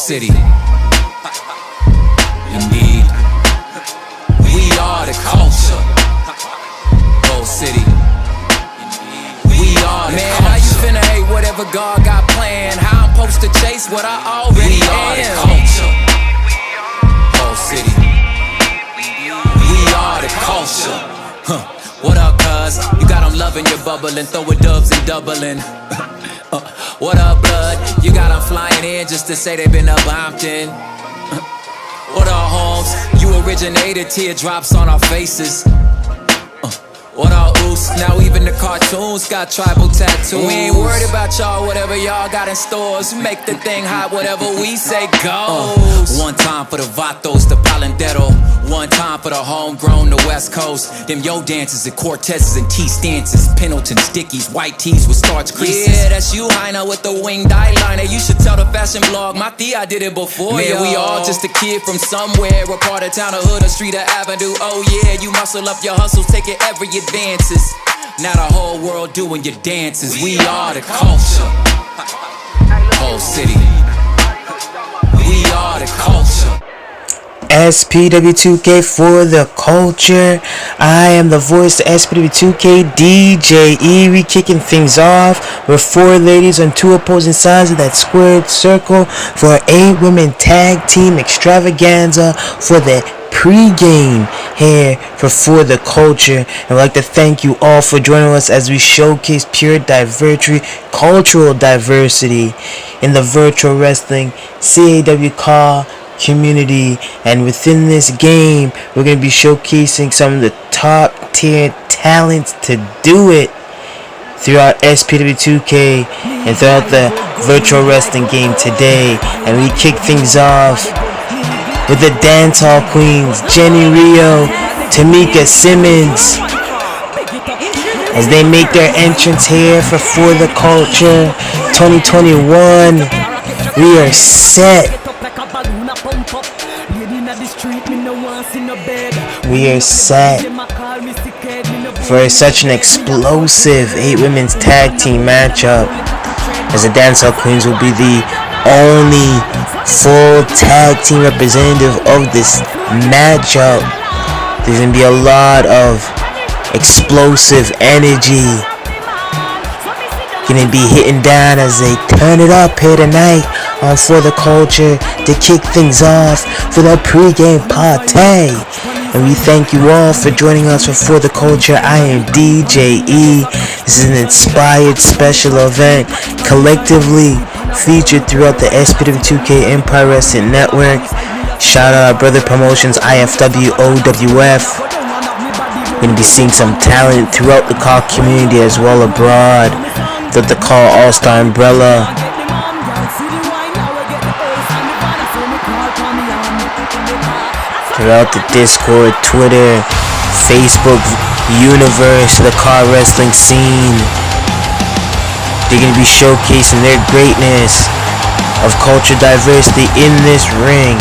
city. Indeed, we are the culture. Whole city. We are the culture. Man, how you finna hate whatever God got planned? How I'm supposed to chase what I already am? We are the culture. Whole city. We are the culture. What up, cuz? You got them loving your bubbling, throwing dubs and doubling. What up, blood? You got them flying in just to say they been up Bompton. What up, Holmes? You originated, teardrops on our faces. What up, Oos? Now even the cartoons got tribal tattoos. We ain't worried about y'all, whatever y'all got in stores. Make the thing hot, whatever we say goes. One time for the Vatos, the Palindero. One time for the homegrown, the West Coast. Them yo dances and Cortezes and T-stances. Pendletons, Dickies, white tees with starch creases. Yeah, that's you, Heiner, with the winged eyeliner. You should tell the fashion blog, my Thea did it before. Man, we all just a kid from somewhere. A part of town, a hood, a street, a avenue. Oh yeah, you muscle up your hustles, take it every advances. Now the whole world doing your dances. We are the culture. Whole city. We are the culture. SPW2K for the culture. I am the voice of SPW2K, DJ E. We kicking things off with 4 ladies on 2 opposing sides of that squared circle for 8 women tag team extravaganza for the pre-game here for the culture. And I'd like to thank you all for joining us as we showcase pure diversity, cultural diversity in the virtual wrestling CAWK community. And within this game, we're going to be showcasing some of the top tier talents to do it throughout SPW2K and throughout the virtual wrestling game today. And we kick things off with the dancehall queens, Jenny Rio, Tamika Simmons, as they make their entrance here for the Culture 2021. We are set. We are set for such an explosive 8 women's tag team matchup, as the dancehall queens will be the only full tag team representative of this matchup. There's gonna be a lot of explosive energy gonna be hitting down as they turn it up here tonight on For The Culture to kick things off for the pre-game party. And we thank you all for joining us for The Culture. I am DJ E. This is an inspired special event collectively featured throughout the SPW2K Empire Wrestling Network. Shout out our brother promotions IFW OWF. We're going to be seeing some talent throughout the call community as well abroad. The call All-Star Umbrella. Throughout the Discord, Twitter, Facebook universe, the car wrestling scene. They're going to be showcasing their greatness of culture diversity in this ring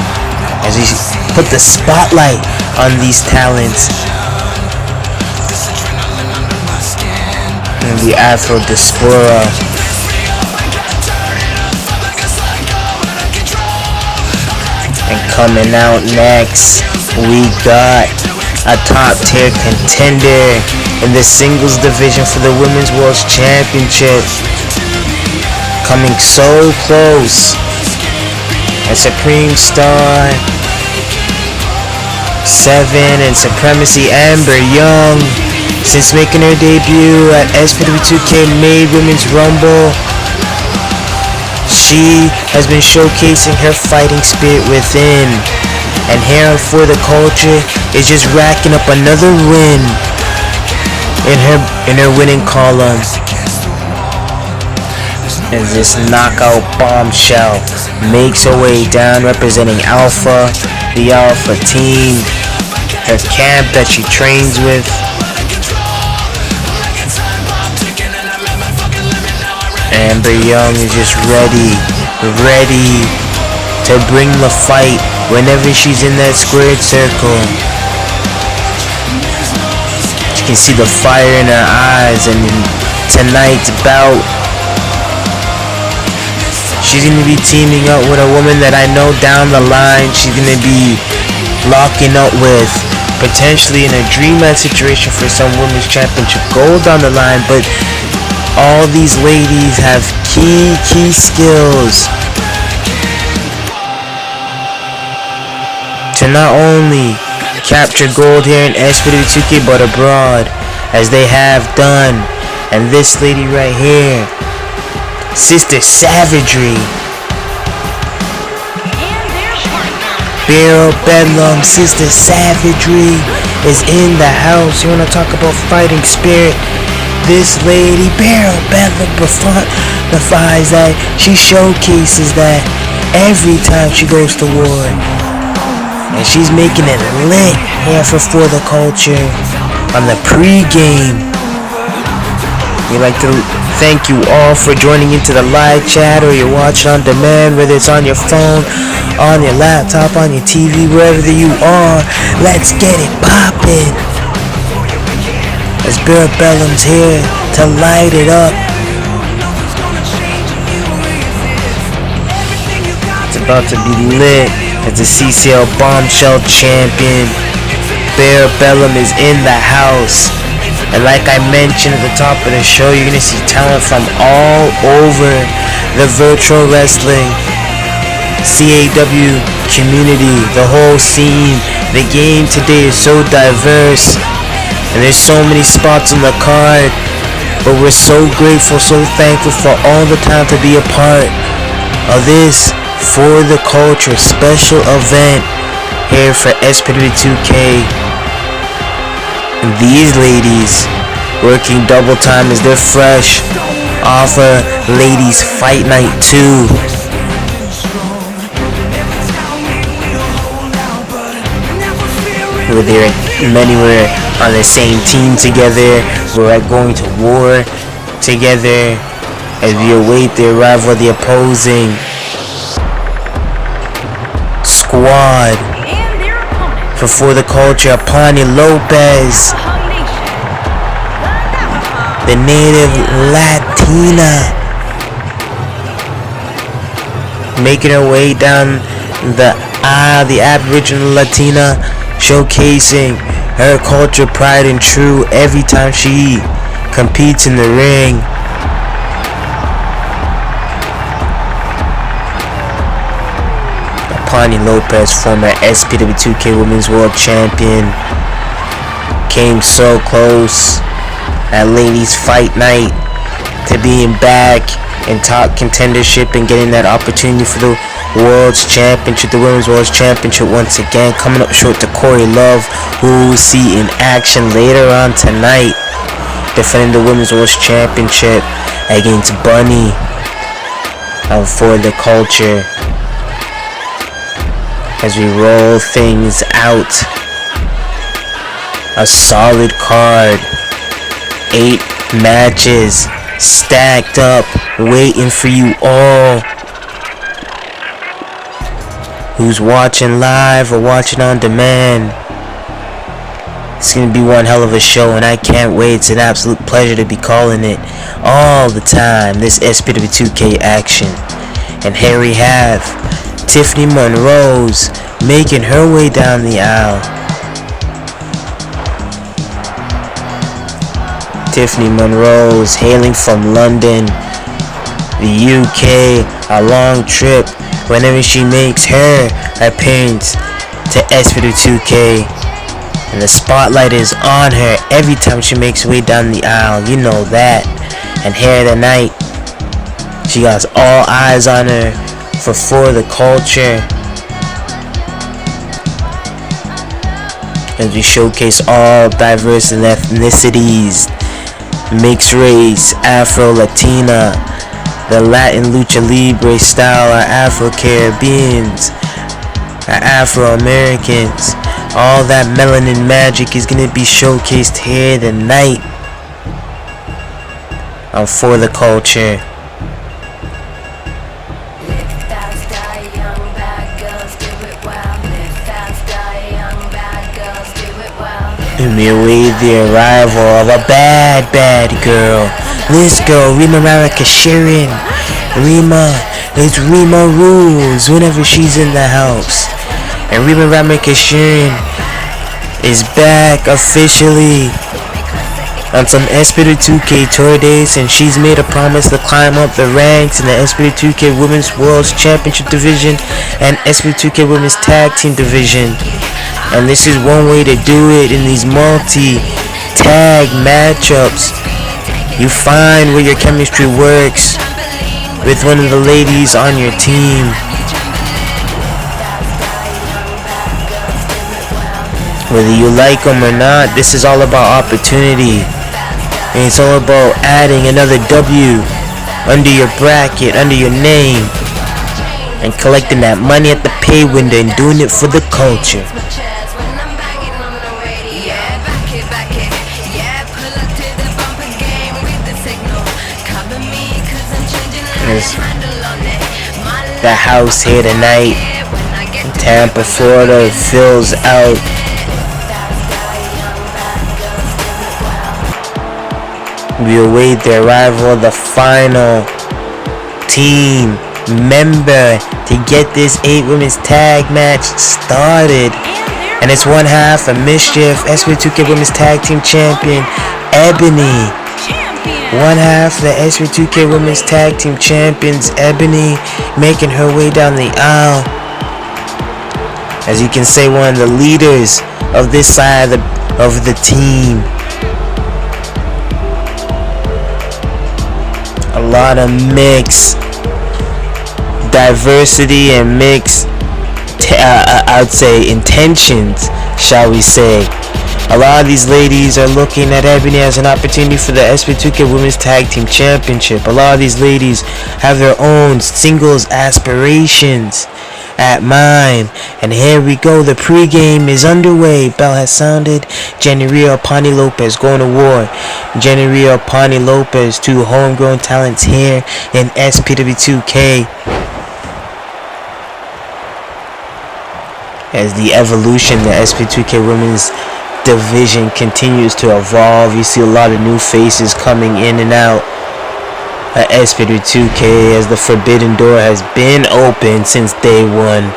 as we put the spotlight on these talents. And the Afro Diaspora. And coming out next, we got a top tier contender in the singles division for the Women's World Championship. Coming so close. And Supreme Star 7 and Supremacy Amber Young, since making her debut at SPW2K Made Women's Rumble, she has been showcasing her fighting spirit within. And here on For The Culture is just racking up another win in her winning column. As this knockout bombshell makes her way down representing Alpha, the Alpha team, her camp that she trains with. Amber Young is just ready to bring the fight whenever she's in that squared circle. You can see the fire in her eyes, and in tonight's bout, she's going to be teaming up with a woman that I know down the line she's going to be locking up with, potentially in a dream match situation for some women's championship gold down the line. But all these ladies have key skills to not only capture gold here in SPW2K but abroad, as they have done. And this lady right here, Sister Savagery, Barrel Bedlam, Sister Savagery is in the house. You wanna talk about fighting spirit? This lady, Barrel Bedlam, personifies that. She showcases that every time she goes to war. And she's making it lit here for the culture on the pre-game. We'd like to thank you all for joining into the live chat, or you're watching on demand, whether it's on your phone, on your laptop, on your TV, wherever you are. Let's get it poppin'. As Barrel Bedlam's here to light it up. It's about to be lit as the CCL Bombshell Champion. Barrel Bedlam is in the house. And like I mentioned at the top of the show, you're going to see talent from all over the virtual wrestling CAW community, the whole scene. The game today is so diverse, and there's so many spots on the card. But we're so grateful, so thankful for all the time to be a part of this For the Culture special event here for SPW2K. And these ladies working double time as they're fresh off of Ladies Fight Night 2. Where they're many were on the same team together. We're going to war together as we await the arrival of the opposing squad. For the culture, Apache Lopez, the native Latina, making her way down the aisle, the Aboriginal Latina, showcasing her culture, pride and true every time she competes in the ring. Apache Lopez, former SPW2K Women's World Champion, came so close at Ladies Fight Night to being back in top contendership and getting that opportunity for the World's Championship, the Women's World's Championship once again. Coming up short to Korrie Love, who we'll see in action later on tonight, defending the Women's World's Championship against Bunny For the Culture. As we roll things out, a solid card, 8 matches stacked up, waiting for you all. Who's watching live or watching on demand? It's gonna be one hell of a show, and I can't wait. It's an absolute pleasure to be calling it all the time, this SPW2K action. And here we have Tiffany Monroe's making her way down the aisle. Tiffany Monroe's hailing from London, the UK, a long trip whenever she makes her appearance to SPW2K. And the spotlight is on her every time she makes her way down the aisle, you know that. And here tonight, she got all eyes on her for the culture, as we showcase all diverse ethnicities, mixed race, Afro-Latina, the Latin Lucha Libre style, our Afro-Caribbeans, our Afro-Americans. All that melanin magic is going to be showcased here tonight on For the Culture. And we await the arrival of a bad girl. This girl, Rima Marika Sharon. Rima It's Rima rules whenever she's in the house. And Rima Ramikishin is back officially on some SPW2K tour days, and she's made a promise to climb up the ranks in the SPW2K Women's World Championship Division and SPW2K Women's Tag Team Division. And this is one way to do it in these multi-tag matchups. You find where your chemistry works with one of the ladies on your team. Whether you like them or not, this is all about opportunity. And it's all about adding another W under your bracket, under your name, and collecting that money at the pay window and doing it for the culture. The house here tonight in Tampa, Florida, fills out. We await the arrival of the final team member to get this 8 women's tag match started. And it's one half of Mischief, SPW2K Women's Tag Team Champion, Ebony. One half of the SPW2K Women's Tag Team Champions, Ebony, making her way down the aisle. As you can say, one of the leaders of this side of the team. A lot of mixed diversity and mixed, I'd say, intentions, shall we say. A lot of these ladies are looking at Ebony as an opportunity for the SPW2K Women's Tag Team Championship. A lot of these ladies have their own singles aspirations at mine. And here we go. The pregame is underway. Bell has sounded. Jeneria Pani Lopez going to war. Jeneria Pani Lopez, 2 homegrown talents here in SPW2K. As the evolution, the SPW2K Women's Division continues to evolve. You see a lot of new faces coming in and out at SPW2K as the forbidden door has been open since day one.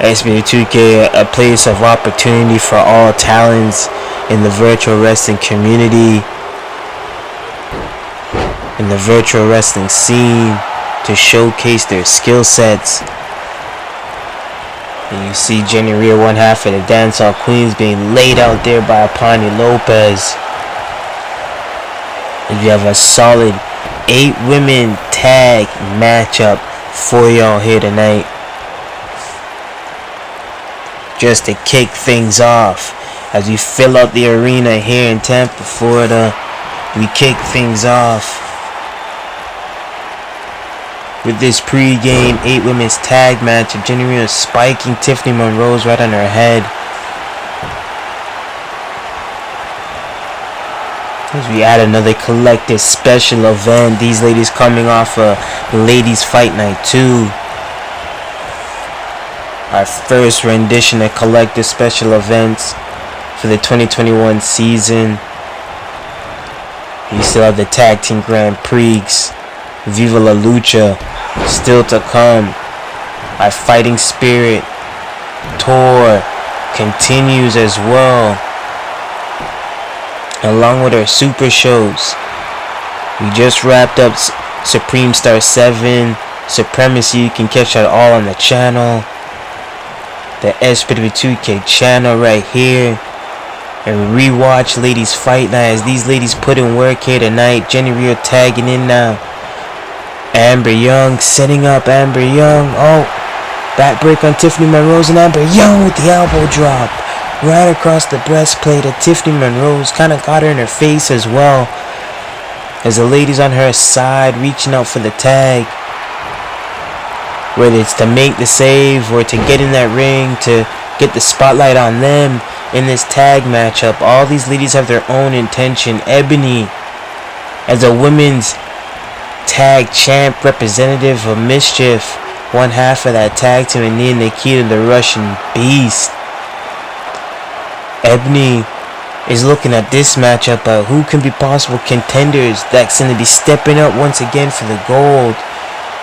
SPW2K, a place of opportunity for all talents in the virtual wrestling community, in the virtual wrestling scene, to showcase their skill sets. And you see Jeneria, one half of the Dancehall Queens, being laid out there by Pani Lopez. And you have a solid 8 women tag matchup for y'all here tonight. Just to kick things off, as we fill out the arena here in Tampa, Florida, we kick things off with this pre-game 8 women's tag match of Jeneria spiking Tiffany Monroe's right on her head. As we add another collective special event, these ladies coming off a Ladies Fight Night 2. Our first rendition of collective special events for the 2021 season. We still have the Tag Team Grand Prix, Viva La Lucha, still to come. Our Fighting Spirit tour continues as well, along with our super shows. We just wrapped up Supreme Star 7 Supremacy. You can catch that all on the channel, the SPW2K channel right here. And rewatch Ladies Fight Night as these ladies put in work here tonight. Jeneria tagging in now. Amber Young setting up Amber Young. Oh, backbreak on Tiffany Monroe's, and Amber Young with the elbow drop right across the breastplate of Tiffany Monroe's. Kind of got her in her face as well, as the ladies on her side reaching out for the tag. Whether it's to make the save or to get in that ring to get the spotlight on them in this tag matchup, all these ladies have their own intention. Ebony, as a women's tag champ representative of Mischief, one half of that tag team, and Nia Nikita, the Russian Beast. Ebony is looking at this matchup who can be possible contenders that's going to be stepping up once again for the gold.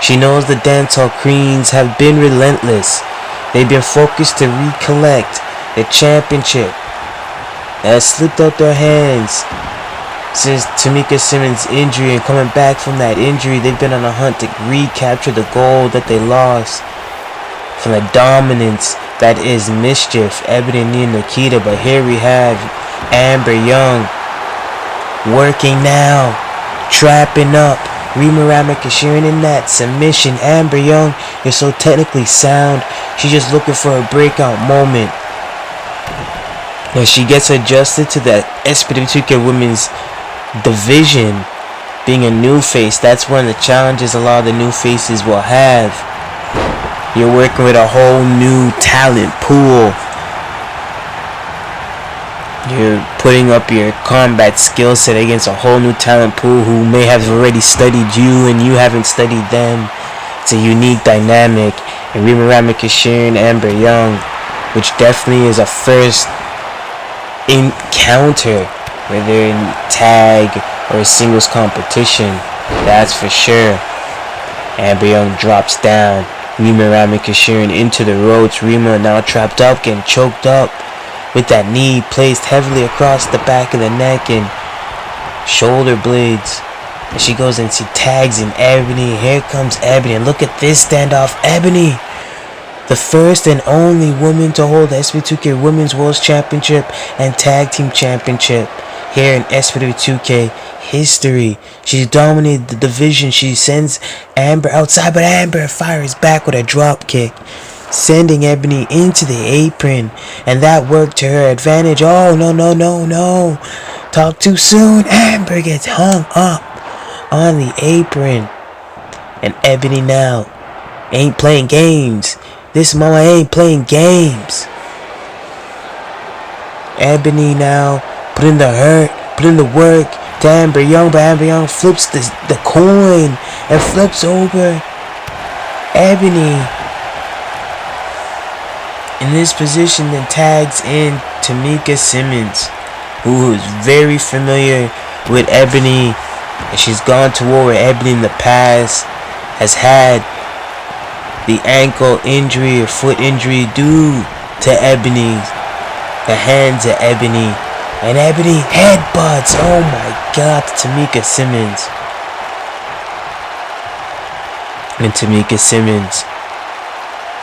She knows the dancehall queens have been relentless. They've been focused to recollect the championship that has slipped out their hands since Tamika Simmons' injury, and coming back from that injury, they've been on a hunt to recapture the gold that they lost from the dominance that is Mischief, Ebony, and Nikita. But here we have Amber Young working now, trapping up Remorse Mafia in that submission. Amber Young is so technically sound. She's just looking for a breakout moment. When she gets adjusted to the SPW2K women's division, being a new face, that's one of the challenges a lot of the new faces will have. You're working with a whole new talent pool. You're putting up your combat skill set against a whole new talent pool who may have already studied you and you haven't studied them. It's a unique dynamic. And Remorse Mafia and Amber Young, which definitely is a first encounter, whether in tag or a singles competition, that's for sure. Amber Young drops down. Remorse Mafia into the ropes. Rima now trapped up, getting choked up with that knee placed heavily across the back of the neck and shoulder blades. And she goes and she tags in Ebony. Here comes Ebony, and look at this standoff. Ebony, the first and only woman to hold the SPW2K Women's World Championship and Tag Team Championship here in SPW2K history. She's dominated the division. She sends Amber outside, but Amber fires back with a drop kick, sending Ebony into the apron, and that worked to her advantage. Oh, no. Talk too soon. Amber gets hung up on the apron, and Ebony now ain't playing games. This mama ain't playing games. Ebony now put in the hurt, put in the work to Amber Young, but Amber Young flips the coin and flips over Ebony. In this position, then tags in Tamika Simmons, who is very familiar with Ebony, and she's gone to war with Ebony in the past, has had the ankle injury or foot injury due to Ebony's, the hands of Ebony, and Ebony headbutts, oh my god, to Tamika Simmons. And Tamika Simmons,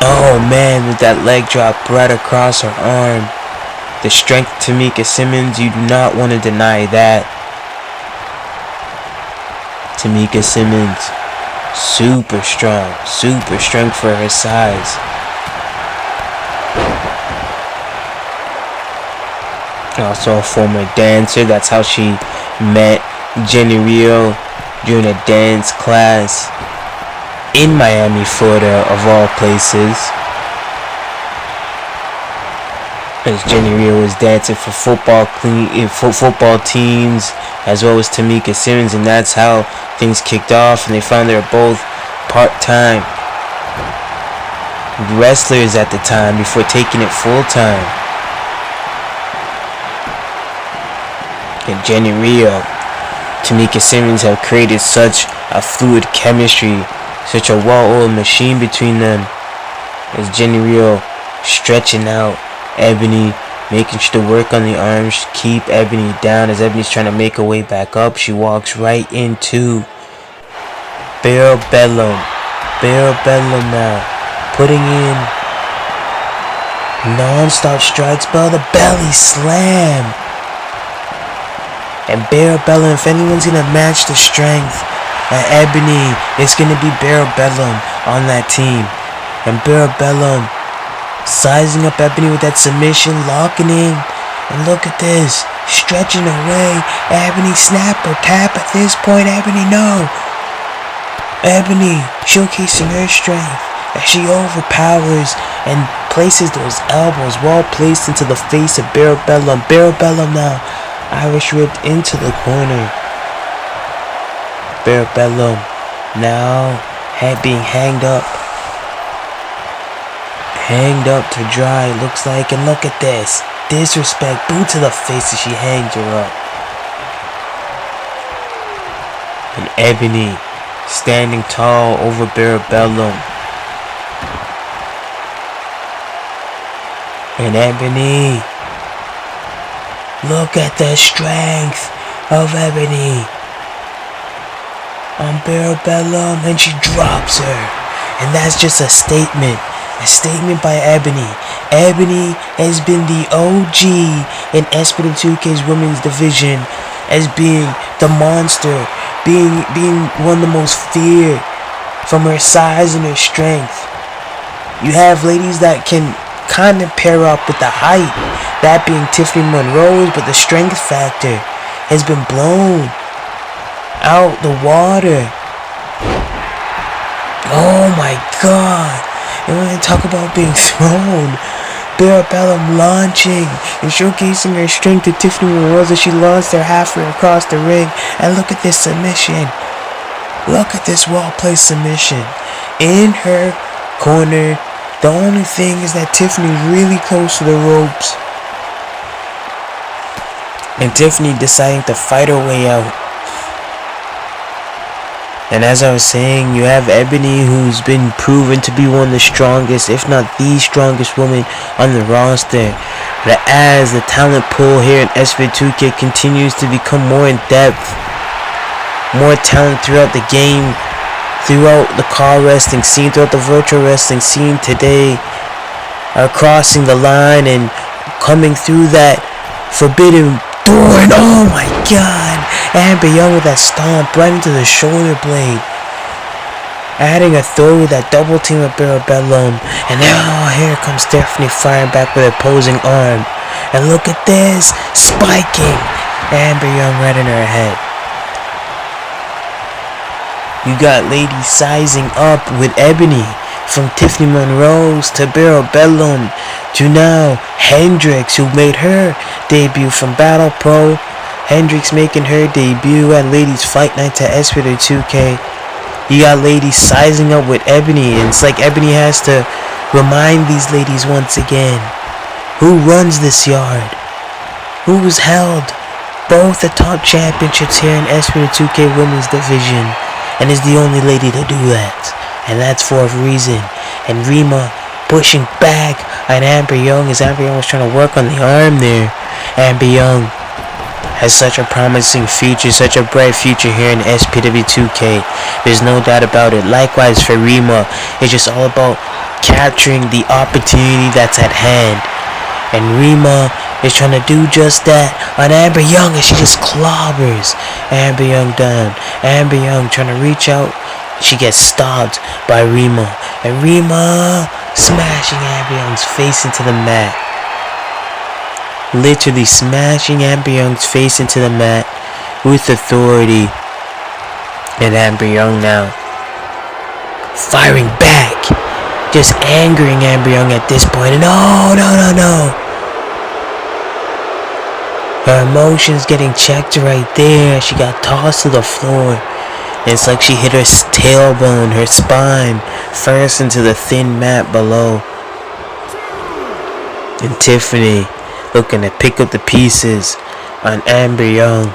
oh man, with that leg drop right across her arm. The strength of Tamika Simmons, you do not want to deny that. Tamika Simmons, super strong for her size. Also a former dancer. That's how she met Jenny Rio during a dance class in Miami, Florida, of all places. As Jenny Rio was dancing for football teams, as well as Tamika Simmons, and that's how things kicked off, and they found they were both part-time wrestlers at the time before taking it full-time. And Jenny Rio, Tamika Simmons have created such a fluid chemistry, such a well-oiled machine between them, as Jenny Rio stretching out Ebony, making sure to work on the arms, keep Ebony down. As Ebony's trying to make her way back up, she walks right into Bedlam now, putting in non-stop strikes, but the belly slam. And Bedlam, if anyone's gonna match the strength at Ebony, it's gonna be Bedlam on that team. And Bedlam sizing up Ebony with that submission, locking in, and look at this, stretching away. Ebony snap or tap at this point. Ebony, no. Ebony showcasing her strength as she overpowers and places those elbows well placed into the face of Bedlam. Bedlam now Irish ripped into the corner. Bedlam now being hanged up to dry, looks like, and look at this disrespect, boot to the face as she hangs her up. And Ebony standing tall over Bedlam. And Ebony, look at the strength of Ebony on Bedlam, and she drops her. And that's just a statement by Ebony. Ebony has been the OG in SPW2K's women's division as being the monster, being one of the most feared from her size and her strength. You have ladies that can kind of pair up with the height, that being Tiffany Monroe's, but the strength factor has been blown out the water. Oh my god. And when they talk about being thrown, Bedlam launching and showcasing her strength to Tiffany Monroe's as she launched her halfway across the ring. And look at this submission. Look at this well-placed submission in her corner. The only thing is that Tiffany's really close to the ropes, and Tiffany deciding to fight her way out. And as I was saying, you have Ebony, who's been proven to be one of the strongest, if not the strongest woman on the roster. But as the talent pool here in SPW2K continues to become more in depth, more talent throughout the game, throughout the car wrestling scene, throughout the virtual wrestling scene today, are crossing the line and coming through that forbidden door. And oh my god, Amber Young with that stomp right into the shoulder blade, adding a throw with that double team of Bedlam. And now here comes Stephanie firing back with an opposing arm, and look at this, spiking Amber Young right in her head. You got ladies sizing up with Ebony, from Tiffany Monroe's to Bedlam to now Hendrix, who made her debut from Battle Pro. Hendrix making her debut at Ladies Fight Night at SPW2K. You got ladies sizing up with Ebony, and it's like Ebony has to remind these ladies once again who runs this yard, who's held both the top championships here in SPW2K Women's Division, and is the only lady to do that, and that's for a reason. And Rima pushing back on Amber Young as Amber Young was trying to work on the arm there. Amber Young has such a promising future, such a bright future here in SPW2K. There's no doubt about it. Likewise for Rima, it's just all about capturing the opportunity that's at hand. And Rima is trying to do just that on Amber Young, and she just clobbers Amber Young down. Amber Young trying to reach out. She gets stopped by Rima. And Rima smashing Amber Young's face into the mat. Literally smashing Amber Young's face into the mat with authority. And Amber Young now firing back, just angering Amber Young at this point. And no. Her emotions getting checked right there. She got tossed to the floor. It's like she hit her tailbone, her spine, first into the thin mat below. And Tiffany looking to pick up the pieces on Amber Young.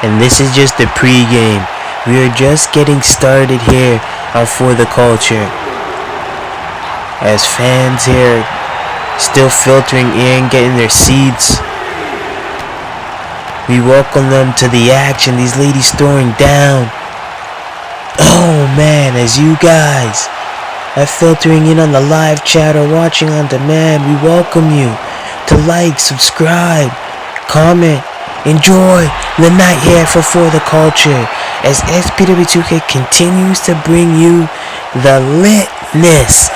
And this is just the pregame. We are just getting started here on ForTheCulture, as fans here still filtering in, getting their seats. We welcome them to the action. These ladies throwing down. Oh man, as you guys are filtering in on the live chat or watching on demand, we welcome you to like, subscribe, comment, enjoy the night here for ForTheCulture, as SPW2K continues to bring you the litness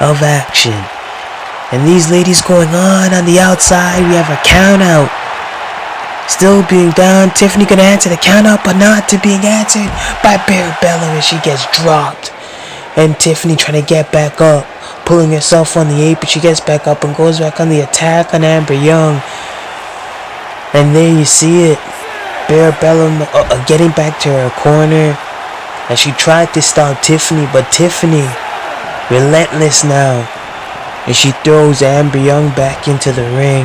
of action. And these ladies going on the outside. We have a count out still being done. Tiffany gonna answer the count out, but not to being answered by Bedlam, and she gets dropped. And Tiffany trying to get back up, pulling herself on the apron. She gets back up and goes back on the attack on Amber Young. And there you see it, Bedlam getting back to her corner, and she tried to stop Tiffany, but Tiffany relentless now. And she throws Amber Young back into the ring.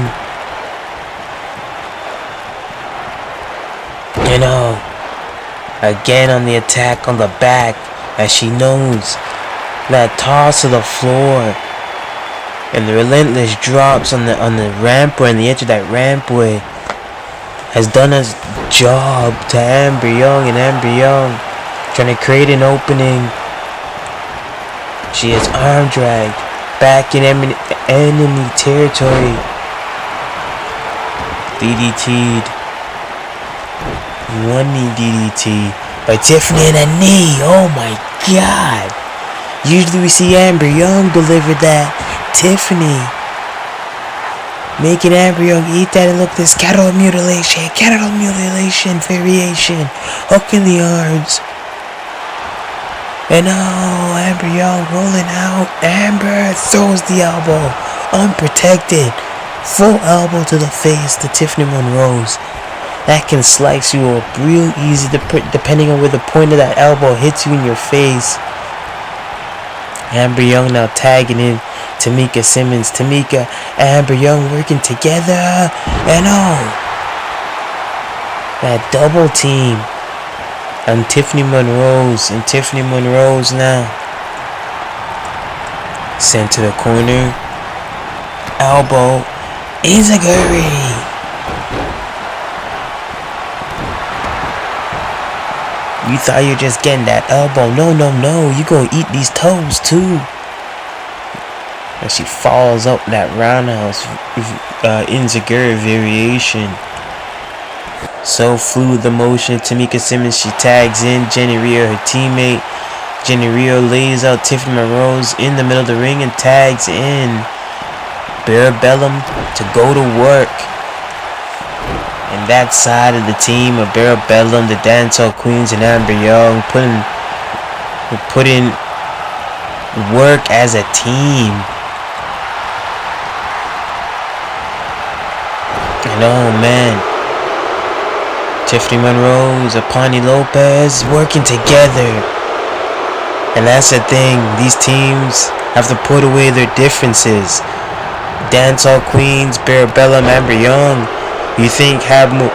Again on the attack on the back, as she knows that toss to the floor and the relentless drops on the rampway and the edge of that rampway has done its job to Amber Young, and Amber Young trying to create an opening. She is arm dragged back in enemy territory. DDT'd. One knee DDT by Tiffany and a knee. Oh my god. Usually we see Amber Young deliver that. Tiffany making Amber Young eat that, and look, this cattle mutilation variation. Hook in the arms. And oh, Amber Young rolling out. Amber throws the elbow. Unprotected. Full elbow to the face to Tiffany Monroe's. That can slice you up real easy depending on where the point of that elbow hits you in your face. Amber Young now tagging in Tamika Simmons. Tamika, Amber Young working together. And oh, that double team on Tiffany Monroe's. And Tiffany Monroe's now sent to the corner. Elbow. Izaguri. You thought you were just getting that elbow. No. You gonna eat these toes too. And she follows up that roundhouse Inzaguri variation. So fluid the motion. Tamika Simmons, she tags in Jenny Rio, her teammate. Jenny Rio lays out Tiffany Monroe's in the middle of the ring and tags in Bedlam to go to work. And that side of the team of Bedlam, the Dancehall Queens, and Amber Young put in work as a team. And oh man, Tiffany Monroe's, Apani Lopez working together. And that's the thing, these teams have to put away their differences. Dancehall Queens, Bedlam, Amber Young, you think have more,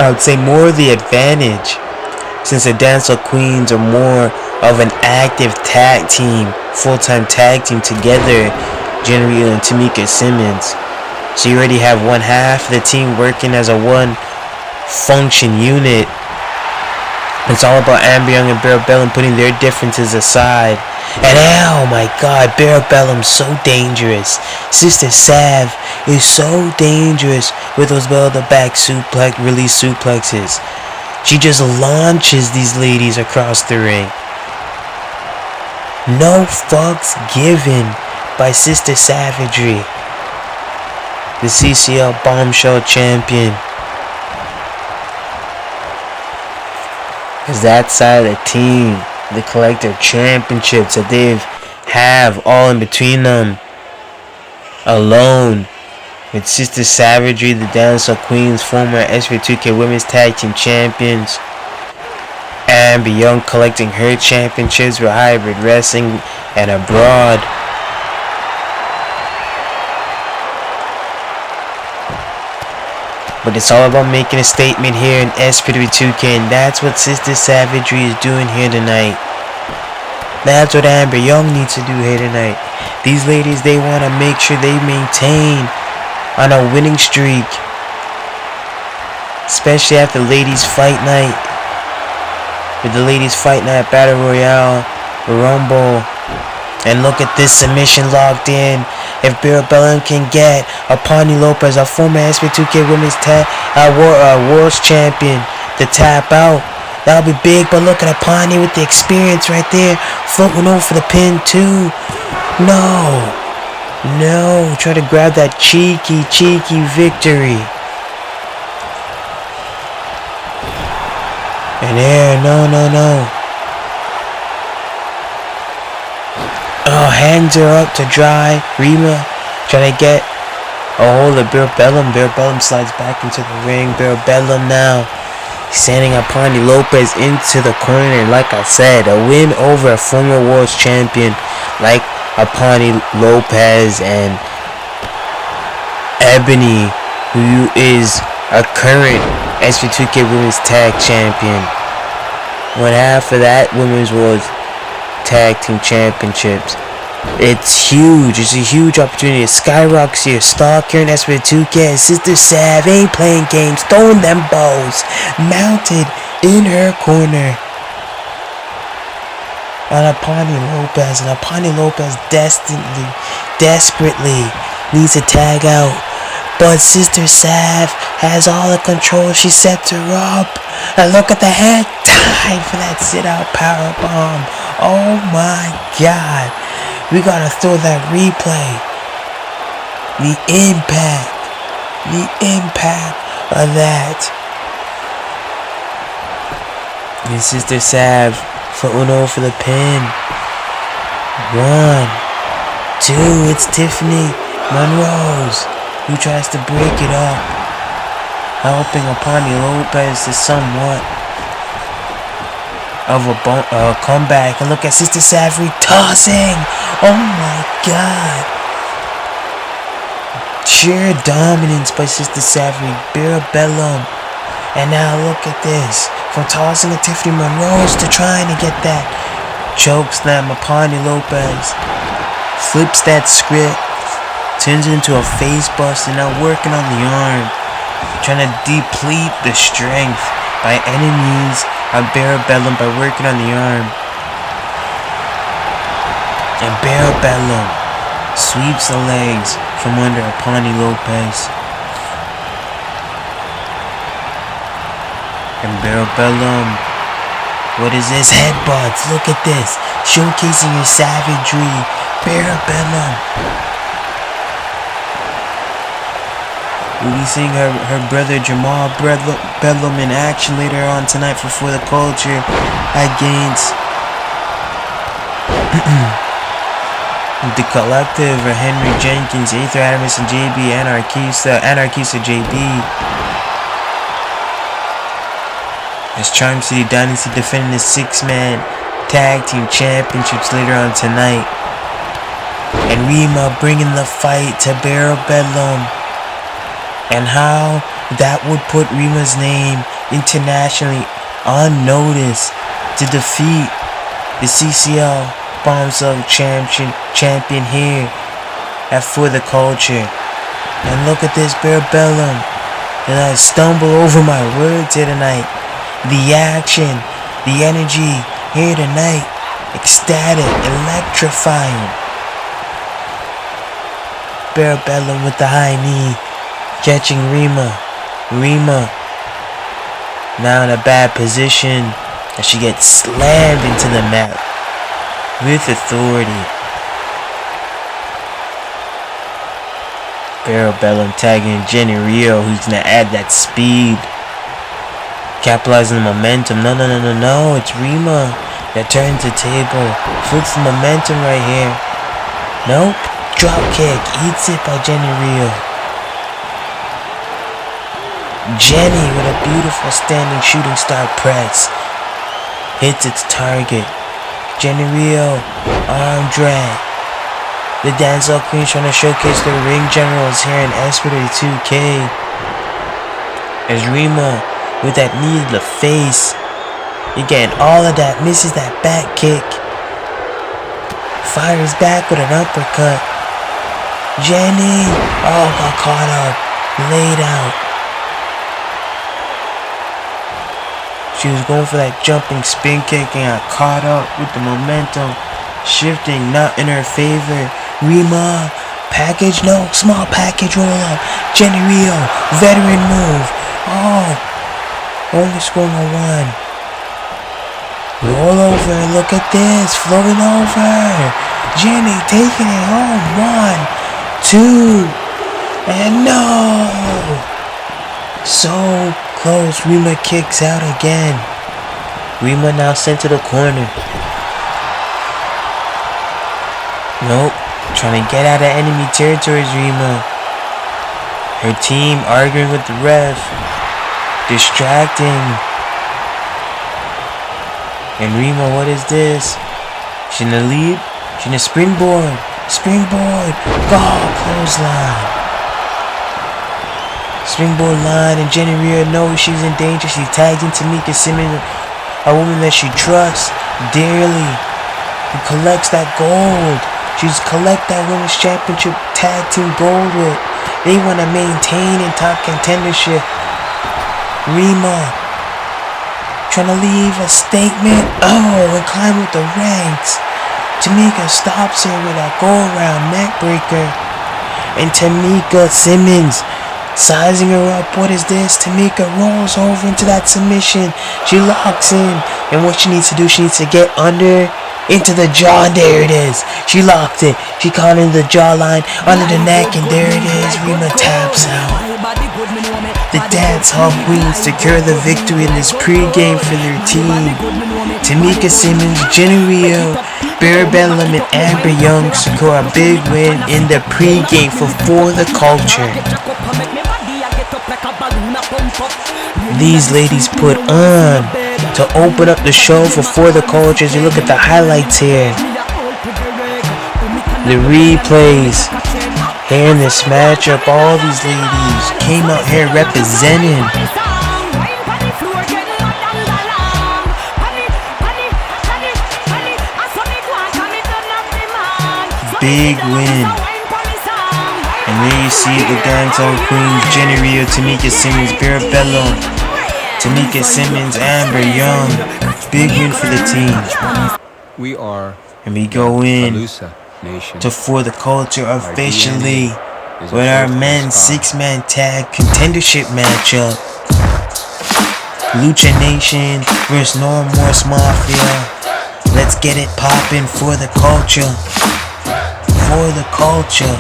I would say more of the advantage, since the Dancehall Queens are more of an active tag team, full-time tag team together, Jenny and Tamika Simmons. So you already have one half of the team working as a one function unit. It's all about Amber Young and Bedlam putting their differences aside. And oh my god, Bedlam's so dangerous. Sister Sav is so dangerous with those back release suplexes. She just launches these ladies across the ring. No fucks given by Sister Savagery, the CCL Bombshell champion. Because that side of the team, the collective championships that they have all in between them, alone with Sister Savagery, the Dancehall Queens, former SPW2K Women's Tag Team Champions, Amber Young collecting her championships with Hybrid Wrestling and abroad. But it's all about making a statement here in SPW2K, and that's what Sister Savagery is doing here tonight. That's what Amber Young needs to do here tonight. These ladies, they want to make sure they maintain on a winning streak, especially after Ladies Fight Night. With the Ladies Fight Night Battle Royale, Rumble. And look at this submission locked in. If Bedlam can get Apani Lopez, a former SPW2K Women's World Champion, to tap out, that'll be big. But look at Apani with the experience right there, floating over for the pin too. No, try to grab that cheeky victory. And there, no. Oh, hands are up to dry. Rima trying to get a hold of Bedlam. Bedlam slides back into the ring. Bedlam now sending Apani Lopez into the corner. And like I said, a win over a former world champion like Apani Lopez and Ebony, who is a current SPW2K Women's Tag Champion. One half of that Women's World Tag Team Championships. It's huge. It's a huge opportunity. Skyrock's here. Stalk here in SPW2K. Sister Sav ain't playing games. Throwing them bows. Mounted in her corner. On Apache Lopez. And Apache Lopez desperately needs to tag out. But Sister Sav has all the control. She sets her up. And look at the head. Time for that sit-out powerbomb. Oh my God. We gotta throw that replay. The impact of that. And Sister Sav floating over for the pin. 1, 2, it's Tiffany Monroe's who tries to break it up, helping Apache Lopez to somewhat of a comeback. And look at Sister Savory tossing. Oh my God. Sheer dominance by Sister Savory. Bedlam. And now look at this. From tossing a Tiffany Monroe's to trying to get that choke slam. Apache Lopez flips that script. Turns it into a face bust. And now working on the arm. Trying to deplete the strength by enemies of Bedlam by working on the arm. And Bedlam sweeps the legs from under Apache Lopez. And Bedlam, what is this? Headbutts. Look at this. Showcasing your savagery. Bedlam. We'll be seeing her brother Jamal Bedlam in action later on tonight for ForTheCulture against the collective of Henry Jenkins, Aether, Atomsk, and JB, Anarquista JB. As Charm City Dynasty defending the 6-man tag team championships later on tonight. And Rima bringing the fight to Bedlam. And how that would put Rima's name internationally on notice to defeat the CCL Bombs Up champion here at ForTheCulture. And look at this Bedlam. And I stumble over my words here tonight. The action, the energy here tonight. Ecstatic, electrifying. Bedlam with the high knee. Catching Rima now in a bad position as she gets slammed into the mat with authority. Bedlam tagging Jenny Rio, who's gonna add that speed, capitalizing the momentum. No, it's Rima that turns the table, flips the momentum right here. Nope, drop kick, eats it by Jenny Rio. Jenny with a beautiful standing shooting star press hits its target. Jenny Rio, arm drag. The dancehall queen trying to showcase their ring generals here in SPW2K. As Rima with that knee to the face. Again, all of that, misses that back kick. Fires back with an uppercut. Jenny, oh, got caught up, laid out. She was going for that jumping spin kick and got caught up with the momentum shifting not in her favor. Rima, package, no, small package roll up. Jenny Rio, veteran move. Oh, only scoring a 1. Roll over, look at this, flowing over. Jenny taking it home. 1, 2, and no. So close. Rima kicks out again. Rima now sent to the corner. Nope. Trying to get out of enemy territories, Rima. Her team arguing with the ref. Distracting. And Rima, what is this? She's in the lead. She's in a springboard. Springboard. God, clothesline. Springboard line, and Jenny Rio knows she's in danger. She tagged into Mika Simmons a woman that she trusts dearly, who collects that gold. She's collect that women's championship tag team gold with. They want to maintain in top contendership. Rima trying to leave a statement. Oh, and climb with the ranks. Tamika stops her with a go-around neck breaker. And Tamika Simmons sizing her up. What is this? Tamika rolls over into that submission. She locks in. And what she needs to do, she needs to get under into the jaw. There it is. She locked it. She caught into the jawline, under the neck, and there it is. Rima taps out. The dance hall queens secure the victory in this pregame for their team. Tamika Simmons, Jenny Rio, Bedlam, and Amber Young secure a big win in the pregame for ForTheCulture. These ladies put on to open up the show for ForTheCulture. As you look at the highlights here, the replays here in this matchup, all these ladies came out here representing. Big win. And there you see the dancehall queens, Jenny Rio, Tamika Simmons, Bedlam, Tamika Simmons, Amber Young. Big win for the team. We are. And we go in LuchaNation to ForTheCulture officially with our men's 6-man tag contendership matchup. LuchaNation versus Remorse Mafia. Let's get it poppin' ForTheCulture. ForTheCulture.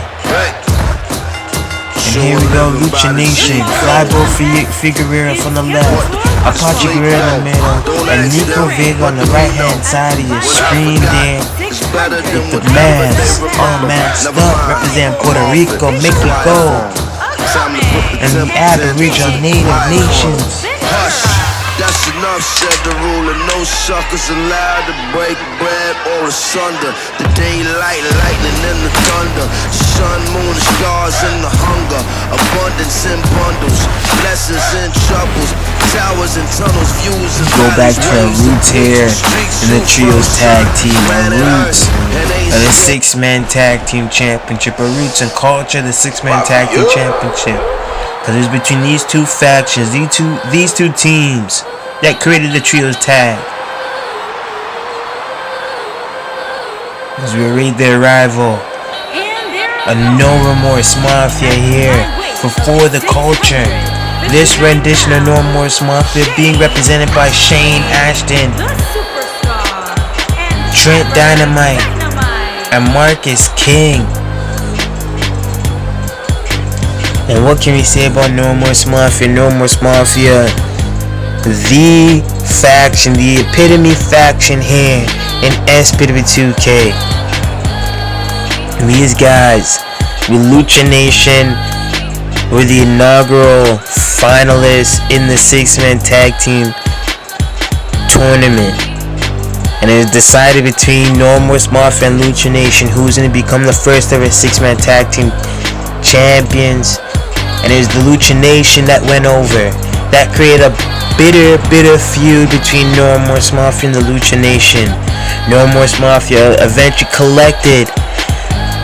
And here we go, LuchaNation. Flyboy Figueroa from the left, Apache in the middle, and Nico Vega on the right hand side of your screen there. With the mask, all masked up, represent Puerto Rico, Mexico, and the Aboriginal Native Nations. That's enough, said the ruler. No suckers allowed to break bread or asunder. The daylight, lightning, and the thunder. Sun, moon, stars, and the hunger. Abundance in bundles, blessings and troubles. Towers and tunnels, views and go back to our roots here in the trios tag team. Our roots of the 6-man tag team championship. Our roots and culture, the 6-man tag team championship. Because it was between these two factions, these two teams that created the trios tag. Because we await their rival, a No Remorse Mafia here for ForTheCulture. This rendition of No Remorse Mafia being represented by Shaine, Ashton, Trent, Dynamite, and Marcus King. And what can we say about No Remorse Mafia? No Remorse Mafia, the faction, the epitome faction here in SPW2K. These guys, with LuchaNation, were the inaugural finalists in the 6-man tag team tournament. And it was decided between No Remorse Mafia and LuchaNation who's going to become the first ever 6-man tag team champions. And it was the LuchaNation that went over. That created a bitter feud between No Remorse Mafia and the LuchaNation. No Remorse Mafia eventually collected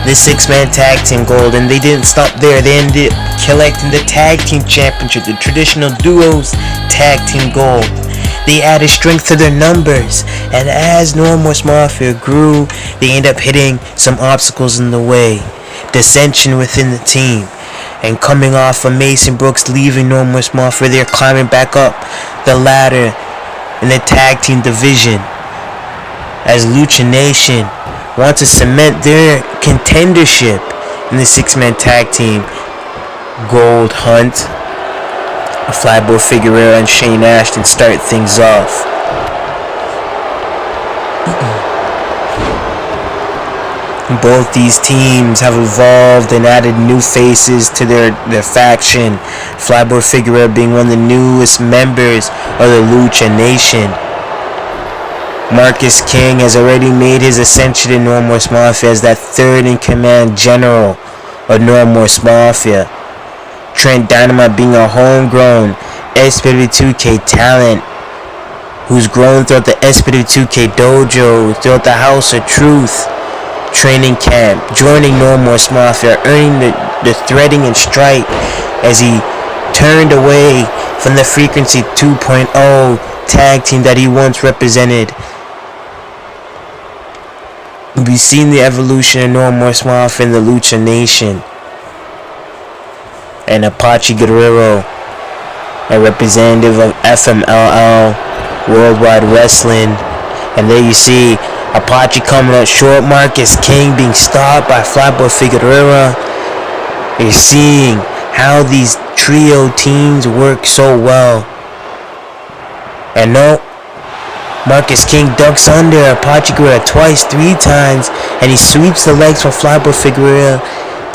the 6-man tag team gold, and they didn't stop there. They ended up collecting the tag team championship, the traditional duos tag team gold. They added strength to their numbers, and as No Remorse Mafia grew, they ended up hitting some obstacles in the way. Dissension within the team. And coming off of Mason Brooks leaving No Remorse Mafia, they're climbing back up the ladder in the tag team division. As LuchaNation wants to cement their contendership in the 6-man tag team gold hunt. Flyboy Figueroa and Shaine Ashton start things off. Both these teams have evolved and added new faces to their faction. Flyboy Figueroa being one of the newest members of the LuchaNation. Marcus King has already made his ascension in No Remorse Mafia as that third-in-command general of No Remorse Mafia. Trent Dynamite being a homegrown SPW2K talent who's grown throughout the SPW2K dojo, throughout the House of Truth training camp, joining Remorse Mafia, earning the threading and stripe as he turned away from the Frequency 2.0 tag team that he once represented. We've seen the evolution of Remorse Mafia in the LuchaNation. And Apache Guerrero, a representative of FMLL, Worldwide Wrestling. And there you see Apache coming up short, Marcus King being stopped by Flatboy Figueroa. You're seeing how these trio teams work so well. And no, Marcus King ducks under Apache Guerrero twice, 3 times, and he sweeps the legs from Flatboy Figueroa,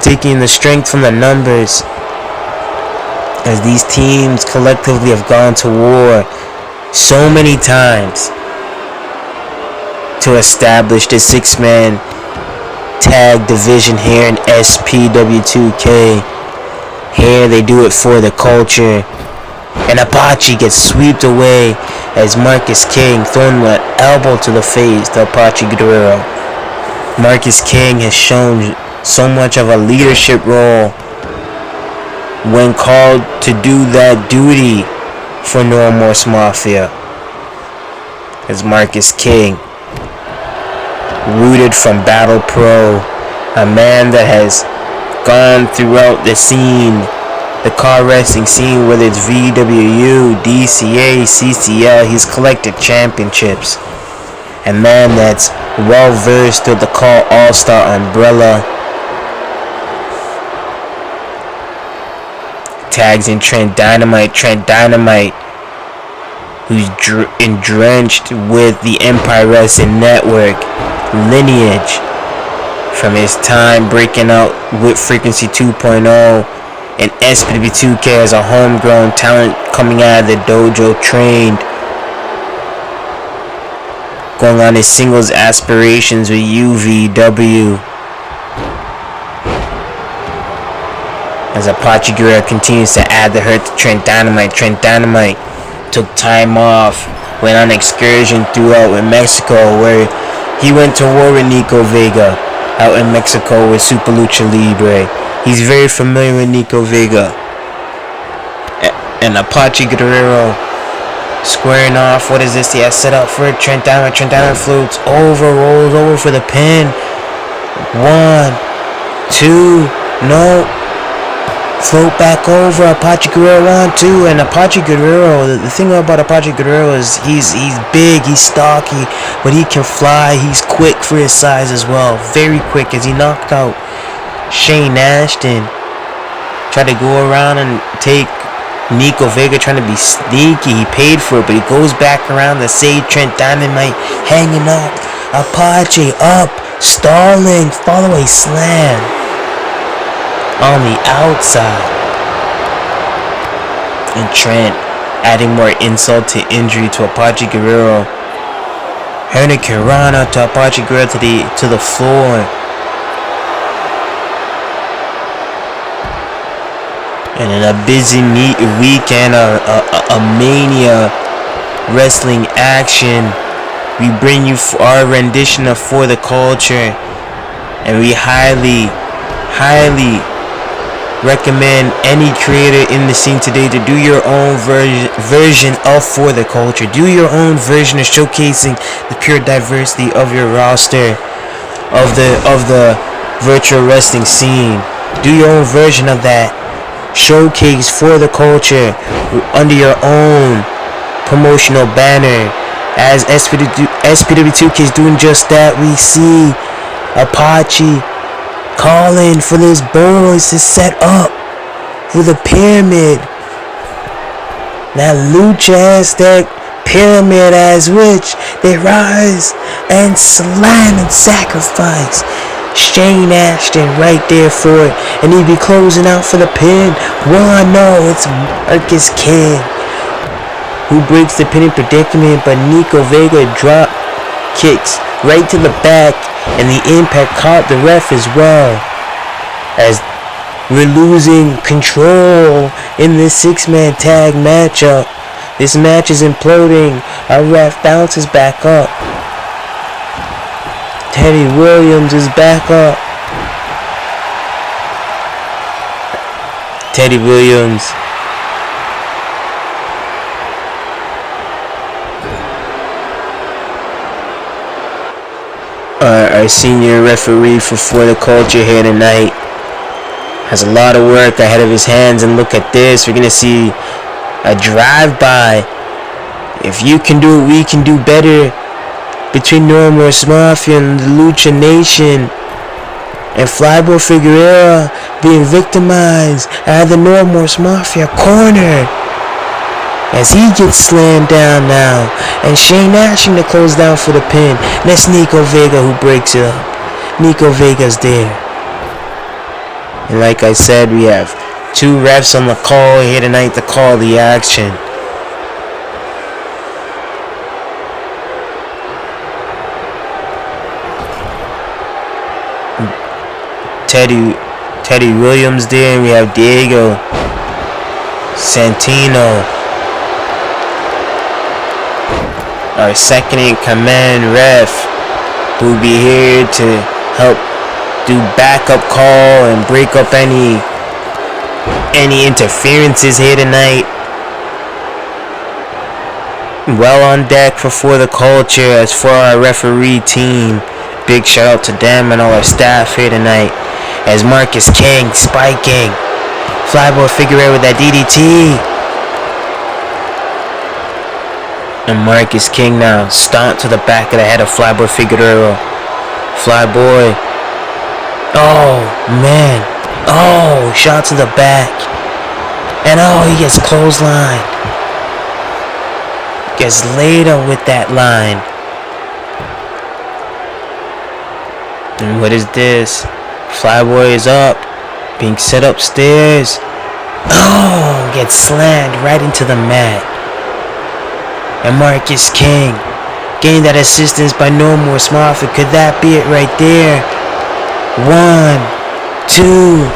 taking the strength from the numbers. As these teams collectively have gone to war so many times to establish the 6-man tag division here in SPW2K. Here they do it for the culture. And Apache gets swept away as Marcus King throwing an elbow to the face to Apache Guerrero. Marcus King has shown so much of a leadership role when called to do that duty for Remorse Mafia. As Marcus King, rooted from Battle Pro, a man that has gone throughout the scene, the car wrestling scene, whether it's VWU, DCA, CCL, he's collected championships. A man that's well versed with the Call All-Star umbrella. Tags in Trent Dynamite, who's drenched with the Empire Wrestling Network lineage from his time breaking out with Frequency 2.0 and SPW2K as a homegrown talent coming out of the dojo, trained, going on his singles aspirations with UVW. As Apache Guerrero continues to add the hurt to Trent Dynamite took time off, went on excursion throughout in Mexico, where he went to war with Nico Vega out in Mexico with Super Lucha Libre. He's very familiar with Nico Vega. And Apache Guerrero squaring off. What is this? He has set up for Trent Dynamite. Trent Dynamite floats over, rolls over for the pin. 1, 2, no. Float back over. Apache Guerrero 1, 2, and Apache Guerrero. The thing about Apache Guerrero is he's big, he's stocky, but he can fly. He's quick for his size as well. Very quick, as he knocked out Shaine Ashton. Tried to go around and take Nico Vega, trying to be sneaky. He paid for it, but he goes back around to save Trent Dynamite, hanging up. Apache up, stalling, follow a slam on the outside. And Trent adding more insult to injury to Apache Guerrero. Hurricanrana to Apache Guerrero to the floor. And in a busy weekend, a mania wrestling action, we bring you our rendition of For the Culture, and we highly recommend any creator in the scene today to do your own version of For the Culture. Do your own version of showcasing the pure diversity of your roster of the virtual wrestling scene. Do your own version of that. Showcase For the Culture under your own promotional banner. As SPW2K is doing just that, we see Apache calling for these boys to set up for the pyramid. That Lucha Aztec pyramid, as which they rise and slam and sacrifice Shaine Ashton right there for it, and he'd be closing out for the pin. No, it's Marcus King who breaks the pinning predicament, but Nico Vega drop kicks right to the back, and the impact caught the ref as well. As we're losing control in this 6-man tag matchup. This match is imploding. Our ref bounces back up. Teddy Williams is back up. Teddy Williams. Our senior referee for ForTheCulture here tonight has a lot of work ahead of his hands, and look at this. We're gonna see a drive-by. If you can do it, we can do better. Between Remorse Mafia and the LuchaNation, and Flyboy Figueroa being victimized at the Remorse Mafia corner as he gets slammed down now, and Shaine Ashton to close down for the pin. And that's Nico Vega who breaks it up. Nico Vega's there. And like I said, we have two refs on the call here tonight to call the action. Teddy Williams there, and we have Diego Santino, our second in command ref, who will be here to help do backup call and break up any interferences here tonight. Well on deck for ForTheCulture. As for our referee team, big shout out to them and all our staff here tonight. As Marcus King spiking, Flyboy Figueroa with that DDT, and Marcus King now stomp to the back of the head of Flyboy Figueroa. Flyboy, oh man, oh, shot to the back, and oh, he gets clotheslined, gets laid up with that line. And what is this? Flyboy is up, being set upstairs. Oh, gets slammed right into the mat. And Marcus King getting that assistance by Remorse Mafia. Could that be it right there? 1, 2,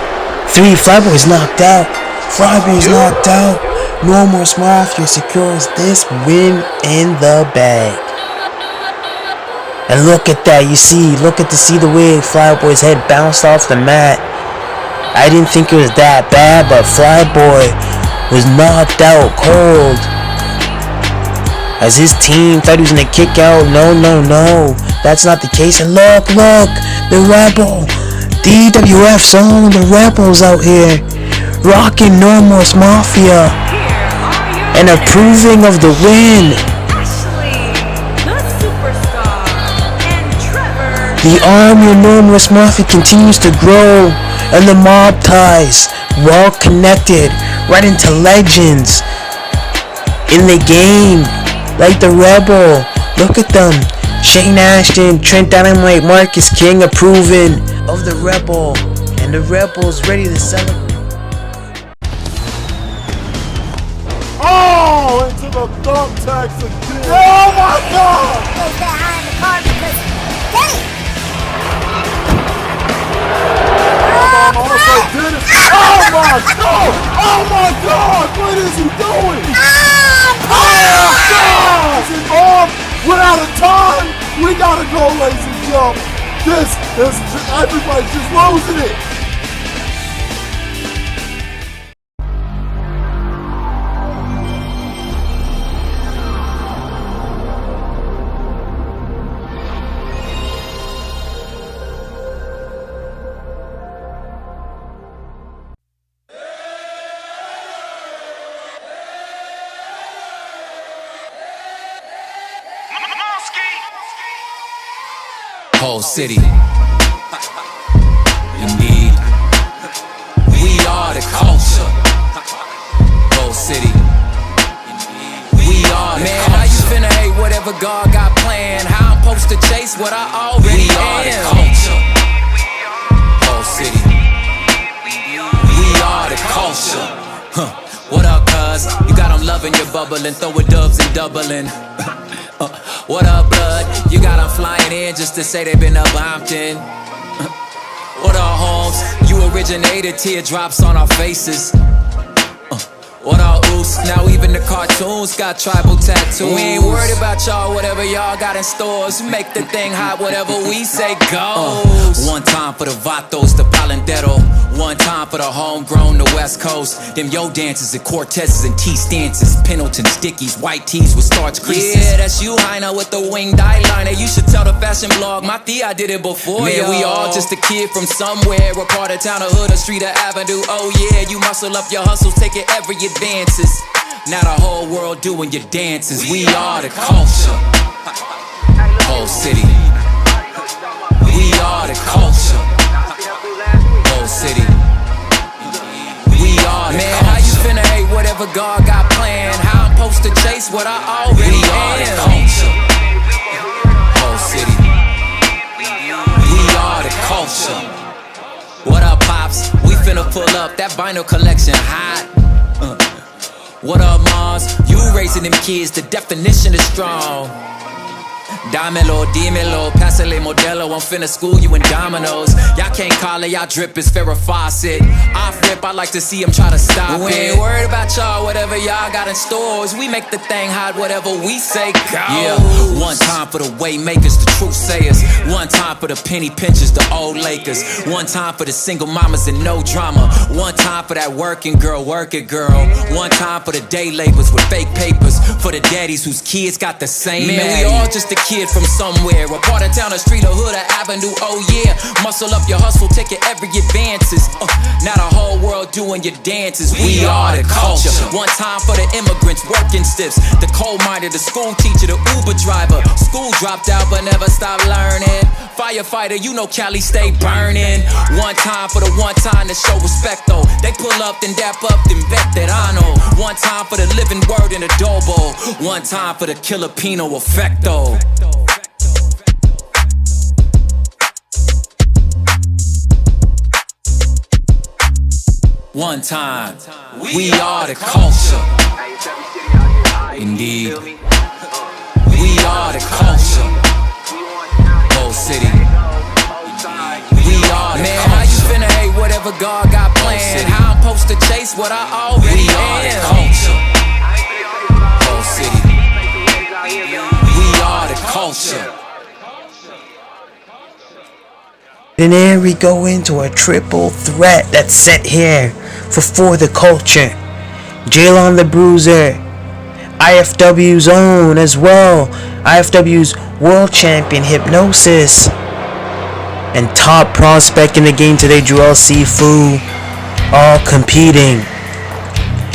3. Flyboy's knocked out. Flyboy's knocked out. Remorse Mafia secures this win in the bag. And look at that, see the way Flyboy's head bounced off the mat. I didn't think it was that bad, but Flyboy was knocked out cold. As his team thought he was gonna kick out. No, that's not the case. And look, the Rebel, DWF song, the Rebels out here, rocking Remorse Mafia, and approving of the win. The army of Remorse Mafia continues to grow, and the mob ties, well connected, right into legends in the game, like the Rebel. Look at them, Shaine Ashton, Trent, Dynamite, Marcus King approving of the Rebel, and the Rebel's ready to celebrate. Oh, into the thumbtacks again. Oh my God! Goes behind the car because Denny. Oh my God! Oh my God! What is he doing? Oh God! Is it off? We're out of time. We gotta go, ladies and gentlemen. This is everybody's just losing it. Whole city. Indeed. We are the culture. Whole city. We are the culture. Man, how you finna hate whatever God got planned? How I'm supposed to chase what I already am? We are the culture. Whole city. We are the culture. What up, cuz? You got them loving your bubbling, throwing dubs and doubling. What up, blood? You got them flying in just to say they been up Bompton. What up, Holmes? You originated, teardrops on our faces. What all oos? Now even the cartoons got tribal tattoos. We ain't worried about y'all, whatever y'all got in stores. Make the thing hot, whatever we say goes. One time for the Vatos, the Palandero. One time for the homegrown, the West Coast. Them yo dances and Cortezes and T stances. Pendletons, Dickies, white tees with starch creases. Yeah, that's you, Heiner, with the winged eyeliner. You should tell the fashion blog, my Thea did it before. Man, we all just a kid from somewhere. A part of town, a hood, a street, a avenue. Oh yeah, you muscle up your hustles, taking every advances. Now the whole world doing your dances. We are the culture. Whole city. We are the culture. Whole city. We are the culture. Man, how you finna hate whatever God got planned? How I'm supposed to chase what I already am? We are the culture. Whole city. We are the culture. What up, Pops? We finna pull up that vinyl collection hot. What up, Mars? You raising them kids, the definition is strong. Dámelo, dímelo, pásale modelo. I'm finna school you in dominoes. Y'all can't call it, y'all drip is Farrah Fawcett. Off rip, I like to see him try to stop it. We ain't worried about y'all, whatever y'all got in stores. We make the thing hot, whatever we say goes. Yeah, one time for the way makers, the truth sayers. One time for the penny pinchers, the old Lakers. One time for the single mamas and no drama. One time for that working girl, work it girl. One time for the day labors with fake papers. For the daddies whose kids got the same. Man, we all just a kid from somewhere, a part of town, a street, a hood, a avenue. Oh yeah, muscle up your hustle, taking every advances. Now the whole world doing your dances. We are the culture. One time for the immigrants, working stiffs, the coal miner, the school teacher, the Uber driver. School dropped out but never stopped learning. Firefighter, you know Cali stay burning. One time for the one time to show respect though. They pull up, then dap up, then veterano. One time for the living word in adobo. One time for the killer Pino effecto. One time, we are the culture. Indeed, we are the culture. Whole city. We are the culture. Man, how you finna hate whatever God got planned? How I'm supposed to chase what I already am? We are the culture. Whole city. We are the culture. And then we go into a triple threat that's set here for the culture. Jaylon the Bruiser, IFW's own as well, IFW's world champion Hipnosys, and top prospect in the game today, Joel Sifu, all competing.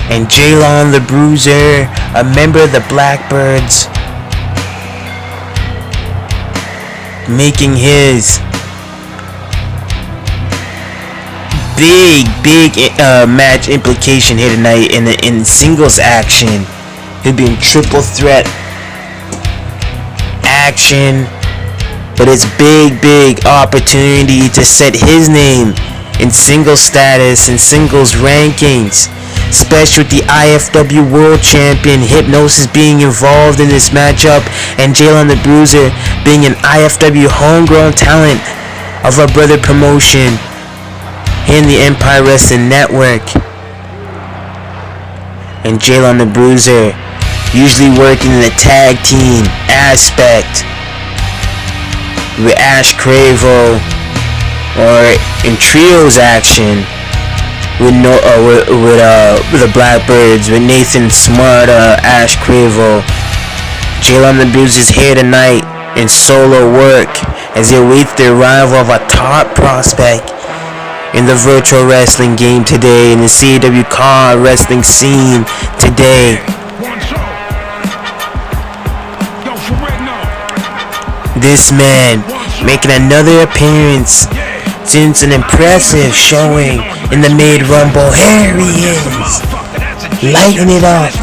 And Jaylon the Bruiser, a member of the Blackbirds, making his big match implication here tonight in singles action. He'll be in triple threat action, but it's big opportunity to set his name in singles status and singles rankings, especially with the IFW World Champion Hipnosys being involved in this matchup, and Jaylon the Bruiser being an IFW homegrown talent of our brother promotion in the Empire Wrestling Network. And Jaylon the Bruiser usually working in the tag team aspect with Ash Cravo, or in trios action with the Blackbirds with Nathan Smart, Ash Cravo. Jaylon the Bruiser is here tonight in solo work as they await their arrival of a top prospect in the virtual wrestling game today, in the CAW car wrestling scene today. This man making another appearance since an impressive showing in the mid-rumble. Here he is, lighting it up,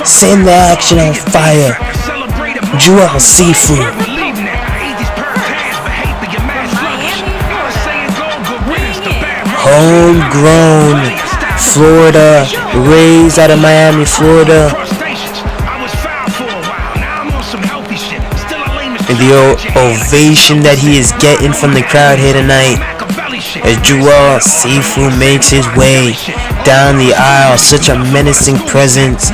setting the action on fire. Joel Sifu. Homegrown, Florida, raised out of Miami, Florida. And the ovation that he is getting from the crowd here tonight as Joel Sefo makes his way down the aisle. Such a menacing presence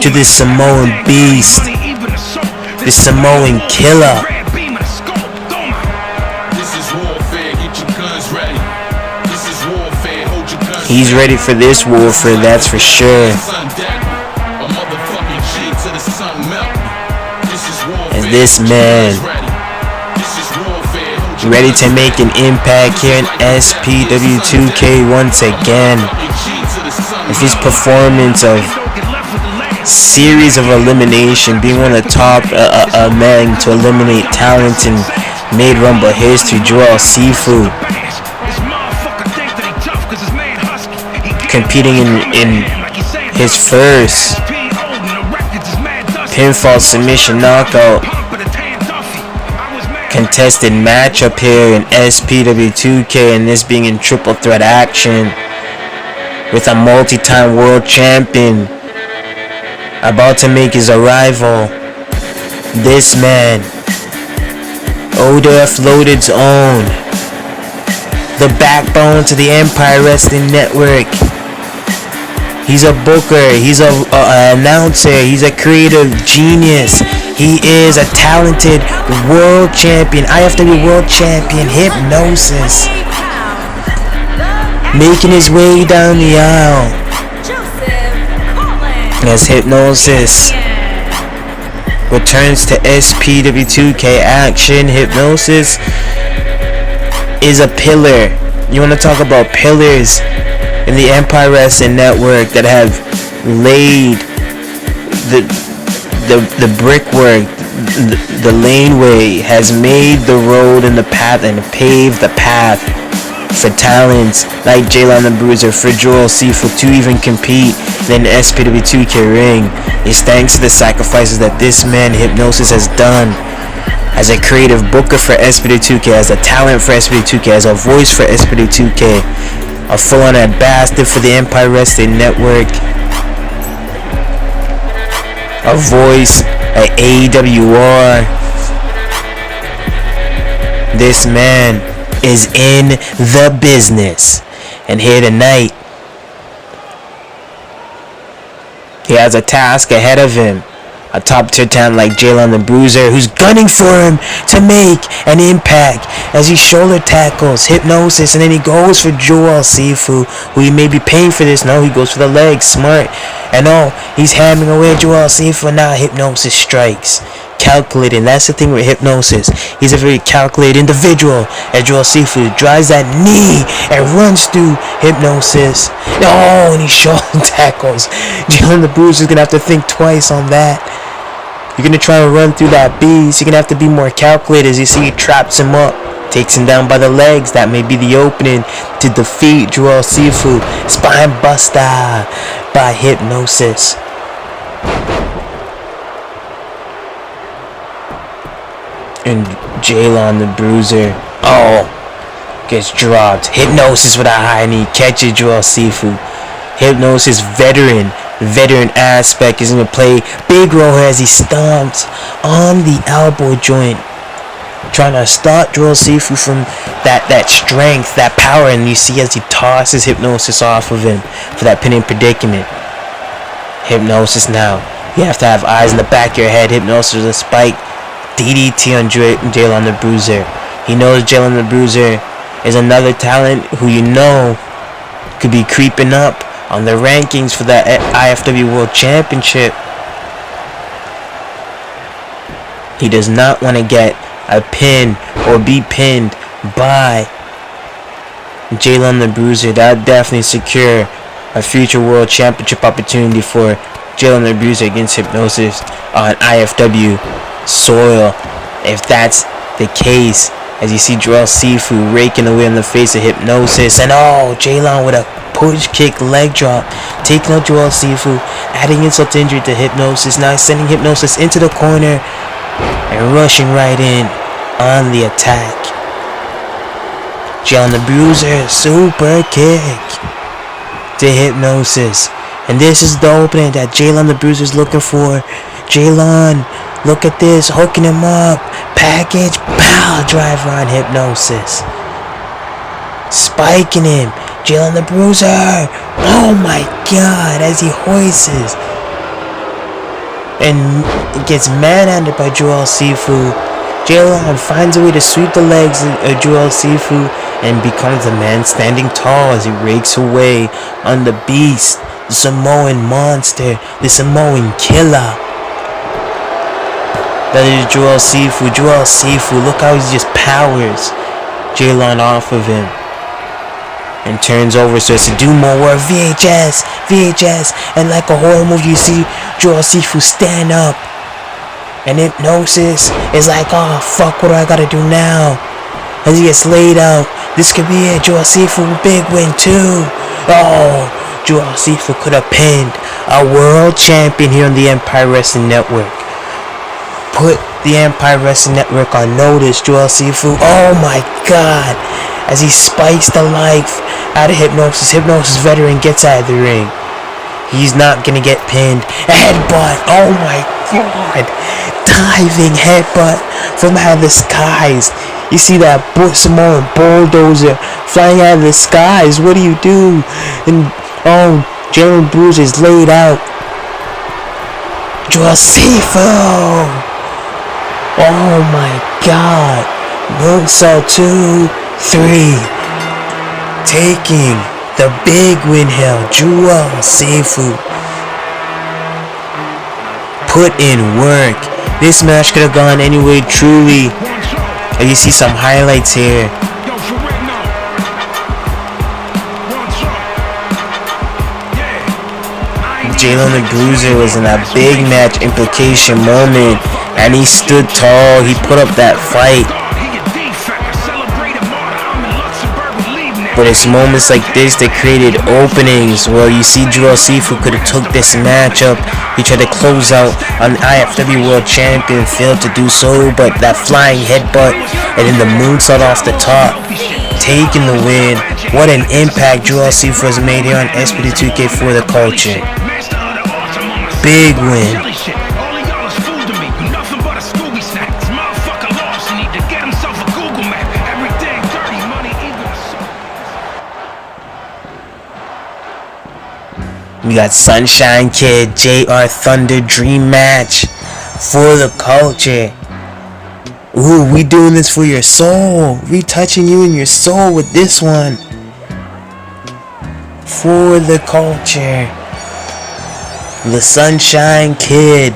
to this Samoan beast, this Samoan killer. He's ready for this warfare, that's for sure. As this man ready to make an impact here in SPW2K once again. With his performance of series of elimination, being one of the top men to eliminate talents in Made Rumble history, Joel Sefo. Competing in his first pinfall submission knockout contested matchup here in SPW2K, and this being in triple threat action with a multi-time world champion about to make his arrival. This man, ODF Loaded's own, the backbone to the Empire Wrestling Network. He's a booker, he's an announcer, he's a creative genius. He is a talented world champion, IFW world champion, Hipnosys. Making his way down the aisle. As Hipnosys returns to SPW2K action. Hipnosys is a pillar. You want to talk about pillars in the Empire Wrestling Network that have laid the brickwork, the laneway, has made the road and the path and paved the path for talents like Jaylon the Bruiser, for Joel Sefo to even compete in the SPW2K ring. It's thanks to the sacrifices that this man Hipnosys has done as a creative booker for SPW2K, as a talent for SPW2K, as a voice for SPW2K, a full-on ambassador for the Empire Wrestling Network, a voice at AWR. This man is in the business, and here tonight he has a task ahead of him. A top tier talent like Jaylon the Bruiser, who's gunning for him to make an impact as he shoulder tackles Hipnosys, and then he goes for Joel Sefo, who he may be paying for this. No, he goes for the legs, smart. And he's hammering away at Joel Sefo. Now Hipnosys strikes. Calculating. That's the thing with Hipnosys. He's a very calculated individual. As Joel Sefo drives that knee and runs through Hipnosys. Oh, and he shoulder tackles. Jaylon the Bruiser is going to have to think twice on that. You're going to try and run through that beast. You're going to have to be more calculated. As you see, he traps him up. Takes him down by the legs. That may be the opening to defeat Joel Sefo. Spine buster by Hipnosys. And Jaylon the Bruiser, gets dropped. Hipnosys with a high knee catches Joel Sefo. Hipnosys veteran aspect is going to play big role here as he stomps on the elbow joint, trying to stop Joel Sefo from that strength, that power. And you see as he tosses Hipnosys off of him for that pinning predicament. Hipnosys now, you have to have eyes in the back of your head. Hipnosys with a spike DDT on Jaylon the Bruiser. He knows Jaylon the Bruiser is another talent who could be creeping up on the rankings for that IFW World Championship. He does not want to get a pin or be pinned by Jaylon the Bruiser. That would definitely secure a future World Championship opportunity for Jaylon the Bruiser against Hipnosys on IFW soil. If that's the case, as you see Joel Sefo raking away in the face of Hipnosys, and Jaylon with a push kick leg drop, taking out Joel Sefo, adding insult to injury to Hipnosys. Now sending Hipnosys into the corner and rushing right in on the attack. Jaylon the Bruiser, super kick to Hipnosys, and this is the opening that Jaylon the Bruiser is looking for. Jaylon, look at this, hooking him up, package power driver on Hipnosys. Spiking him. Jaylon the Bruiser. Oh my god, as he hoists. And gets manhandled by Sefo. Jaylon finds a way to sweep the legs of Sefo and becomes the man standing tall as he rakes away on the beast, the Samoan monster, the Samoan killer. That is Sefo. Sefo, look how he just powers Jaylon off of him and turns over so as to do more work. VHS, and like a horror movie, you see Sefo stand up, and Hipnosys is like, oh fuck, what do I gotta do now? As he gets laid out, this could be it. Sefo, big win too. Oh, Sefo could have pinned a world champion here on the Empire Wrestling Network. Put the Empire Wrestling Network on notice, Sefo. Oh my god, as he spikes the life out of Hipnosys. Hipnosys veteran gets out of the ring. He's not gonna get pinned. A headbutt. Oh my god. Diving headbutt from out of the skies. You see that Samoan bulldozer flying out of the skies. What do you do? And oh, Jaylon Bruiser is laid out. Sefo. Oh my god. Moonsault 2, 3. Taking the big win here. Sefo put in work. This match could have gone any way, truly. And you see some highlights here. Jaylon the Bruiser was in that big match implication moment, and he stood tall. He put up that fight. But it's moments like this that created openings. Well, you see Sefo could have took this matchup. He tried to close out on IFW World Champion, failed to do so, but that flying headbutt and then the moonsault off the top, taking the win. What an impact Sefo has made here on SPW2K for the culture. Big win. We got Sunshine Kid, JR Thunder Dream Match for the culture. Ooh, we doing this for your soul. We touching you in your soul with this one. For the culture. The Sunshine Kid,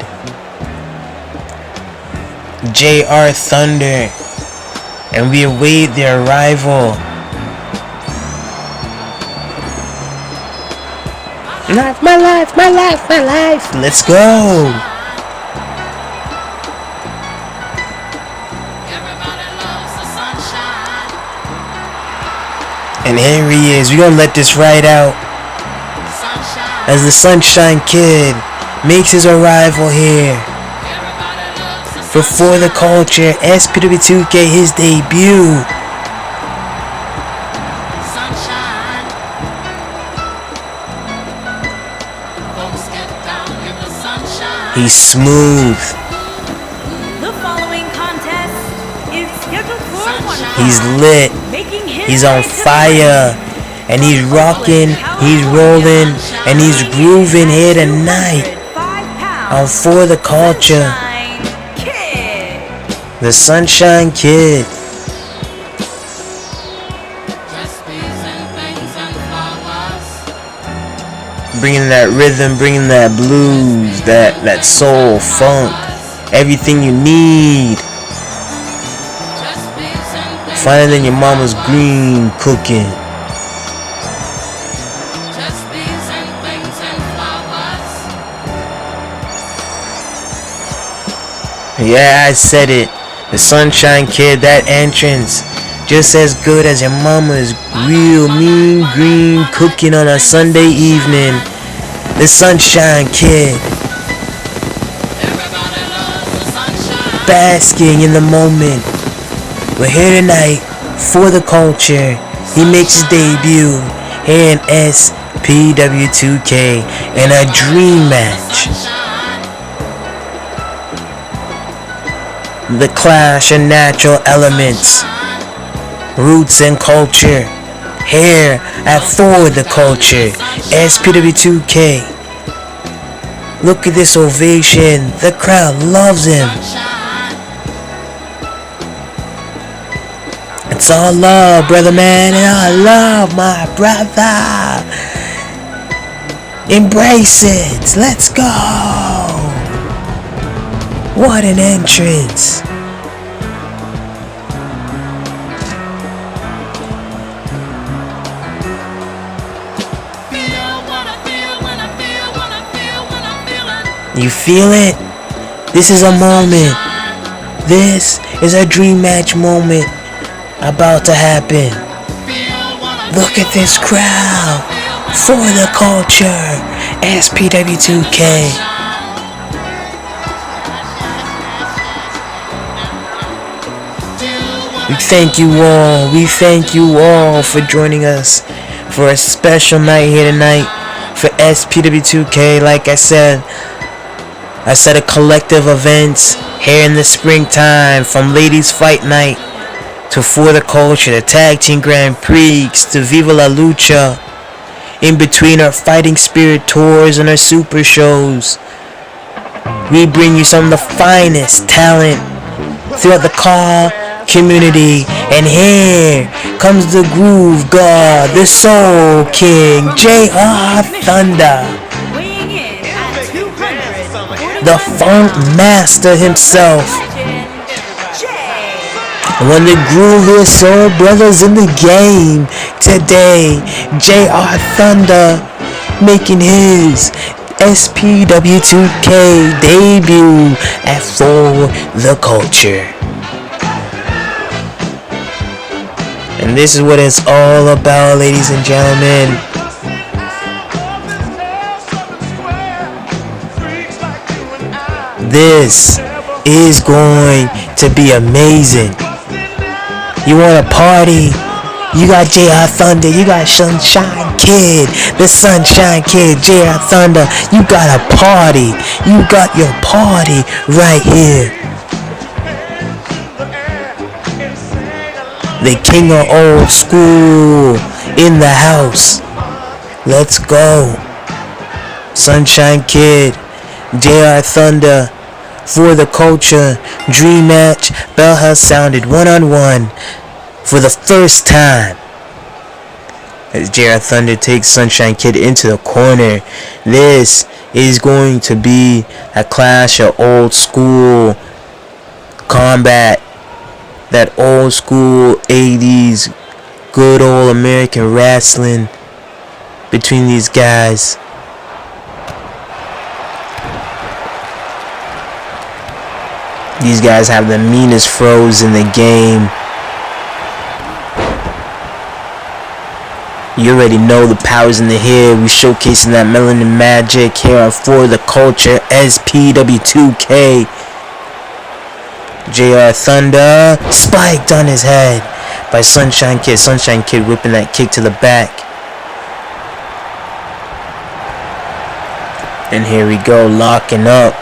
JR Thunder, and we await their arrival. My life. Let's go. And here he is. We're gonna let this ride out as the Sunshine Kid makes his arrival here for the culture. SPW2K, his debut. He's smooth. The following contest is scheduled for one. He's lit. He's on fire. And he's rocking, he's rolling, and he's grooving here tonight on For the Culture. The Sunshine Kid. Bringing that rhythm, bringing that blues, that soul, funk, everything you need. Finer than your mama's green cooking. Yeah, I said it. The Sunshine Kid, that entrance, just as good as your mama's real mean green cooking on a Sunday evening. The Sunshine Kid, basking in the moment. We're here tonight for the culture. He makes his debut here in SPW2K in a dream match. The clash of natural elements. Roots and culture. Here at ForTheCulture. SPW2K. Look at this ovation. The crowd loves him. It's all love, brother man, and I love my brother. Embrace it. Let's go. What an entrance. You feel it? This is a moment. This is a dream match moment about to happen. Look at this crowd. ForTheCulture. SPW2K. We thank you all. We thank you all for joining us for a special night here tonight for SPW2K. Like I said a collective events here in the springtime, from Ladies Fight Night to ForTheCulture, the Tag Team Grand Prix to Viva La Lucha. In between our Fighting Spirit tours and our super shows, we bring you some of the finest talent throughout the call community. And here comes the Groove God, the Soul King, J.R. Thunder, the Funk Master himself. One of the grooviest soul brothers in the game today, J.R. Thunder, making his SPW2K debut at ForTheCulture. And this is what it's all about, ladies and gentlemen. This is going to be amazing. You want a party? You got J.R. Thunder. You got Sunshine Kid. The Sunshine Kid, J.R. Thunder. You got a party. You got your party right here. The king of old school in the house. Let's go. Sunshine Kid, J.R. Thunder, ForTheCulture, dream match. Bell has sounded 1-on-1 for the first time as J.R. Thunder takes Sunshine Kid into the corner. This is going to be a clash of old school combat. That old school 80s good old American wrestling between these guys. These guys have the meanest throws in the game. You already know the powers in the hair. We showcasing that melanin magic here on ForTheCulture, SPW2K. J.R. Thunder spiked on his head by Sunshine Kid. Sunshine Kid whipping that kick to the back. And here we go, locking up.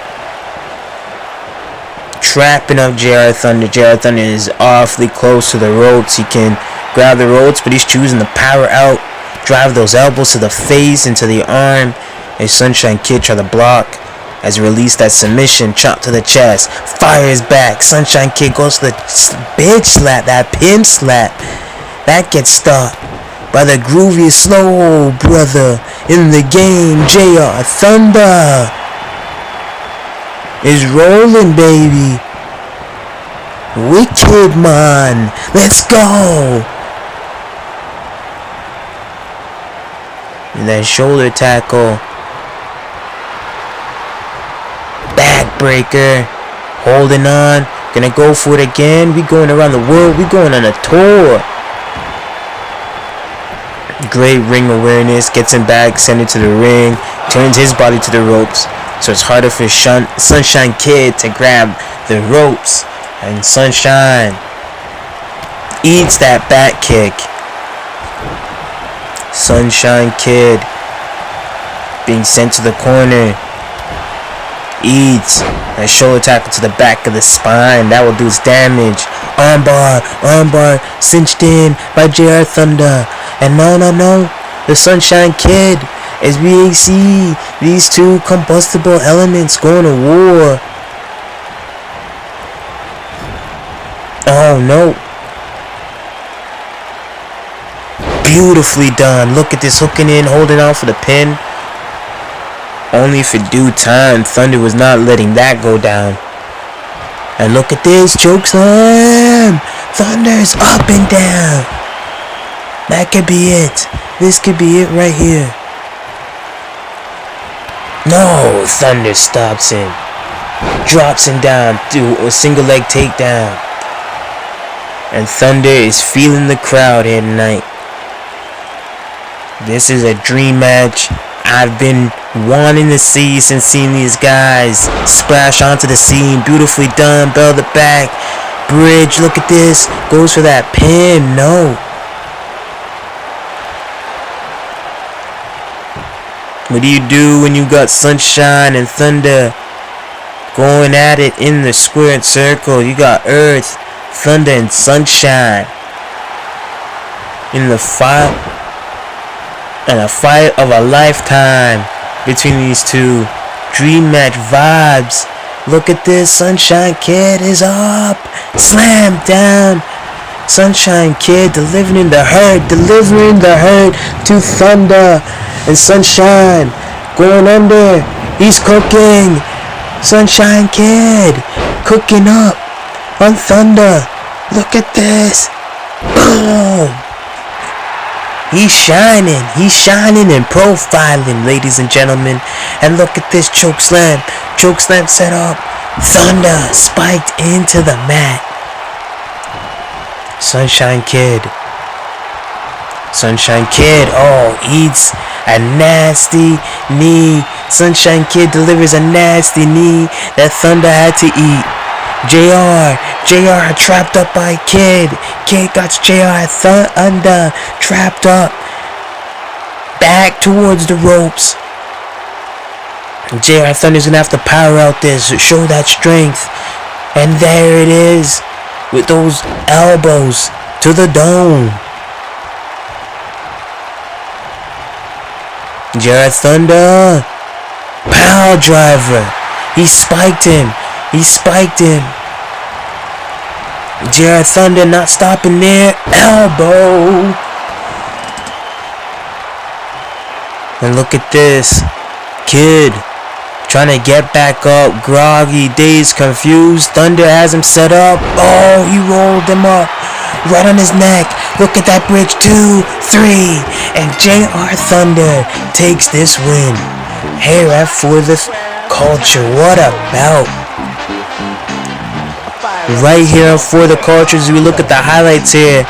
Trapping up J.R. Thunder. J.R. Thunder is awfully close to the ropes. He can grab the ropes, but he's choosing to power out. Drive those elbows to the face, into the arm. And Sunshine Kid try to block as he released that submission. Chop to the chest. Fires back. Sunshine Kid goes to the bitch slap. That pin slap. That gets stopped by the grooviest slow brother in the game, J.R. Thunder. Is rolling, baby. Wicked man. Let's go. And then shoulder tackle. Backbreaker. Holding on. Gonna go for it again. We going around the world. We going on a tour. Great ring awareness. Gets him back. Sent it to the ring. Turns his body to the ropes. So it's harder for Sunshine Kid to grab the ropes. And Sunshine eats that back kick. Sunshine Kid being sent to the corner. Eats A shoulder tackle to the back of the spine. That will do its damage. Armbar, cinched in by JR Thunder. And no. The Sunshine Kid, as we see these two combustible elements going to war. Oh no. Beautifully done. Look at this, hooking in, holding on for the pin. Only for due time. Thunder was not letting that go down. And look at this, chokeslam. Thunder's up and down. That could be it. This could be it right here. No, Thunder stops him. Drops him down to a single leg takedown. And Thunder is feeling the crowd here tonight. This is a dream match I've been wanting to see since seeing these guys splash onto the scene. Beautifully done. Bell to back. Bridge. Look at this. Goes for that pin. No. What do you do when you got Sunshine and Thunder going at it in the squared circle? You got Earth, Thunder, and Sunshine in the fight. And a fight of a lifetime between these two. Dream match vibes. Look at this. Sunshine Kid is up. Slam down. Sunshine Kid delivering the hurt to Thunder. And Sunshine going under. He's cooking. Sunshine Kid cooking up on Thunder. Look at this. Boom. He's shining and profiling, ladies and gentlemen. And look at this chokeslam set up. Thunder spiked into the mat. Sunshine Kid, eats a nasty knee. Sunshine Kid delivers a nasty knee that Thunder had to eat. JR trapped up by Kid. Kid got JR Thunder trapped up. Back towards the ropes. JR Thunder's gonna have to power out this, show that strength. And there it is. With those elbows to the dome. JR Thunder. Power driver. He spiked him. JR Thunder not stopping there. Elbow. And look at this. Kid trying to get back up. Groggy, dazed, confused. Thunder has him set up. Oh, he rolled him up. Right on his neck. Look at that bridge. 2, 3. And JR Thunder takes this win. Here at ForTheCulture. What a bout. Right here for the culture, as we look at the highlights here,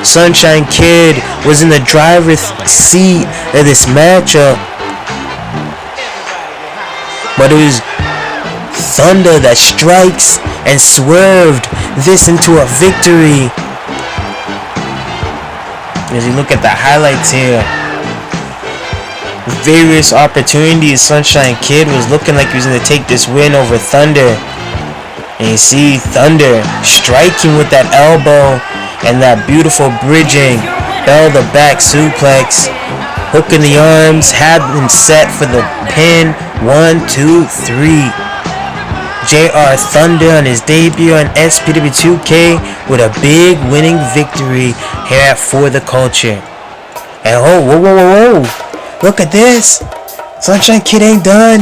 Sunshine Kid was in the driver's seat of this matchup, but it was Thunder that strikes and swerved this into a victory. As you look at the highlights here, various opportunities, Sunshine Kid was looking like he was going to take this win over Thunder. And you see Thunder striking with that elbow and that beautiful bridging bell to back suplex, hooking the arms, had him set for the pin. 1, 2, 3. JR Thunder on his debut on SPW2K with a big winning victory here at ForTheCulture. And whoa. Look at this. Sunshine Kid ain't done.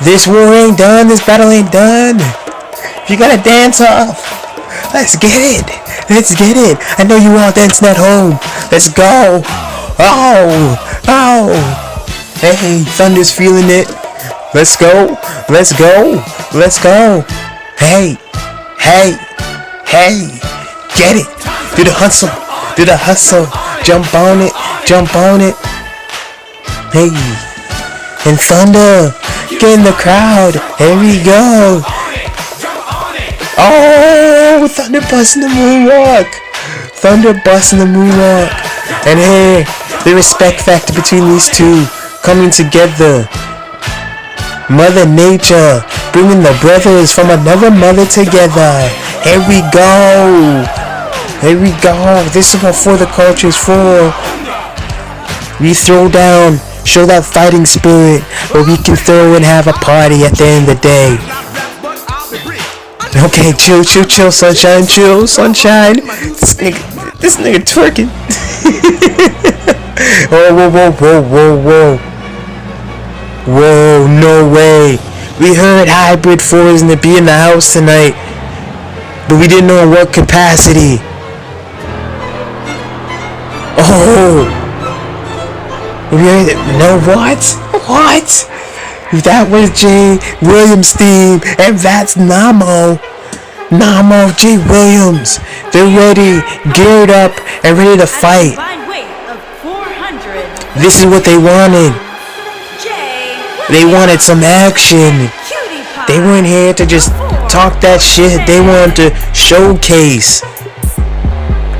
This war ain't done. This battle ain't done. You gotta dance off. Let's get it. I know you all dancing at home. Let's go. Oh. Hey, Thunder's feeling it. Let's go. Hey. Get it. Do the hustle. Jump on it. Hey. And Thunder. Get in the crowd. Here we go. Oh, Thunder busting the moonwalk. And hey, the respect factor between these two coming together. Mother Nature, bringing the brothers from another mother together. Here we go. Here we go. This is what ForTheCulture is for. We throw down, show that fighting spirit, but we can throw and have a party at the end of the day. Okay, chill, sunshine, chill, sunshine. This nigga twerking. Oh, whoa, no way. We heard Hybrid 4 is gonna be in the house tonight, but we didn't know in what capacity. Oh. No, what? That was J. Williams' theme, and that's Nahmo, J. Williams. They're ready, geared up, and ready to fight. This is what they wanted. They wanted some action. They weren't here to just talk that shit. They wanted to showcase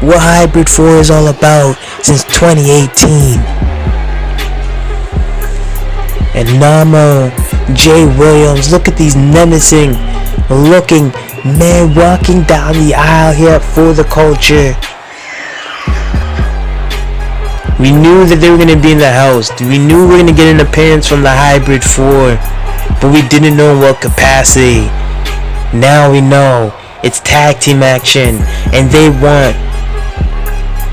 what Hybrid 4 is all about since 2018. And Nahmo, J. Williams, look at these menacing looking men walking down the aisle here at ForTheCulture. We knew that they were going to be in the house. We knew we were going to get an appearance from the Hybrid 4, but we didn't know in what capacity. Now we know it's tag team action, and they want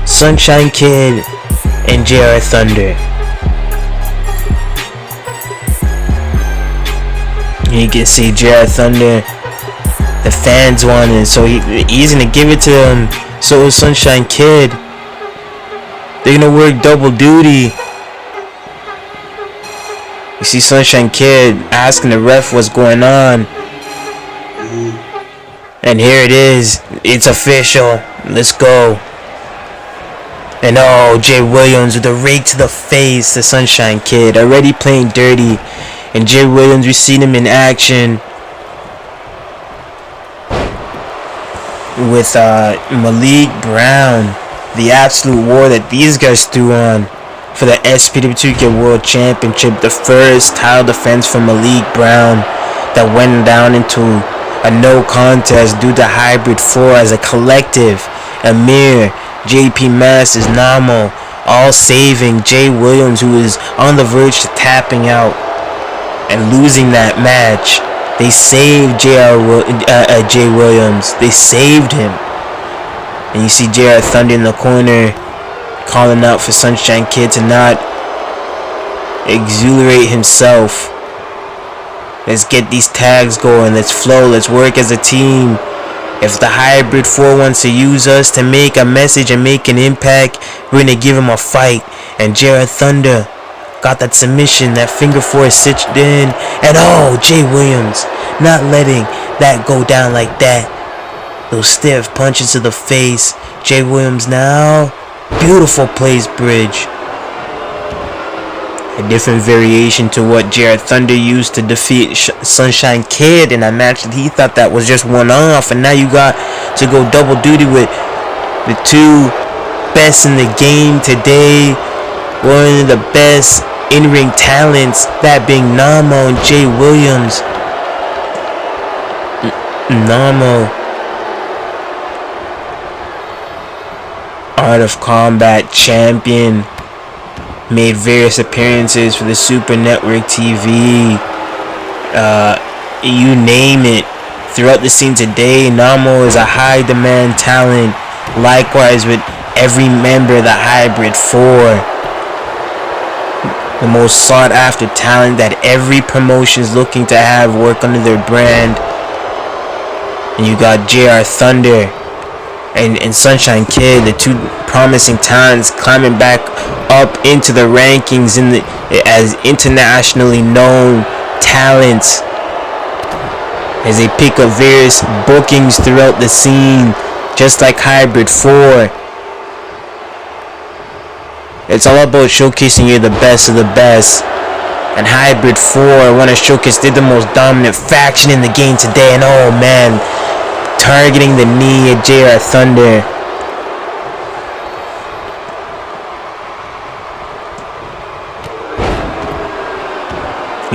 Sunshine Kid and JR Thunder. You can see JR Thunder, the fans want it, so he's gonna give it to them. So is Sunshine Kid. They're gonna work double duty. You see Sunshine Kid asking the ref what's going on. And here it is. It's official. Let's go. And oh, Jay Williams with a rake to the face. The Sunshine Kid already playing dirty. And Jay Williams, we've seen him in action with Malik Brown. The absolute war that these guys threw on for the SPW2K World Championship. The first title defense for Malik Brown that went down into a no contest due to Hybrid 4 as a collective. Amir, JP Masters, Nahmo, all saving Jay Williams, who is on the verge to tapping out and losing that match. They saved Jay Williams. They saved him. And you see JR Thunder in the corner calling out for Sunshine Kid to not exhilarate himself. Let's get these tags going. Let's flow. Let's work as a team. If the Hybrid 4 wants to use us to make a message and make an impact, we're going to give him a fight. And JR Thunder got that submission, that finger four stitched in. And oh, Jay Williams not letting that go down like that. Those stiff punches to the face. Jay Williams now. Beautiful place bridge. A different variation to what JR Thunder used to defeat Sunshine Kid in a match that he thought that was just one off. And now you got to go double duty with the two best in the game today. One of the best in-ring talents, that being Nahmo and Jay Williams. Nahmo, Art of Combat champion, made various appearances for the Super Network TV, you name it. Throughout the scene today, Nahmo is a high demand talent, likewise with every member of the Hybrid 4. The most sought after talent that every promotion is looking to have work under their brand. And you got JR Thunder and Sunshine Kid, the two promising talents climbing back up into the rankings as internationally known talents, as they pick up various bookings throughout the scene, just like Hybrid 4. It's all about showcasing you're the best of the best. And Hybrid 4 want to showcase they're the most dominant faction in the game today. And oh man, targeting the knee at JR Thunder.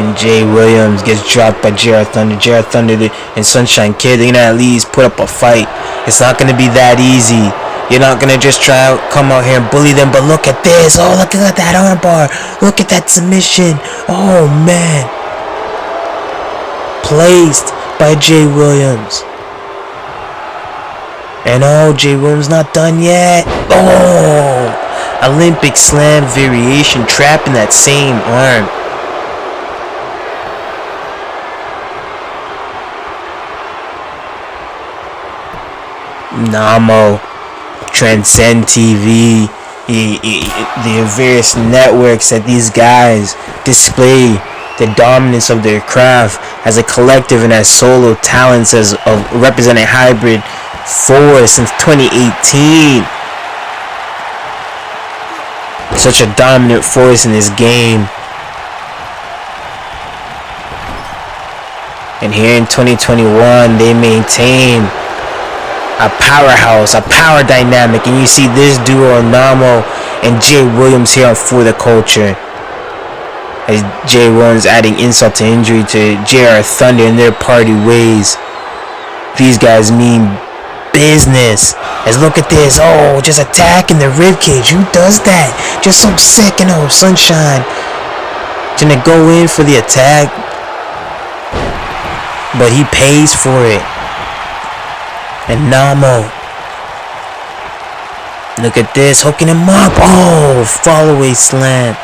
And Jay Williams gets dropped by JR Thunder. JR Thunder and Sunshine Kid, they're gonna at least put up a fight. It's not gonna be that easy. You're not gonna just come out here and bully them. But look at this. Oh, look at that armbar. Look at that submission. Oh man. Placed by Jay Williams. And oh, Jay Williams not done yet. Oh, Olympic slam variation, trapping that same arm. Nahmo, Transcend TV, the various networks that these guys display the dominance of their craft as a collective and as solo talents as of representing hybrid force since 2018. Such a dominant force in this game. And here in 2021, they maintain a powerhouse, a power dynamic, and you see this duo, Nahmo and Jay Williams, here on ForTheCulture. As Jay Williams adding insult to injury to JR Thunder in their party ways. These guys mean business. As look at this, oh, just attacking the ribcage. Who does that? Just so sick, and oh, Sunshine gonna go in for the attack, but he pays for it. And Nahmo, look at this, hooking him up. Oh, fall away slam.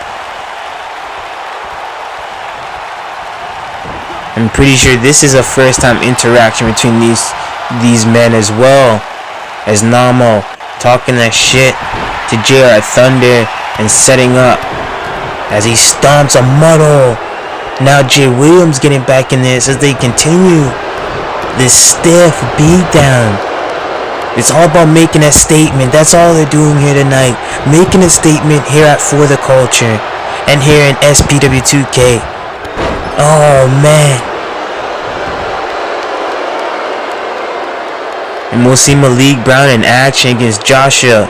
I'm pretty sure this is a first time interaction between these men as well. As Nahmo talking that shit to JR Thunder and setting up as he stomps a muddle. Now Jay Williams getting back in this as they continue this stiff beatdown. It's all about making a statement. That's all they're doing here tonight. Making a statement here at ForTheCulture and here in SPW2K. Oh man. And we'll see Malik Brown in action against Joshua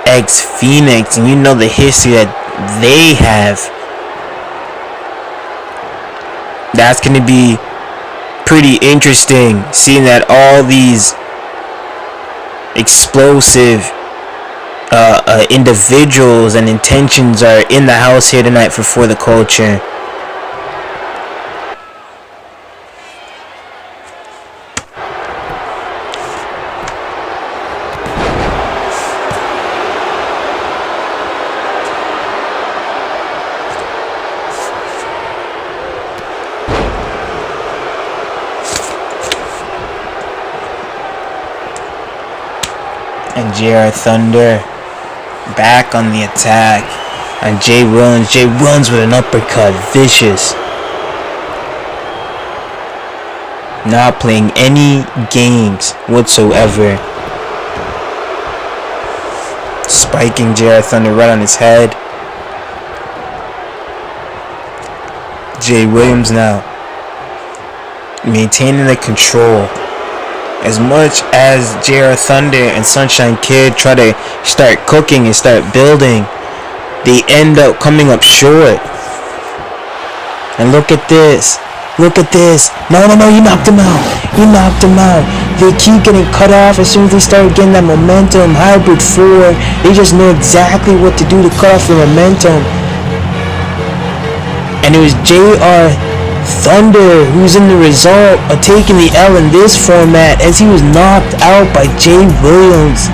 X Phoenix. And you know the history that they have. That's going to be pretty interesting, seeing that all these explosive individuals and intentions are in the house here tonight for ForTheCulture. And JR Thunder back on the attack. And Jay Williams with an uppercut, vicious. Not playing any games whatsoever. Spiking JR Thunder right on his head. Jay Williams now maintaining the control. As much as JR Thunder and Sunshine Kid try to start cooking and start building, they end up coming up short. And look at this. Look at this. No, you knocked him out. You knocked him out. They keep getting cut off as soon as they start getting that momentum. Hybrid 4, they just know exactly what to do to cut off the momentum. And it was JR Thunder who's in the result of taking the L in this format, as he was knocked out by Jay Williams.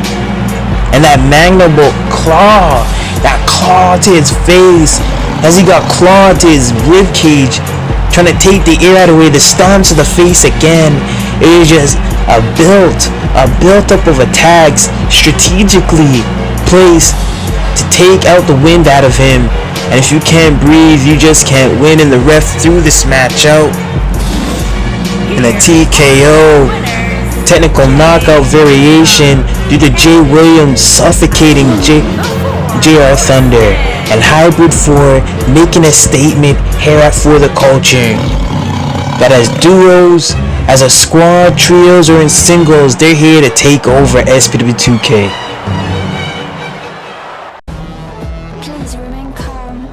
And that mandible claw, that claw to his face, as he got clawed to his ribcage, trying to take the air out of the way, the stomps to the face again. It was just a built up of attacks strategically placed to take out the wind out of him. And if you can't breathe, you just can't win. And the ref threw this match out in a TKO, technical knockout variation, due to Jay Williams suffocating JR Thunder. And Hybrid 4 making a statement here at ForTheCulture that as duos, as a squad, trios, or in singles, they're here to take over SPW2K. Please remain calm.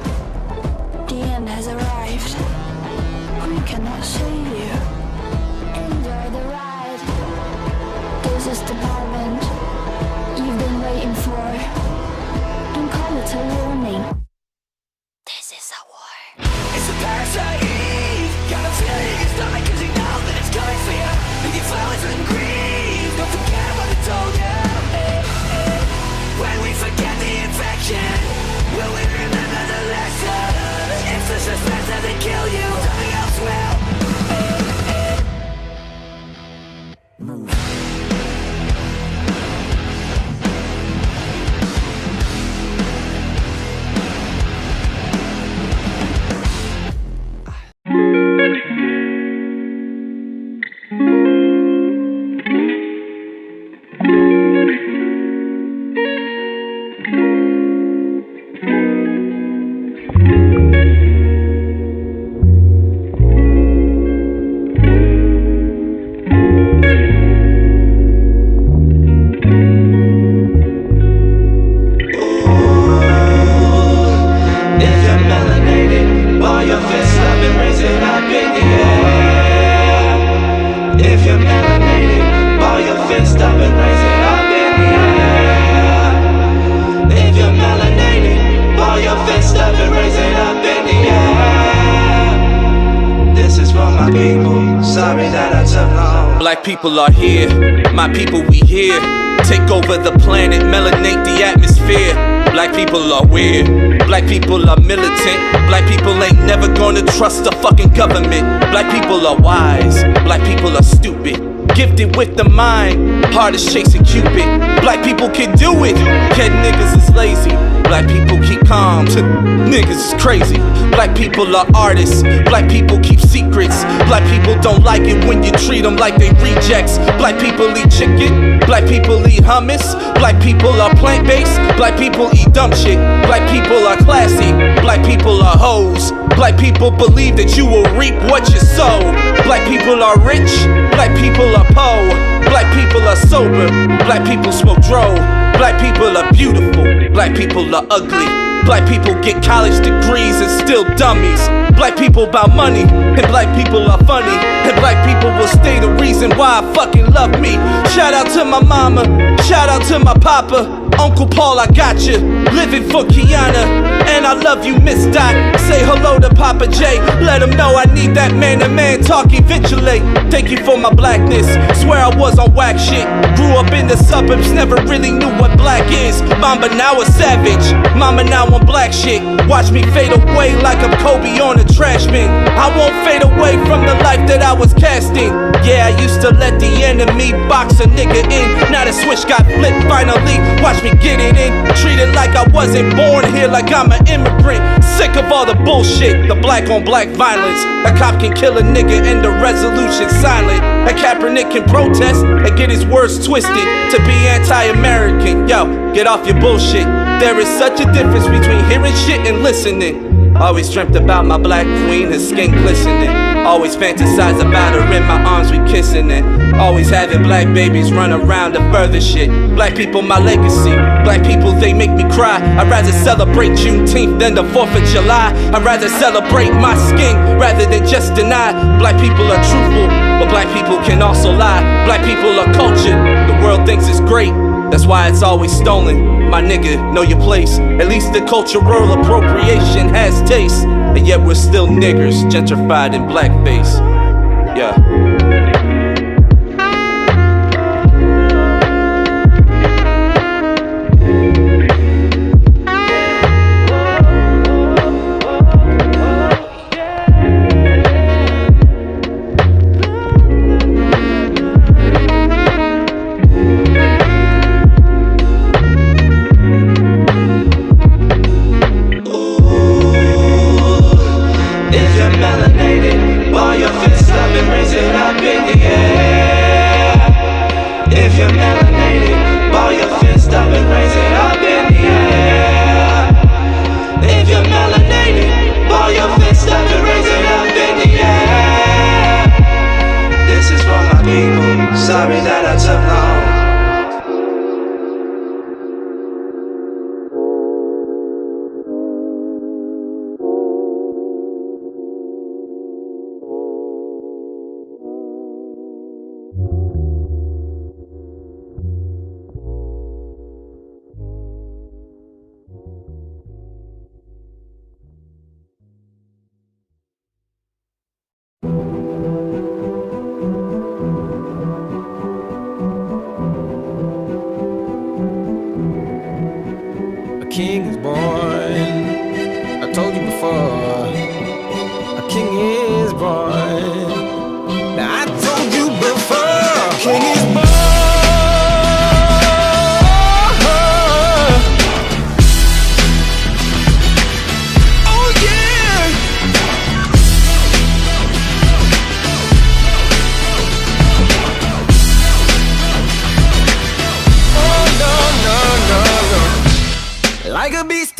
The end has arrived. kill you. Nothing else will. Move. Black people are here, my people we here. Take over the planet, melanate the atmosphere. Black people are weird, black people are militant. Black people ain't never gonna trust the fucking government. Black people are wise, black people are stupid. Gifted with the mind, hard as chasing Cupid. Black people can do it, head niggas is lazy. Black people keep calm, niggas is crazy. Black people are artists, black people keep secrets. Black people don't like it when you treat them like they rejects. Black people eat chicken, black people eat hummus. Black people are plant-based, black people eat dumb shit. Black people are classy, black people are hoes. Black people believe that you will reap what you sow. Black people are rich, black people are poor. Black people are sober, black people smoke dro. Black people are beautiful, black people are ugly. Black people get college degrees and still dummies. Black people bout money, and black people are funny. And black people will stay the reason why I fucking love me. Shout out to my mama, shout out to my papa. Uncle Paul, I got you, living for Kiana. And I love you, Miss Dot. Say hello to Papa J, let him know I need that man-to-man talk eventually. Thank you for my blackness, swear I was on whack shit. Grew up in the suburbs, never really knew what black is. Mama now a savage, mama now on black shit. Watch me fade away like I'm Kobe on a trash bin. I won't fade away from the life that I was casting. Yeah, I used to let the enemy box a nigga in. Now the switch got flipped finally, watch me get it in. Treated like I wasn't born here, like I'm an immigrant. Sick of all the bullshit, the black on black violence. A cop can kill a nigga and the resolution silent. A Kaepernick can protest and get his words twisted to be anti-American. Yo, get off your bullshit. There is such a difference between hearing shit and listening. Always dreamt about my black queen, her skin glistening. Always fantasize about her in my arms, we kissing it. Always having black babies run around to further shit. Black people, my legacy. Black people, they make me cry. I'd rather celebrate Juneteenth than the 4th of July. I'd rather celebrate my skin rather than just deny. Black people are truthful, but black people can also lie. Black people are cultured, the world thinks it's great. That's why it's always stolen. My nigga, know your place. At least the cultural appropriation has taste. And yet we're still niggers, gentrified in blackface. Yeah.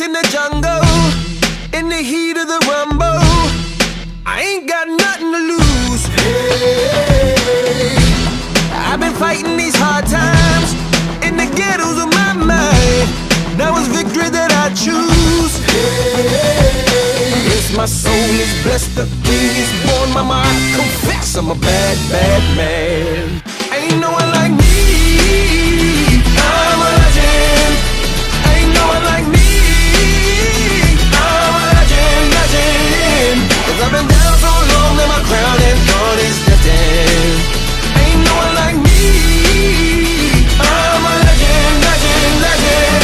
in the jungle, in the heat of the rumble. I ain't got nothing to lose. Hey, I've been fighting these hard times in the ghettos of my mind. Now it's victory that I choose. Hey, yes, my soul is blessed, the king is born. Mama, I confess I'm a bad, bad man. Ain't no one like me. I'm a legend. Ain't no one like me. I'm a legend, legend. 'Cause I've been down so long that my crown and throne is destined. Ain't no one like me. I'm a legend, legend, legend.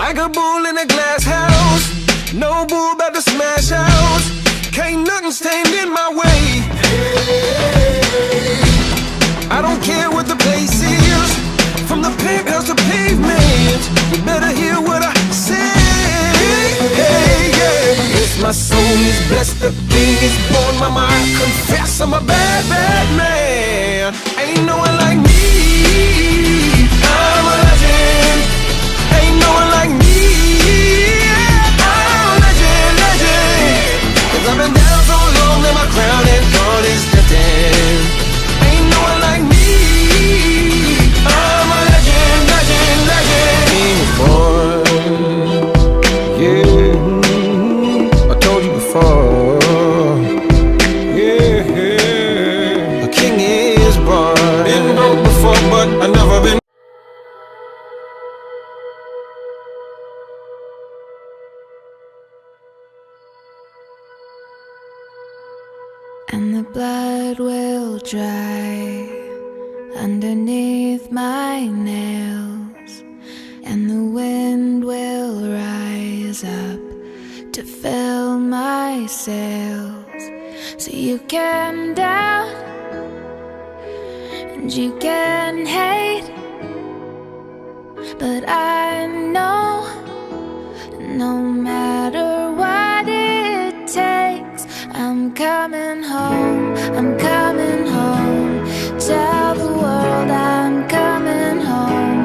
Like a bull in a glass house, no bull about to smash out. Can't nothing stand in my way. Hey, I don't care what the place is, from the penthouse to pavement. You better hear what I say. Hey, yeah. Yes, my soul is blessed, the king is born. Mama, I confess I'm a bad, bad man. Ain't no one like me. I'm a legend. Ain't no one like me. I'm a legend, legend. 'Cause I've been down so long that my crown and throne is destined. Ain't no one like me. I'm a legend, legend, legend. Yeah, I told you before. Yeah, a king is born. Been broke before, but I never been. And the blood will dry underneath my nails, and the wind will rise up to fill my sails. So you can doubt and you can hate, but I know no matter what it takes, I'm coming home, I'm coming home. Tell the world I'm coming home.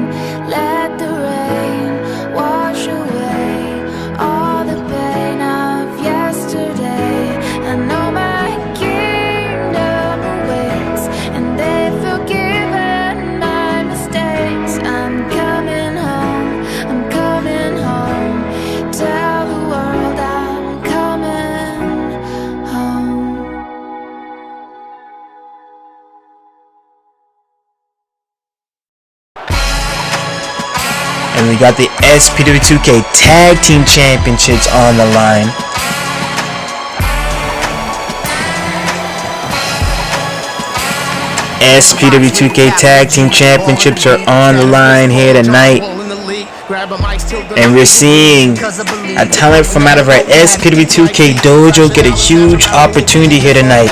Let the rain wash away all the pain of yesterday. I know my kingdom awaits, and they've forgiven my mistakes. I'm coming home, I'm coming home. Tell the world I'm coming home. And we got the SPW2K Tag Team Championships on the line. SPW2K Tag Team Championships are on the line here tonight. And we're seeing a talent from out of our SPW2K dojo get a huge opportunity here tonight,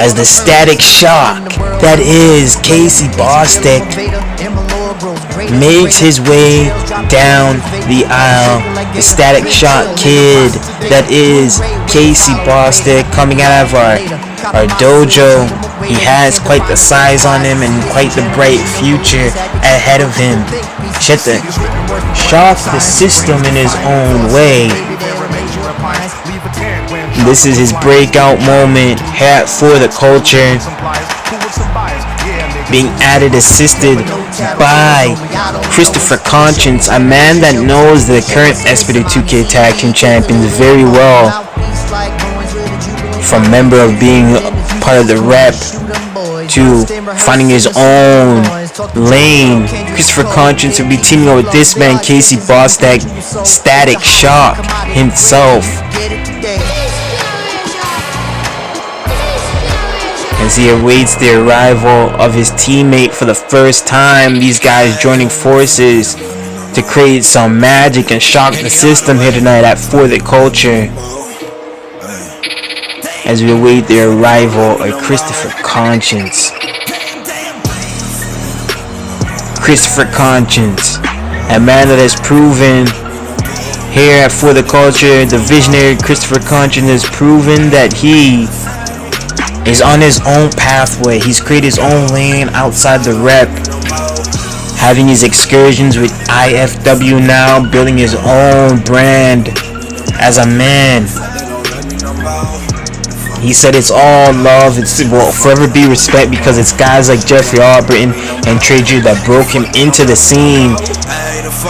as the Static Shock, that is Casey Bostick, makes his way down the aisle. The Static Shock kid, that is Casey Bostick, coming out of our dojo. He has quite the size on him and quite the bright future ahead of him. He had to shock the system in his own way. This is his breakout moment here at ForTheCulture, being added, assisted by Christopher Conscience, a man that knows the current SPW2K Tag Team Champions very well, from member of being part of the rep to finding his own lane. Christopher Conscience will be teaming up with this man, Casey Bostick, Static Shock himself, as he awaits the arrival of his teammate for the first time. These guys joining forces to create some magic and shock the system here tonight at ForTheCulture, as we await the arrival of Christopher Conscience. Christopher Conscience, a man that has proven here at ForTheCulture, the visionary Christopher Conscience has proven that he is on his own pathway. He's created his own lane outside the rep, having these excursions with IFW now, building his own brand as a man. He said it's all love, it will forever be respect, because it's guys like Jeffery, Albritton, and Tre'Jeter that broke him into the scene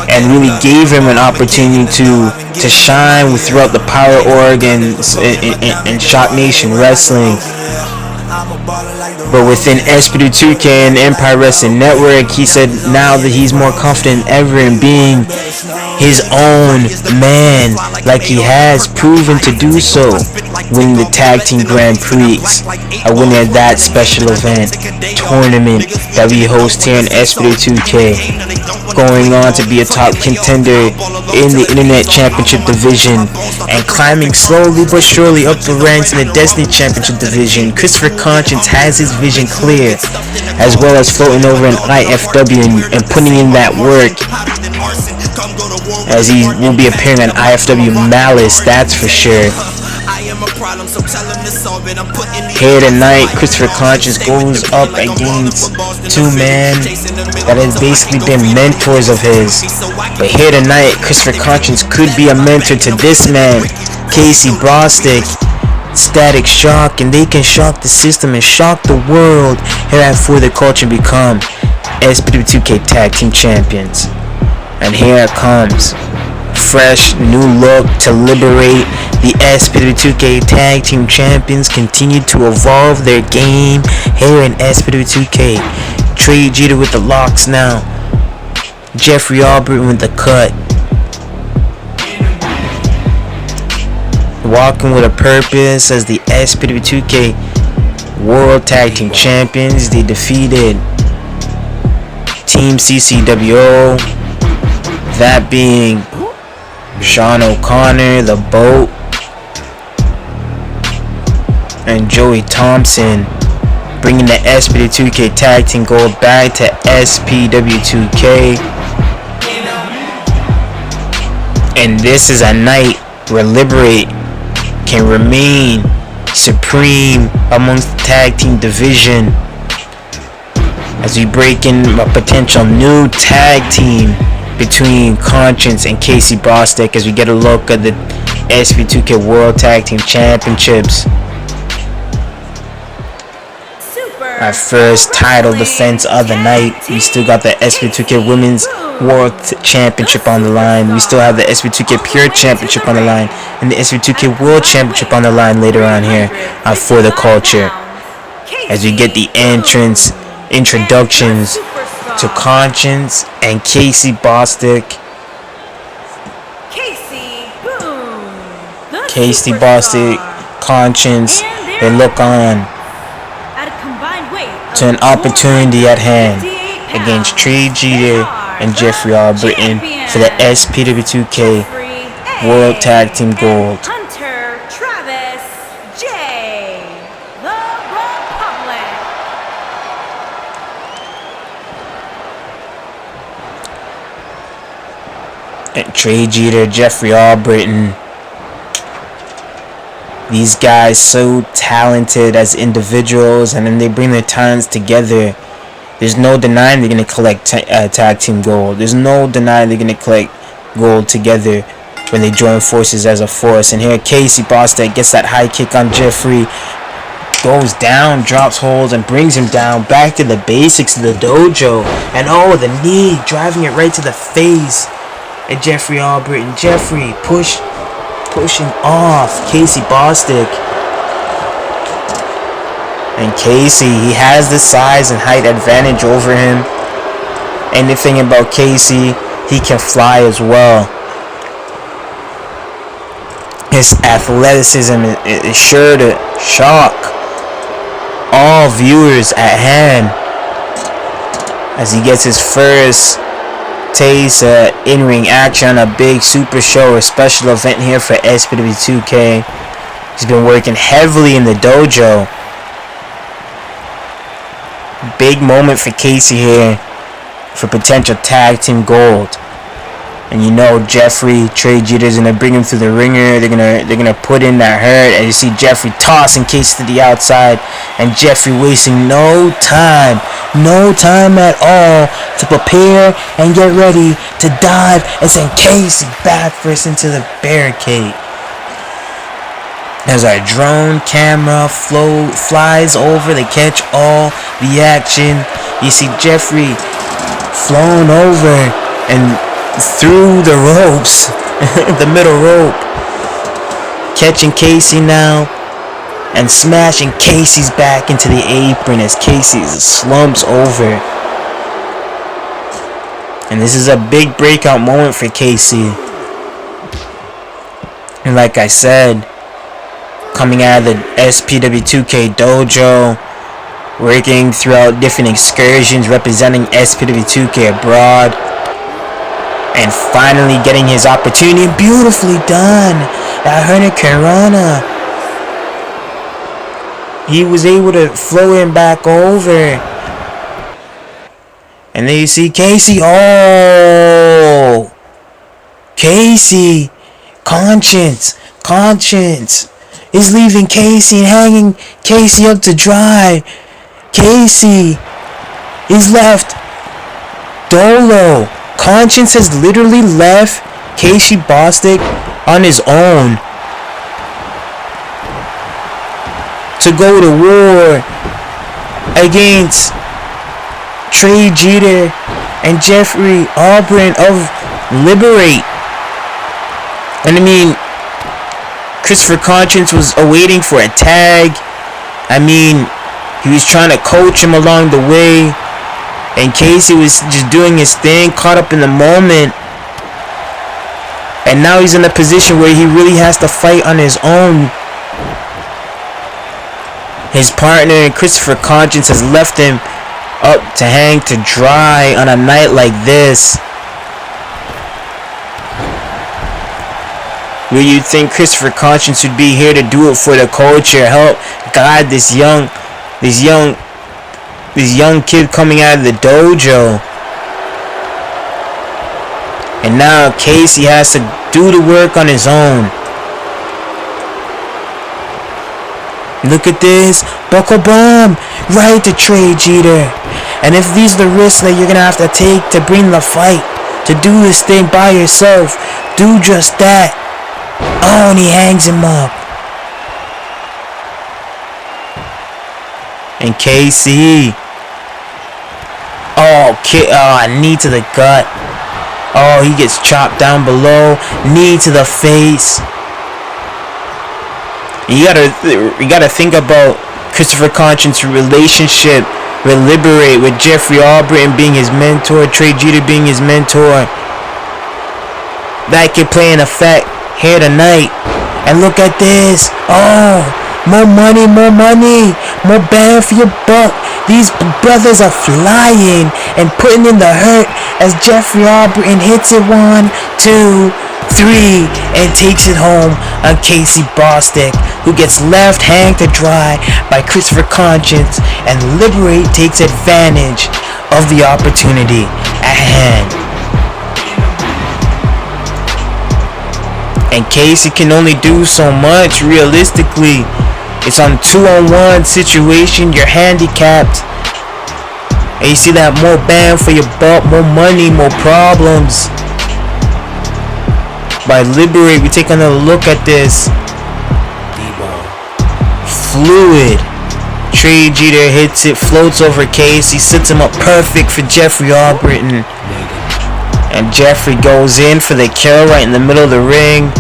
and really gave him an opportunity to shine throughout the Power Org and LuchaNation wrestling. But within SPW2K and Empire Wrestling Network, he said now that he's more confident than ever in being his own man, like he has proven to do so, winning the Tag Team Grand Prix, a winner of that special event tournament that we host here in SPW2K, going on to be a top contender in the Internet Championship Division and climbing slowly but surely up the ranks in the Destiny Championship Division. Christopher Concious has his vision clear, as well as floating over in IFW and putting in that work, as he will be appearing on IFW Malice, that's for sure. Here tonight, Christopher Concious goes up against two men that has basically been mentors of his. But here tonight, Christopher Concious could be a mentor to this man, Bostick, Static Shock, and they can shock the system and shock the world here at ForTheCulture and become SPW2K Tag Team Champions. And here it comes. Fresh new look to liberate the SPW2K Tag Team Champions. Continue to evolve their game here in SPW2K. Tre'Jeter with the locks now. Jeffery Albritton with the cut. Walking with a purpose as the SPW2K World Tag Team Champions. They defeated Team CCWO, that being Sean O'Connor, The Boat, and Joey Thompson, bringing the SPW2K Tag Team Gold back to SPW2K. And this is a night where Liberate can remain supreme amongst the tag team division, as we break in a potential new tag team between Concious and Bostick, as we get a look at the SPW2K World Tag Team Championships. Our first title defense of the night. We still got the SPW2K Women's World Championship on the line. We still have the SPW2K Pure Championship on the line, and the SPW2K World Championship on the line later on here on ForTheCulture, as we get the introductions to Concious and Bostick. Bostick, Concious, they look on to an opportunity at hand against Tre'Jeter and Jeffery Albritton for the SPW2K World Tag Team Gold. And Tre'Jeter, Jeffery Albritton, these guys so talented as individuals, and then they bring their talents together. There's no denying they're going to collect tag team gold. There's no denying they're going to collect gold together when they join forces as a force. And here Bostick gets that high kick on Jeffery, goes down, drops holds, and brings him down back to the basics of the dojo. And oh, the knee, driving it right to the face at Jeffery Albritton. Jeffery pushing off Bostick. And he has the size and height advantage over him. Anything about he can fly as well. His athleticism is sure to shock all viewers at hand, as he gets his first taste in-ring action on a big super show or special event here for SPW2K. He's been working heavily in the dojo. Big moment for here for potential tag team gold. And you know Jeffery, Tre'Jeter's gonna bring him through the ringer. They're gonna put in that hurt, and you see Jeffery tossing to the outside, and Jeffery wasting no time, no time at all to prepare and get ready to dive and send Casey back first into the barricade. As our drone camera flies over to catch all the action, you see Jeffery flown over and through the ropes, the middle rope, catching Casey now and smashing Casey's back into the apron as Casey slumps over. And this is a big breakout moment for Casey. And like I said, coming out of the SPW2K dojo, working throughout different excursions representing SPW2K abroad, and finally getting his opportunity. Beautifully done at Hurricanrana. He was able to flow him back over. And then you see Casey. Oh! Casey! Conscience is leaving Casey and hanging Casey up to dry. Casey is left dolo. Conscience has literally left Casey Bostick on his own to go to war against Tre'Jeter and Jeffery Albritton of Liberate. And I mean, Christopher Conscience was awaiting for a tag. I mean, he was trying to coach him along the way, and Casey was just doing his thing, caught up in the moment. And now he's in a position where he really has to fight on his own. His partner, Christopher Conscience, has left him up to hang to dry on a night like this, where you'd think Christopher Conscience would be here to do it for the culture, help guide this young kid coming out of the dojo. And now Casey has to do the work on his own. Look at this. Buckle bomb. Right to Tre'Jeter. And if these are the risks that you're going to have to take to bring the fight, to do this thing by yourself, do just that. Oh, and he hangs him up. And KC. Knee to the gut. Oh, he gets chopped down below. Knee to the face. You gotta think about Christopher Conscience's relationship with Liberate, with Jeffery Albritton being his mentor, Tre'Jeter being his mentor. That could play an effect here tonight. And look at this. Oh, more money, more bang for your buck. These brothers are flying and putting in the hurt as Jeffery Albritton hits it 1, 2, 3 and takes it home on Casey Bostick, who gets left hanged to dry by Christopher Conscience, and Liberate takes advantage of the opportunity at hand. And Casey can only do so much realistically. It's on 2-on-1 situation, you're handicapped. And you see that more bang for your buck, more money, more problems. By Liberate, we take another look at this. Fluid. Tre'Jeter hits it, floats over Casey, sets him up perfect for Jeffery Albritton. And Jeffery goes in for the kill right in the middle of the ring.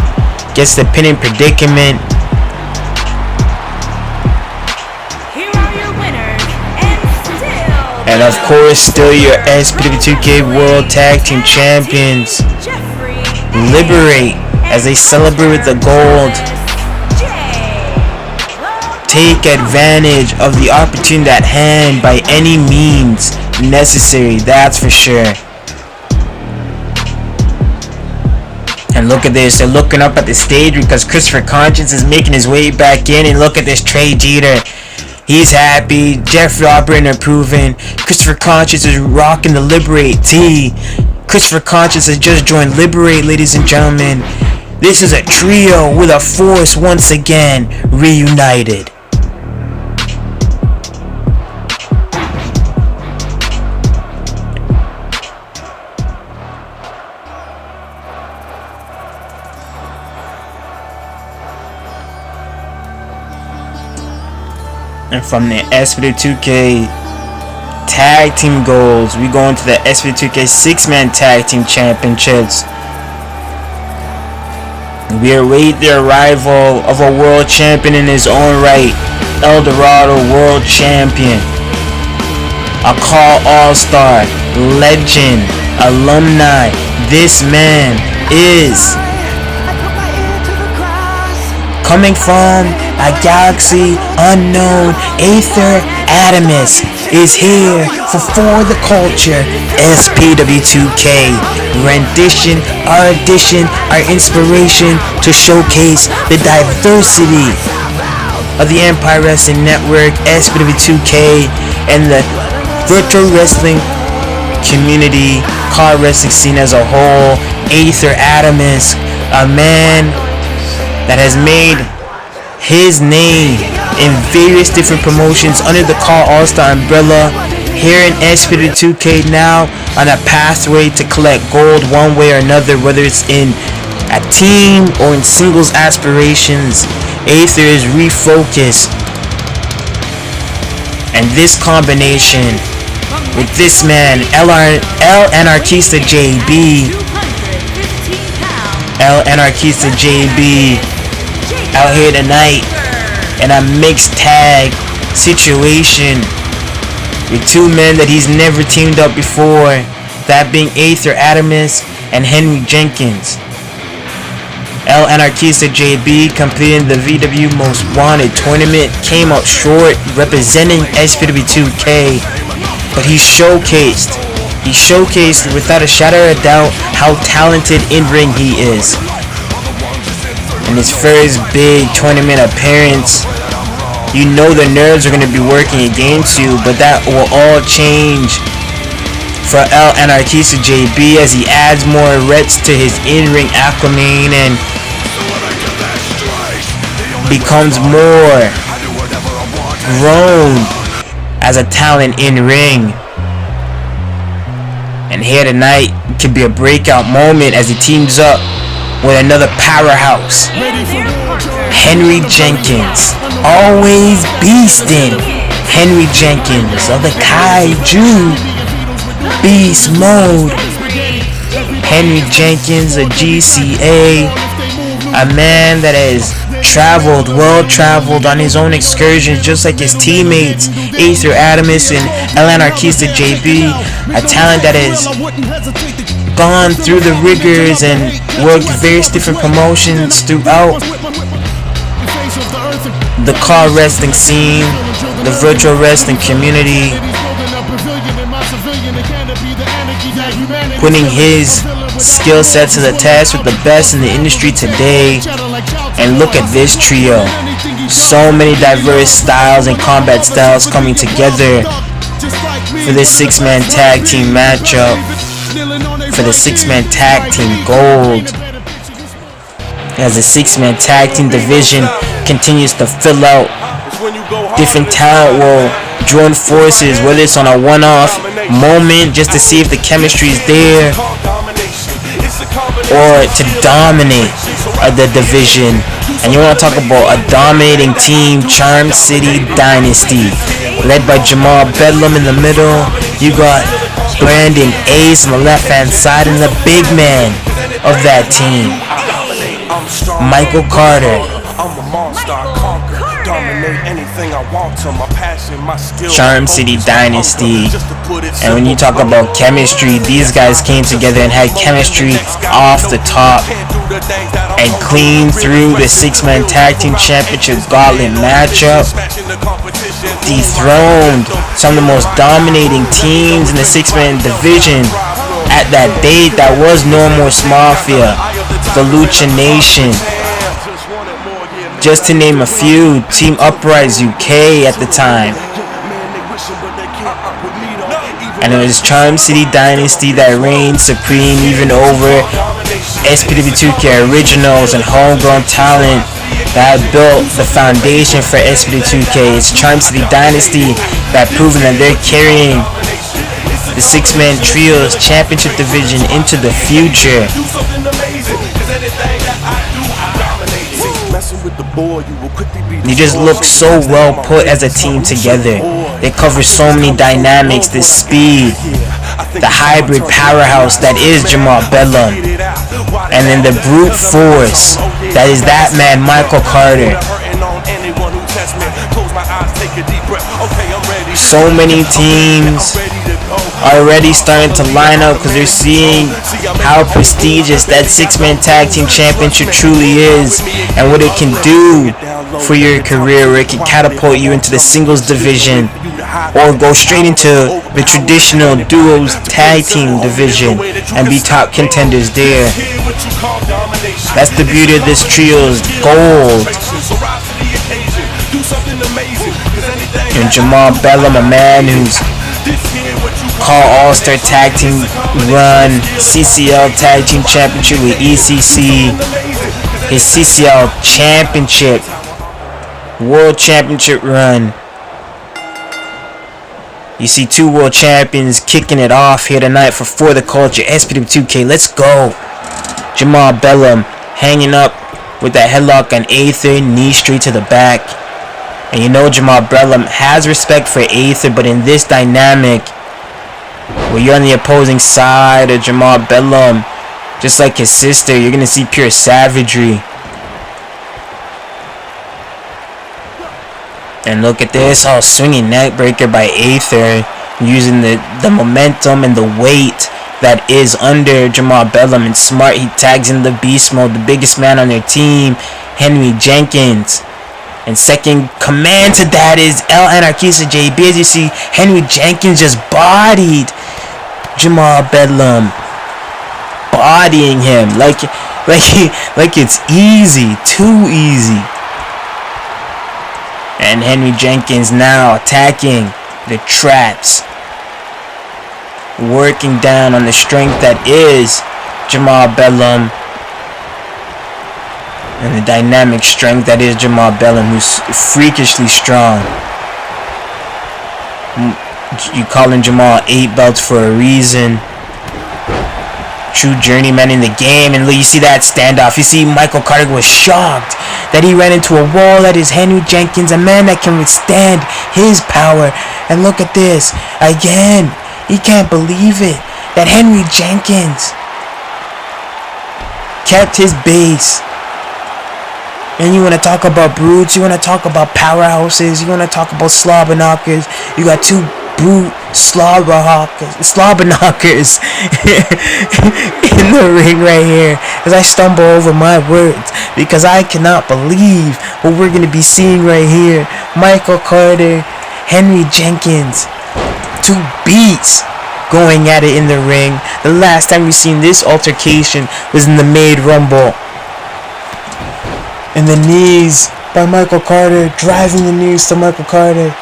Gets the pinning predicament. And of course, still your SPW2K World Tag Team Champions, Liberate, as they celebrate with the gold. Take advantage of the opportunity at hand by any means necessary, that's for sure. And look at this, they're looking up at the stage because Christopher Conscience is making his way back in. And look at this, Tre'Jeter. He's happy. Jeffery Albritton approving. Christopher Conscience is rocking the Liberate tee. Christopher Conscience has just joined Liberate, ladies and gentlemen. This is a trio with a force once again reunited. And from the SPW2K Tag Team Goals, we go into the SPW2K 6-Man Tag Team Championships. We await the arrival of a world champion in his own right, El Dorado World Champion. A Call All-Star, legend, alumni. This man is coming from a galaxy unknown. Aether Atomsk is here for the culture. SPW2K rendition, our addition, our inspiration to showcase the diversity of the Empire Wrestling Network, SPW2K, and the virtual wrestling community, car wrestling scene as a whole. Aether Atomsk, a man that has made his name in various different promotions under the Call All-Star umbrella, here in SPW2K now on a pathway to collect gold one way or another, whether it's in a team or in singles aspirations. Aether is refocused, and this combination with this man, El Anarquista JB, El Anarquista JB, out here tonight in a mixed tag situation with two men that he's never teamed up before, that being Aether Atomsk and Henry Jenkins. El Anarquista JB completing the VW Most Wanted tournament, came up short representing SPW2K, but he showcased without a shadow of a doubt how talented in ring he is. In his first big tournament appearance, you know the nerves are going to be working against you, but that will all change for El Anarquista JB as he adds more reps to his in-ring acumen and becomes more grown as a talent in ring. And here tonight could be a breakout moment as he teams up with another powerhouse, Henry Jenkins. Always beastin'. Henry Jenkins of the Kaiju Beast Mode. Henry Jenkins, a GCA, a man that has well traveled on his own excursions, just like his teammates Aether Atomsk and El Anarquista JB, a talent that has gone through the rigors and worked various different promotions throughout the car wrestling scene, the virtual wrestling community, putting his skill set to the test with the best in the industry today. And look at this trio, so many diverse styles and combat styles coming together for this 6-man tag team matchup, for the 6-man tag team gold, as the 6-man tag team division continues to fill out. Different talent will join forces, whether it's on a one-off moment just to see if the chemistry is there, or to dominate the division. And you want to talk about a dominating team, Charm City Dynasty, led by Jamal Bedlam in the middle. You got Brandon Ace on the left hand side, and the big man of that team, Michael Carter. Charm City Dynasty. And when you talk about chemistry, these guys came together and had chemistry off the top and cleaned through the 6-man tag team championship gauntlet matchup, dethroned some of the most dominating teams in the 6-man division at that date. That was Remorse Mafia, the LuchaNation, just to name a few. Team Uprise UK at the time. And it was Charm City Dynasty that reigned supreme even over SPW2K originals and homegrown talent that built the foundation for SPW2K. It's Charm City Dynasty that proven that they're carrying the 6-man trios championship division into the future. Messing with the boy, you will quickly be They just look so well put as a team together. They cover so many dynamics, the speed, the hybrid powerhouse that is Jamal Bedlam, and then the brute force that is that man Michael Carter. So many teams already starting to line up because they're seeing how prestigious that 6-man tag team championship truly is and what it can do for your career, where it can catapult you into the singles division or go straight into the traditional duos tag team division and be top contenders there. That's the beauty of this trio's gold. And Jamal Bedlam, a man who's called All-Star Tag Team Run, CCL Tag Team Championship with ECC, his CCL Championship, World Championship run. You see 2 world champions kicking it off here tonight for the culture. SPW2K, let's go. Jamal Bedlam hanging up with that headlock on Aether, knee straight to the back. And you know Jamal Bedlam has respect for Aether, but in this dynamic, where you're on the opposing side of Jamal Bedlam, just like his sister, you're going to see pure savagery. And look at this, swinging neck breaker by Aether, using the momentum and the weight that is under Jamal Bedlam. And smart, he tags in the beast mode, the biggest man on their team, Henry Jenkins. And second command to that is Anarquista JB. As you see, Henry Jenkins just bodied Jamal Bedlam, bodying him like it's easy, too easy. And Henry Jenkins now attacking the traps, working down on the strength that is Jamal Bedlam. And the dynamic strength that is Jamal Bedlam, who's freakishly strong. You calling Jamal 8 belts for a reason. True journeyman in the game. And look, you see that standoff. You see Michael Carter was shocked that he ran into a wall. That is Henry Jenkins, a man that can withstand his power. And look at this. Again, he can't believe it. That Henry Jenkins kept his base. And you want to talk about brutes, you want to talk about powerhouses, you want to talk about slobber knockers. You got 2 brute slobber knockers in the ring right here. As I stumble over my words, because I cannot believe what we're going to be seeing right here. Michael Carter, Henry Jenkins, 2 beats going at it in the ring. The last time we seen this altercation was in the Maid Rumble. And the knees by Michael Carter, driving the knees to Michael Carter.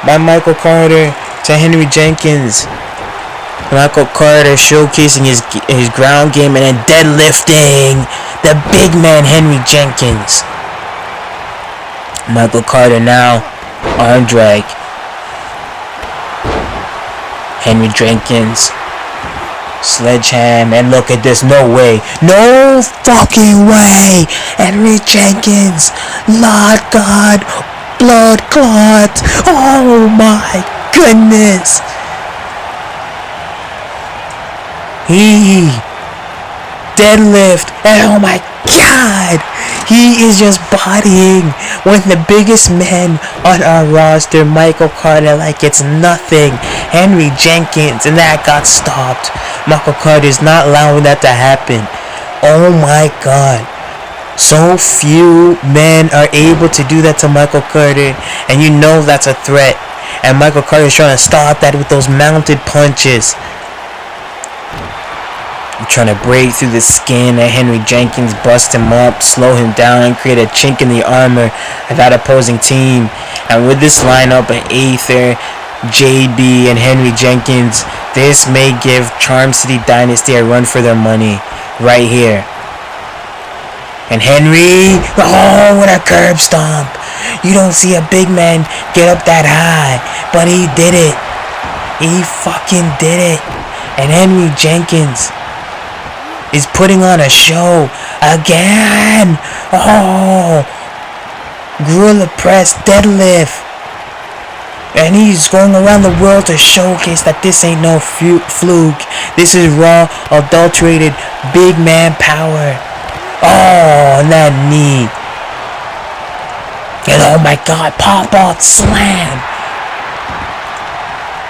By Michael Carter to Henry Jenkins. Michael Carter showcasing his ground game and then deadlifting the big man Henry Jenkins. Michael Carter now arm drag. Henry Jenkins. Sledgehammer, and look at this, no way, no fucking way, Henry Jenkins, Lord God, blood clot, oh my goodness, he deadlift, and oh my god, he is just bodying one of the biggest men on our roster, Michael Carter, like it's nothing. Henry Jenkins, and that got stopped. Michael Carter is not allowing that to happen. Oh my god. So few men are able to do that to Michael Carter, and you know that's a threat. And Michael Carter is trying to stop that with those mounted punches. Trying to break through the skin of Henry Jenkins, bust him up, slow him down, create a chink in the armor of that opposing team. And with this lineup of Aether, JB, and Henry Jenkins, this may give Charm City Dynasty a run for their money right here. And Henry, oh, what a curb stomp. You don't see a big man get up that high, but he did it. He fucking did it. And Henry Jenkins is putting on a show again. Oh, gorilla press deadlift. And he's going around the world to showcase that this ain't no fluke. This is raw, adulterated, big man power. Oh, and that knee. And oh my god, pop out slam.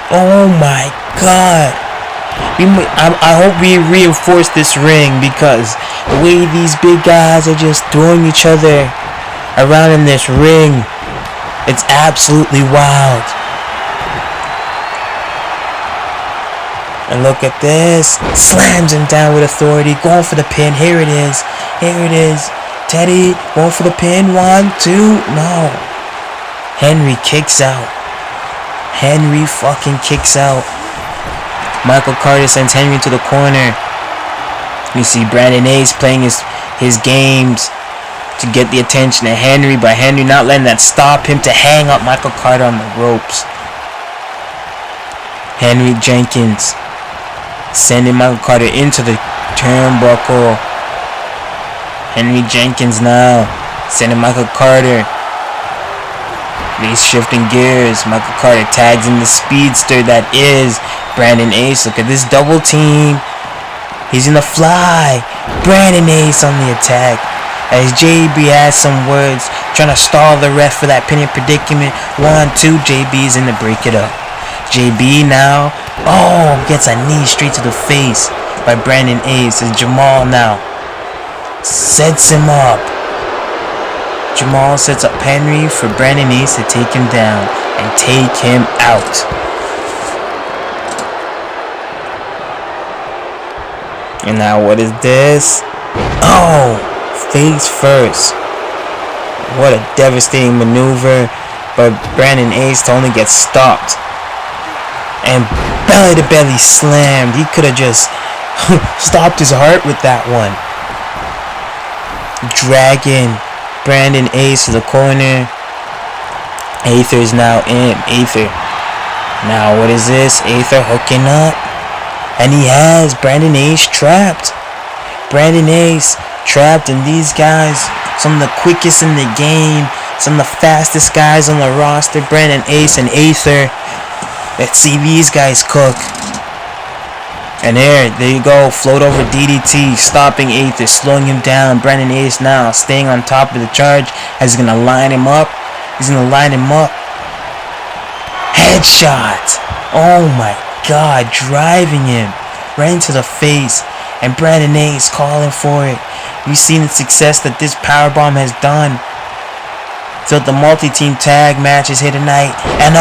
Oh my god. I hope we reinforce this ring, because the way these big guys are just throwing each other around in this ring, it's absolutely wild. And look at this. Slams him down with authority. Going for the pin. Here it is. Here it is. Teddy going for the pin. 1, 2. No. Henry kicks out. Henry fucking kicks out. Michael Carter sends Henry to the corner. You see Brandon Ace playing his games to get the attention of Henry, but Henry not letting that stop him to hang up Michael Carter on the ropes. Henry Jenkins sending Michael Carter into the turnbuckle. Henry Jenkins now sending Michael Carter. He's shifting gears. Michael Carter tags in the speedster that is Brandon Ace. Look at this double team. He's gonna fly. Brandon Ace on the attack. As JB has some words, trying to stall the ref for that pinning predicament. 1, 2. JB's in to break it up. JB now, gets a knee straight to the face by Brandon Ace. As Jamal now sets him up. Jamal sets up Henry for Brandon Ace to take him down and take him out. And now what is this? Oh, face first. What a devastating maneuver by Brandon Ace to only get stopped. And belly to belly slammed. He could have just stopped his heart with that one. Dragging Brandon Ace to the corner. Aether is now in. Aether. Now what is this? Aether hooking up. And he has Brandon Ace trapped. Brandon Ace trapped, and these guys, some of the quickest in the game, some of the fastest guys on the roster, Brandon Ace and Aether. Let's see these guys cook. And there you go. Float over DDT, stopping Aether, slowing him down. Brandon Ace now staying on top of the charge as he's going to line him up. He's going to line him up. Headshot. Oh my god. Driving him right into the face. And Brandon Ace calling for it. We've seen the success that this powerbomb has done. So the multi-team tag match is here tonight. And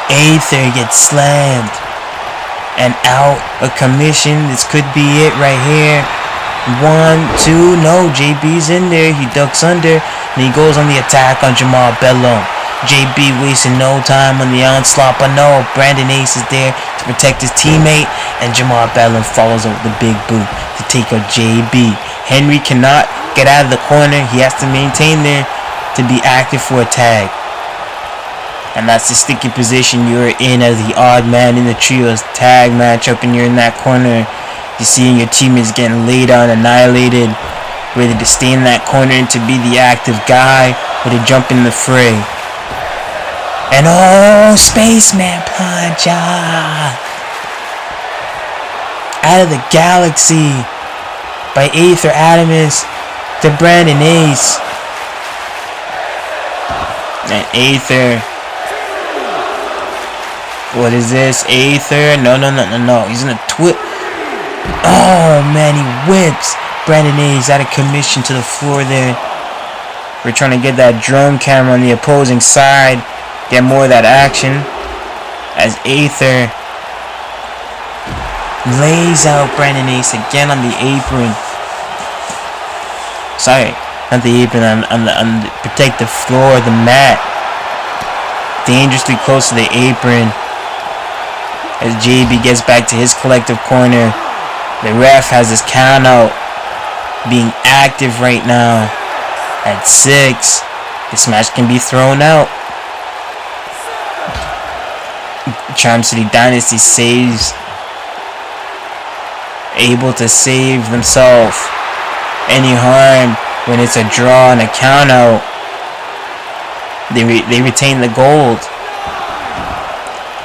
Aether gets slammed and out of commission. This could be it right here. 1, 2. No, JB's in there. He ducks under and he goes on the attack on Jamal Bedlam. JB wasting no time on the onslaught, but no, Brandon Ace is there to protect his teammate, and Jamal Bedlam follows up with the big boot to take out JB. Henry cannot get out of the corner. He has to maintain there to be active for a tag. And that's the sticky position you're in as the odd man in the trios tag matchup, and you're in that corner. You're seeing your teammates getting laid out, annihilated, whether to stay in that corner and to be the active guy or to jump in the fray. And Spaceman punch! Out of the galaxy by Aether Atomsk to Brandon Ace. And Aether. What is this? Aether? No. He's gonna Oh man, he whips Brandon Ace out of commission to the floor there. We're trying to get that drone camera on the opposing side. Get more of that action. As Aether lays out Brandon Ace again on the apron. Sorry, not the apron, on the protective floor, the mat. Dangerously close to the apron. As JB gets back to his collective corner. The ref has his count out being active right now at 6. This match can be thrown out. Charm City Dynasty saves able to save themselves any harm when it's a draw and a count out. They retain the gold.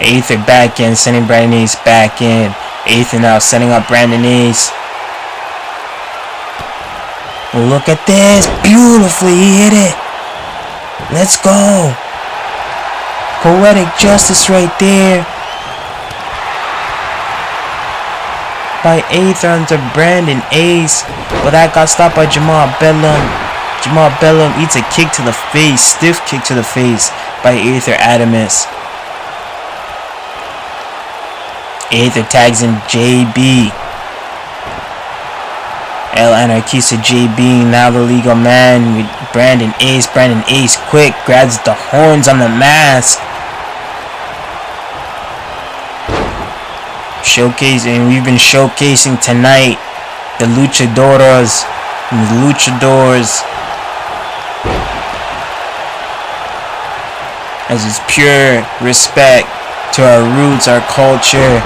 Aether back in, sending Brandon Ace back in. Aether now setting up Brandon Ace. Look at this. Beautifully, he hit it. Let's go. Poetic justice right there. By Aether onto Brandon Ace. But that got stopped by Jamal Bedlam. Jamal Bedlam eats a kick to the face. Stiff kick to the face by Aether Atomsk. Aether tags in JB. El Anarquista JB, now the legal man with Brandon Ace. Brandon Ace quick grabs the horns on the mask. Showcasing, we've been showcasing tonight the luchadoras and the luchadors as it's pure respect to our roots, our culture.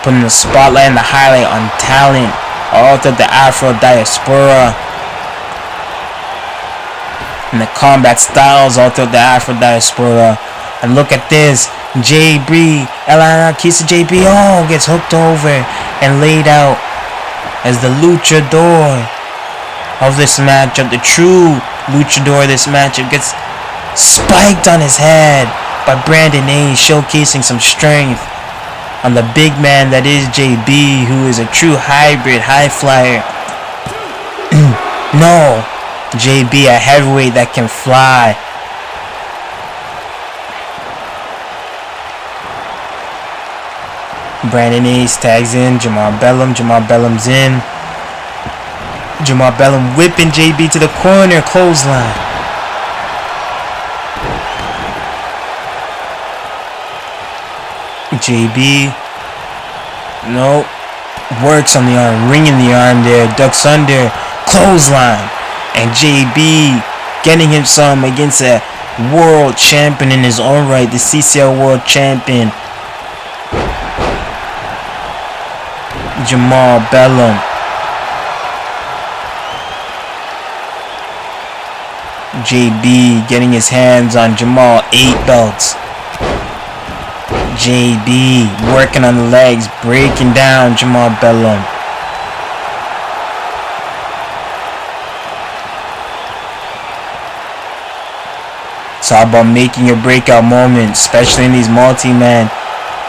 Putting the spotlight and the highlight on talent all throughout the Afro diaspora and the combat styles all throughout the Afro diaspora. And look at this, JB, El Anarquista JB, gets hooked over and laid out as the luchador of this matchup. The true luchador of this matchup gets spiked on his head by Brandon Ace, showcasing some strength on the big man that is JB, who is a true hybrid high flyer. No, JB, a heavyweight that can fly. Brandon Ace tags in Jamal Bedlam. Jamal Bedlam's in. Jamal Bedlam whipping JB to the corner, clothesline. JB, no, works on the arm, ringing the arm there, ducks under, clothesline, and JB getting him some against a world champion in his own right, the CCL world champion, Jamal Bedlam. JB getting his hands on Jamal 8 belts. JB working on the legs, breaking down Jamal Bedlam. It's all about making your breakout moments, especially in these multi-man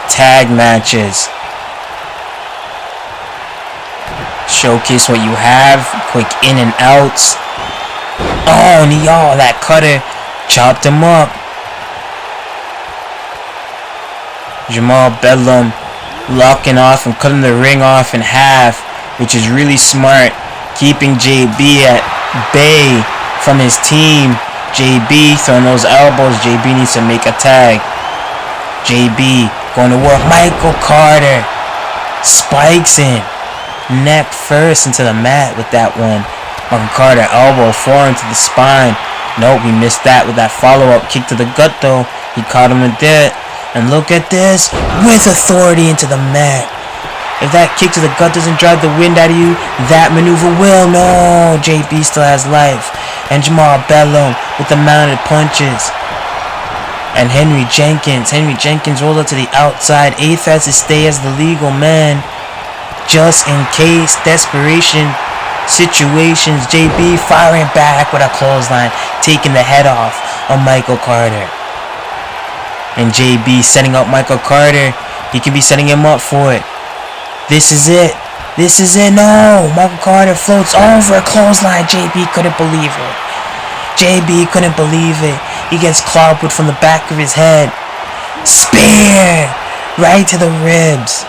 tag matches. Showcase what you have, quick in and outs. Oh, and that cutter chopped him up. Jamal Bedlam locking off and cutting the ring off in half, which is really smart, keeping JB at bay from his team. JB throwing those elbows. JB needs to make a tag. JB going to work. Michael Carter spikes in, neck first into the mat with that one. Michael Carter elbow forearm to the spine. Nope, he missed that with that follow-up kick to the gut though. He caught him with that. And look at this, with authority into the mat. If that kick to the gut doesn't drive the wind out of you, that maneuver will. No, JB still has life. And Jamal Bedlam with the mounted punches. And Henry Jenkins rolls up to the outside. Aether has to stay as the legal man, just in case desperation situations. JB firing back with a clothesline, taking the head off of Michael Carter. And JB setting up Michael Carter. He could be setting him up for it. This is it. No, Michael Carter floats over a clothesline. JB couldn't believe it. He gets clobbered from the back of his head. Spear right to the ribs.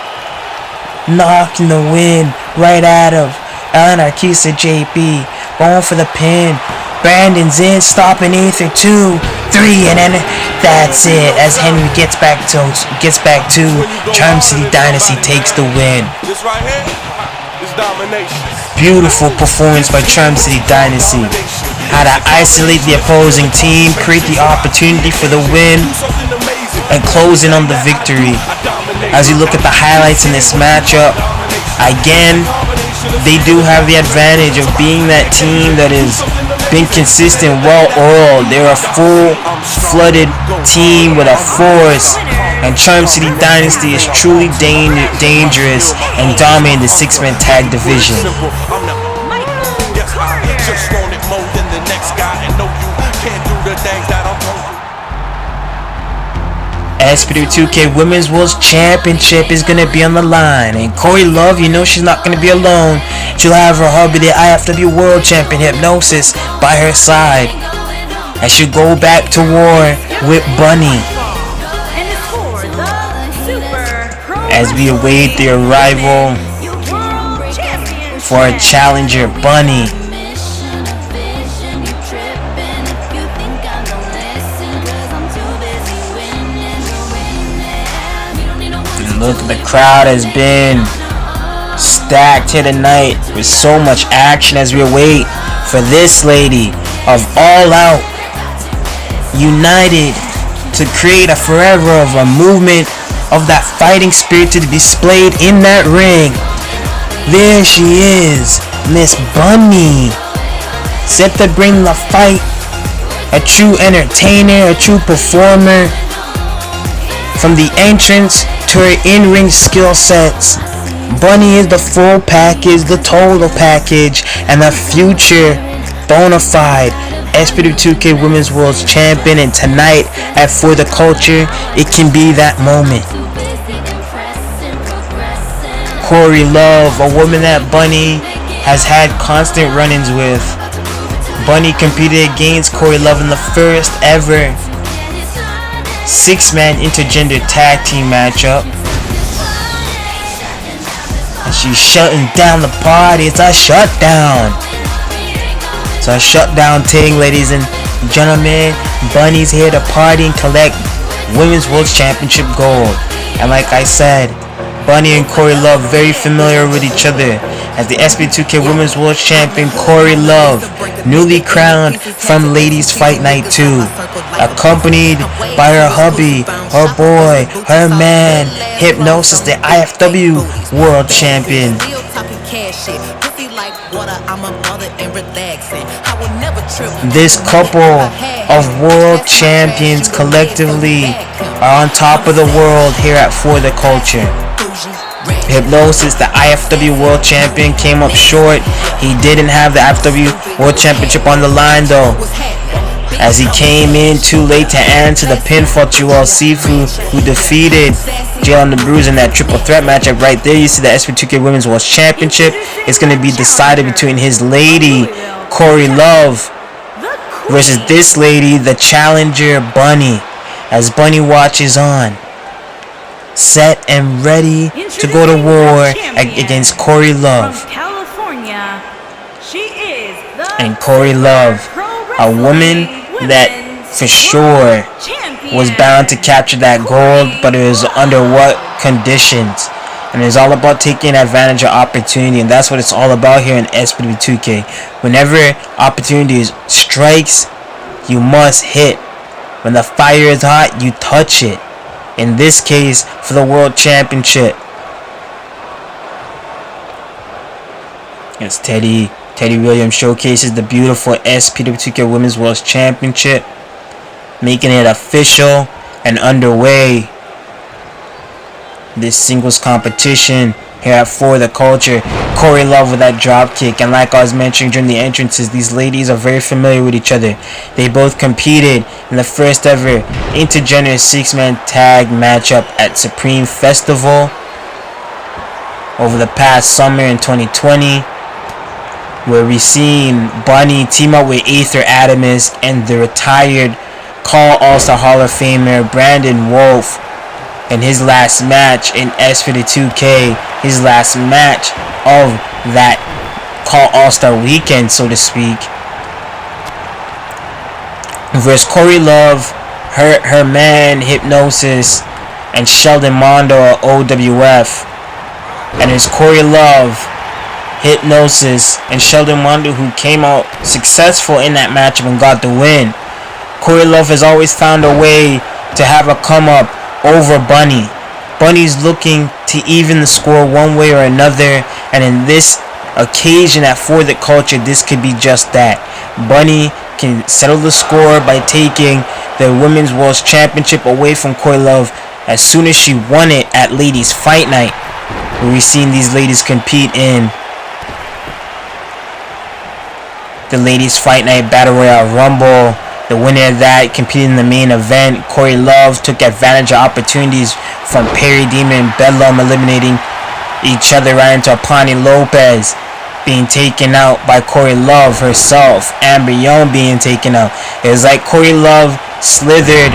Knocking the wind right out of Anarquista JB. Going for the pin. Brandon's in, stopping Aether 2, 3, and then that's it. As Henry gets back to Charm City Dynasty takes the win. This right here is domination. Beautiful performance by Charm City Dynasty. How to isolate the opposing team, create the opportunity for the win, and close in on the victory. as you look at the highlights in this matchup, again, they do have the advantage of being that team that has been consistent, well-oiled. They're a full-flooded team with a force, and Charm City Dynasty is truly dangerous and dominating the six-man tag division. SPW2K Women's World Championship is going to be on the line, and Korrie Love, you know she's not going to be alone. She'll have her hubby, the IFW World Champion Hipnosys, by her side as she'll go back to war with Bunny as we await the arrival for a challenger, Bunny. Look, the crowd has been stacked here tonight with so much action as we wait for this lady of All Out, united to create a forever of a movement of that fighting spirit to be displayed in that ring. There she is, Miss Bunny, set to bring the fight. A true entertainer, a true performer. From the entrance to her in-ring skill sets, Bunny is the full package, the total package, and the future bona fide SPW2K Women's World Champion. And tonight at ForTheCulture, it can be that moment. Korrie Love, a woman that Bunny has had constant run-ins with. Bunny competed against Korrie Love in the first ever six-man intergender tag team matchup, and she's shutting down the party. It's a shutdown. It's a shutdown thing, ladies and gentlemen. Bunny's here to party and collect Women's World Championship gold. And like I said, Bunny and Korrie Love very familiar with each other, as the SPW2K Women's World Champion Korrie Love, newly crowned from Ladies Fight Night 2, accompanied by her hubby, her boy, her man, Hipnosys, the IFW World Champion. This couple of world champions collectively are on top of the world here at ForTheCulture. Hipnosys, the IFW World Champion, came up short. He didn't have the IFW World Championship on the line though, as he came in too late to answer the pinfall to Sefo, who defeated Jaylon the Bruiser in that triple threat matchup. Right there, you see the SPW2K Women's World Championship. It's going to be decided between his lady, Korrie Love, versus this lady, the challenger, Bunny, as Bunny watches on, set and ready to go to war against Korrie Love. And Korrie Love, a woman that for sure was bound to capture that gold, but it was under what conditions. And it's all about taking advantage of opportunity, and that's what it's all about here in SPW2K. Whenever opportunity strikes, you must hit. When the fire is hot, you touch it. In this case, for the World Championship. Yes, Teddy Williams showcases the beautiful SPW2K Women's World Championship, making it official and underway. This singles competition here at ForTheCulture. Korrie Love with that drop kick, and like I was mentioning during the entrances, these ladies are very familiar with each other. They both competed in the first ever intergender six-man tag matchup at Supreme Festival over the past summer in 2020, where we seen Bunny team up with Aether, Atomsk, and the retired Call All-Star Hall of Famer Brandon Wolf in his last match in SPW2K, his last match of that Call All-Star weekend, so to speak, versus Korrie Love, her man Hipnosys, and Sheldon Mondo at OWF. And it's Korrie Love, Hipnosys, and Sheldon Mondo who came out successful in that matchup and got the win. Korrie Love has always found a way to have a come up over Bunny, Bunny's looking to even the score one way or another, and in this occasion at ForTheCulture, this could be just that. Bunny can settle the score by taking the Women's World Championship away from Korrie Love as soon as she won it at Ladies Fight Night, where we've seen these ladies compete in the Ladies Fight Night Battle Royale Rumble. The winner of that competed in the main event. Korrie Love took advantage of opportunities from Perry Demon and Bedlam eliminating each other right into Apani Lopez being taken out by Korrie Love herself. Amber Young being taken out. It was like Korrie Love slithered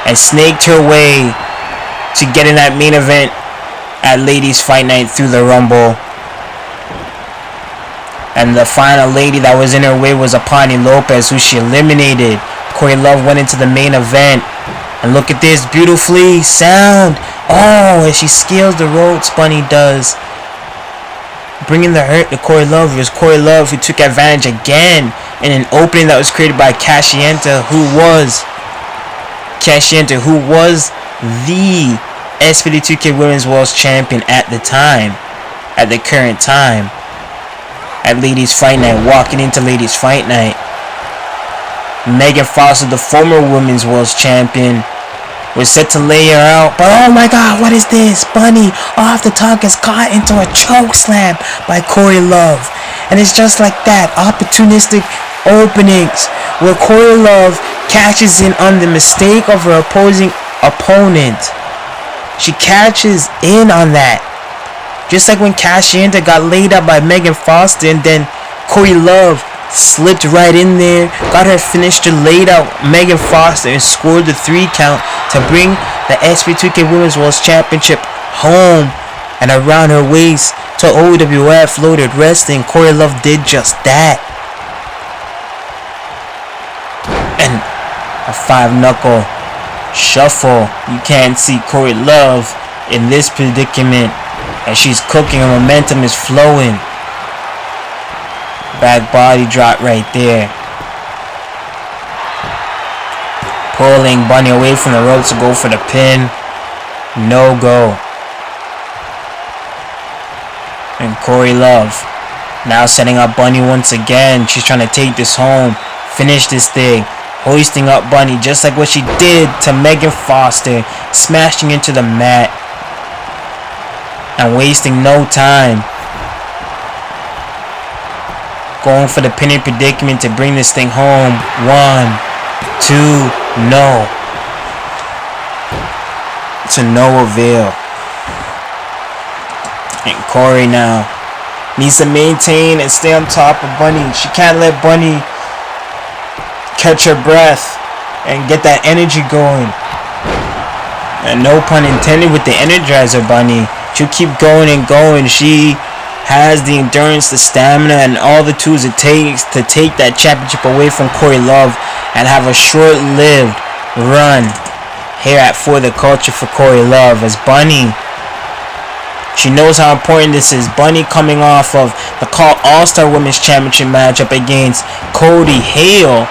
and snaked her way to get in that main event at Ladies Fight Night through the Rumble. And the final lady that was in her way was Apani Lopez, who she eliminated. Korrie Love went into the main event. And look at this, beautifully sound. Oh, as she scales the ropes, Bunny does. Bringing the hurt to Korrie Love. It was Korrie Love who took advantage again in an opening that was created by Cashienta, who was the SPW2K Women's World Champion at the time, at the current time, at Ladies Fight Night, walking into Ladies Fight Night. Megan Foster, the former Women's World Champion, was set to lay her out, but oh my god, what is this? Bunny off the top gets caught into a choke slam by Korrie Love. And it's just like that, opportunistic openings where Korrie Love catches in on the mistake of her opposing opponent. She catches in on that. Just like when Cashienta got laid out by Megan Foster, and then Korrie Love slipped right in there, got her finished to laid out Megan Foster and scored the 3 count to bring the SPW2K Women's World Championship home and around her waist to OWF Loaded Wrestling. Korrie Love did just that. And a 5-knuckle shuffle. You can't see Korrie Love in this predicament as she's cooking. Her momentum is flowing. Back body drop right there. Pulling Bunny away from the ropes to go for the pin. No go. And Korrie Love now setting up Bunny once again. She's trying to take this home. Finish this thing. Hoisting up Bunny just like what she did to Megan Foster. Smashing into the mat. And wasting no time. Going for the pinning predicament to bring this thing home. 1, 2, no. To no avail. And Korrie now needs to maintain and stay on top of Bunny. She can't let Bunny catch her breath and get that energy going. And no pun intended with the Energizer Bunny. She'll keep going and going. She has the endurance, the stamina, and all the tools it takes to take that championship away from Korrie Love and have a short-lived run here at ForTheCulture for Korrie Love. As Bunny, she knows how important this is. Bunny coming off of the Call All-Star Women's Championship matchup against Cody Hale.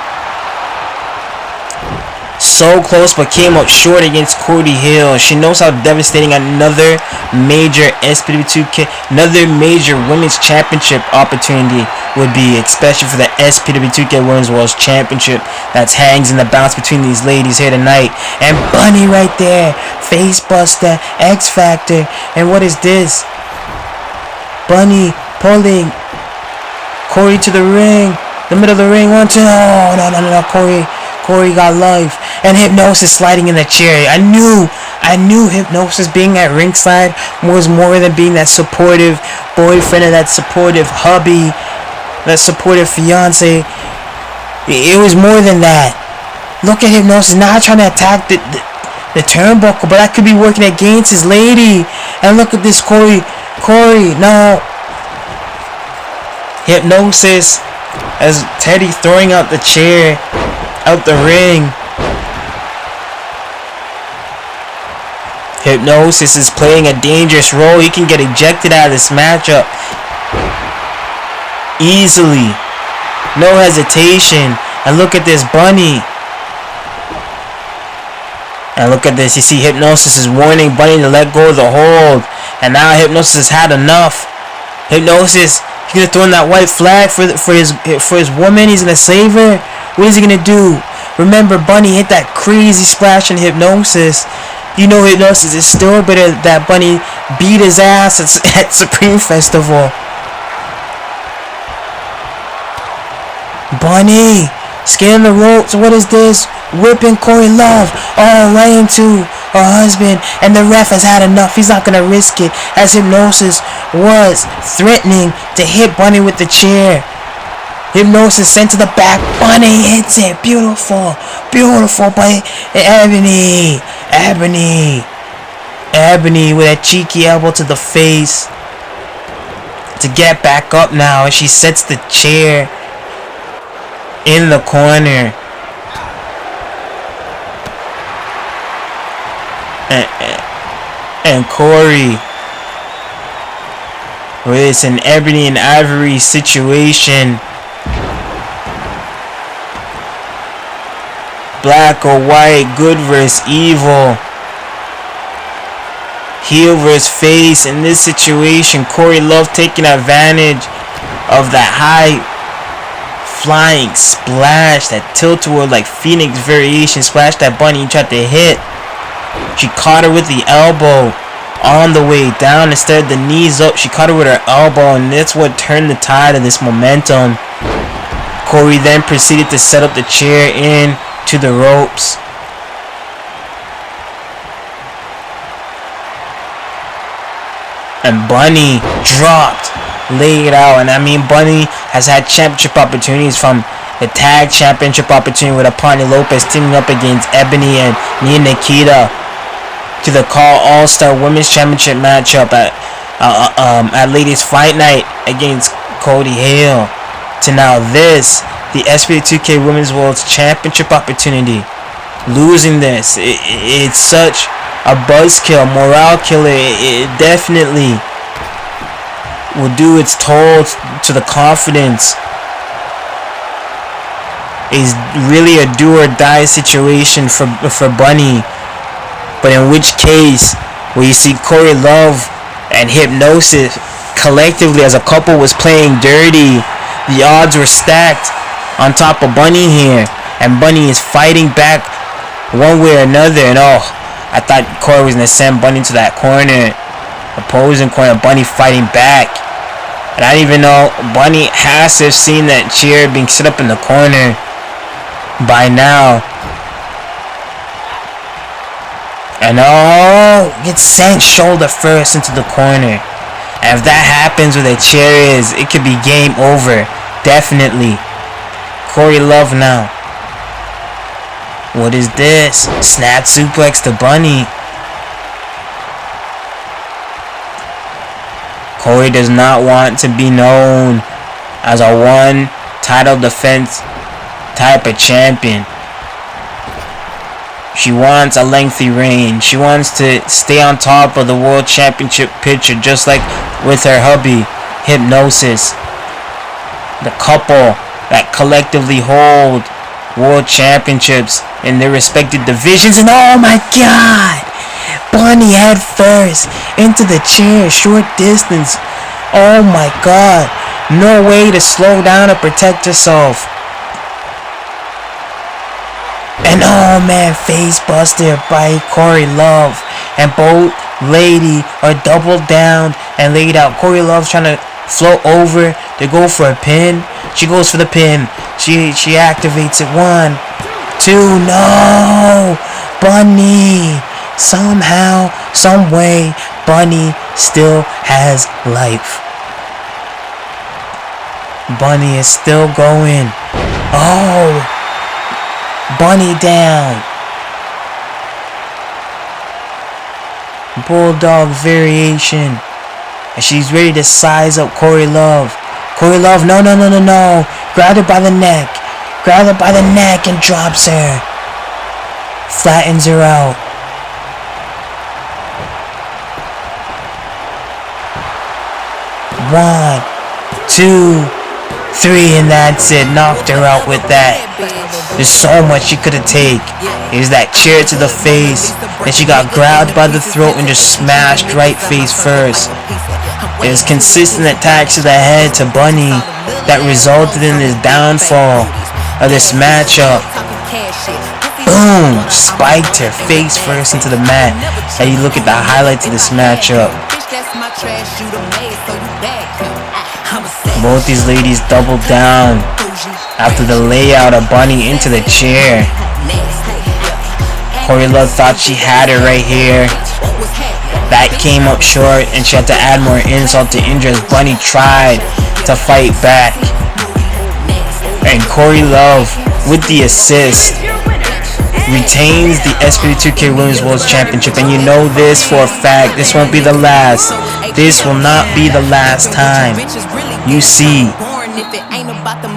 So close but came up short against Cody Hale. She knows how devastating another major SPW2K, another major women's championship opportunity would be, especially for the SPW2K Women's World Championship that hangs in the balance between these ladies here tonight. And Bunny right there, face buster, X Factor. And what is this? Bunny pulling Korrie to the ring, the middle of the ring. 1, 2. Oh, no, Korrie got life. And Hipnosys sliding in the chair. I knew Hipnosys being at ringside was more than being that supportive boyfriend or that supportive hubby, that supportive fiance. It was more than that. Look at Hipnosys now trying to attack the turnbuckle, but that could be working against his lady. And look at this Korrie, no. Hipnosys as Teddy throwing out the chair out the ring. Hipnosys is playing a dangerous role. He can get ejected out of this matchup easily. No hesitation. And look at this Bunny. And look at this. You see Hipnosys is warning Bunny to let go of the hold. And now Hipnosys has had enough. Hipnosys, he's gonna throw in that white flag for his woman. He's gonna save her. What is he gonna do? Remember, Bunny hit that crazy splash in Hipnosys. You know Hipnosys is still bitter that Bunny beat his ass at Supreme Festival. Bunny, scaling the ropes. What is this? Whipping Korrie Love all right into her husband, and the ref has had enough. He's not gonna risk it, as Hipnosys was threatening to hit Bunny with the chair. Hipnosys sent to the back. Bunny hits it. Beautiful, beautiful by Ebony with a cheeky elbow to the face to get back up now, and she sets the chair in the corner. And Korrie, it's an Ebony and Ivory situation. Black or white, good versus evil, heel versus face. In this situation, Korrie Love taking advantage of that high flying splash, that tilt-a-whirl like Phoenix variation splash that Bunny tried to hit. She caught her with the elbow on the way down. Instead of the knees up, she caught her with her elbow, and that's what turned the tide of this momentum. Korrie then proceeded to set up the chair in to the ropes. And Bunny dropped, laid out. And I mean, Bunny has had championship opportunities, from the tag championship opportunity with Apache Lopez teaming up against Ebony and Nia Nikita, to the Call All-Star Women's Championship matchup at Ladies Fight Night against Cody Hale, to now this, the SPW2K Women's World Championship opportunity. Losing this, it's such a buzzkill, morale killer. It definitely will do its toll to the confidence. It's really a do or die situation for Bunny. But in which case, where you see Korrie Love and Hipnosys collectively as a couple was playing dirty, the odds were stacked on top of Bunny here, and Bunny is fighting back one way or another. And I thought Korrie was gonna send Bunny to that corner, opposing corner. Bunny fighting back, and I didn't even know Bunny has to have seen that chair being set up in the corner by now. And gets sent shoulder first into the corner. And if that happens where the chair is, it could be game over. Definitely. Korrie Love now. What is this? Snap suplex to Bunny. Korrie does not want to be known as a one title defense type of champion. She wants a lengthy reign. She wants to stay on top of the world championship picture, just like with her hubby, Hipnosys. The couple that collectively hold world championships in their respective divisions. And oh my god! Bunny head first into the chair, short distance. Oh my god. No way to slow down or protect herself. And oh man, face buster by Korrie Love. And both lady are doubled down and laid out. Korrie Love's trying to float over to go for a pin. She goes for the pin. She activates it. 1, 2, no! Bunny! Somehow, some way, Bunny still has life. Bunny is still going. Oh! Bunny down. Bulldog variation. And she's ready to size up Korrie Love. Korrie Love, no. Grab her by the neck. Grab her by the neck and drops her. Flattens her out. One, 2, 3, and that's it. Knocked her out with that. There's so much she could have taken. is that chair to the face. And she got grabbed by the throat and just smashed right face first. It was consistent attacks to the head to Bunny that resulted in his downfall of this matchup. Boom! Spiked her face first into the mat. And you look at the highlights of this matchup. Both these ladies doubled down after the layout of Bunny into the chair. Korrie Love thought she had her right here. That came up short and she had to add more insult to injury as Bunny tried to fight back. And Korrie Love, with the assist, retains the SPW2K Women's World Championship. And you know this for a fact. This won't be the last. This will not be the last time you see.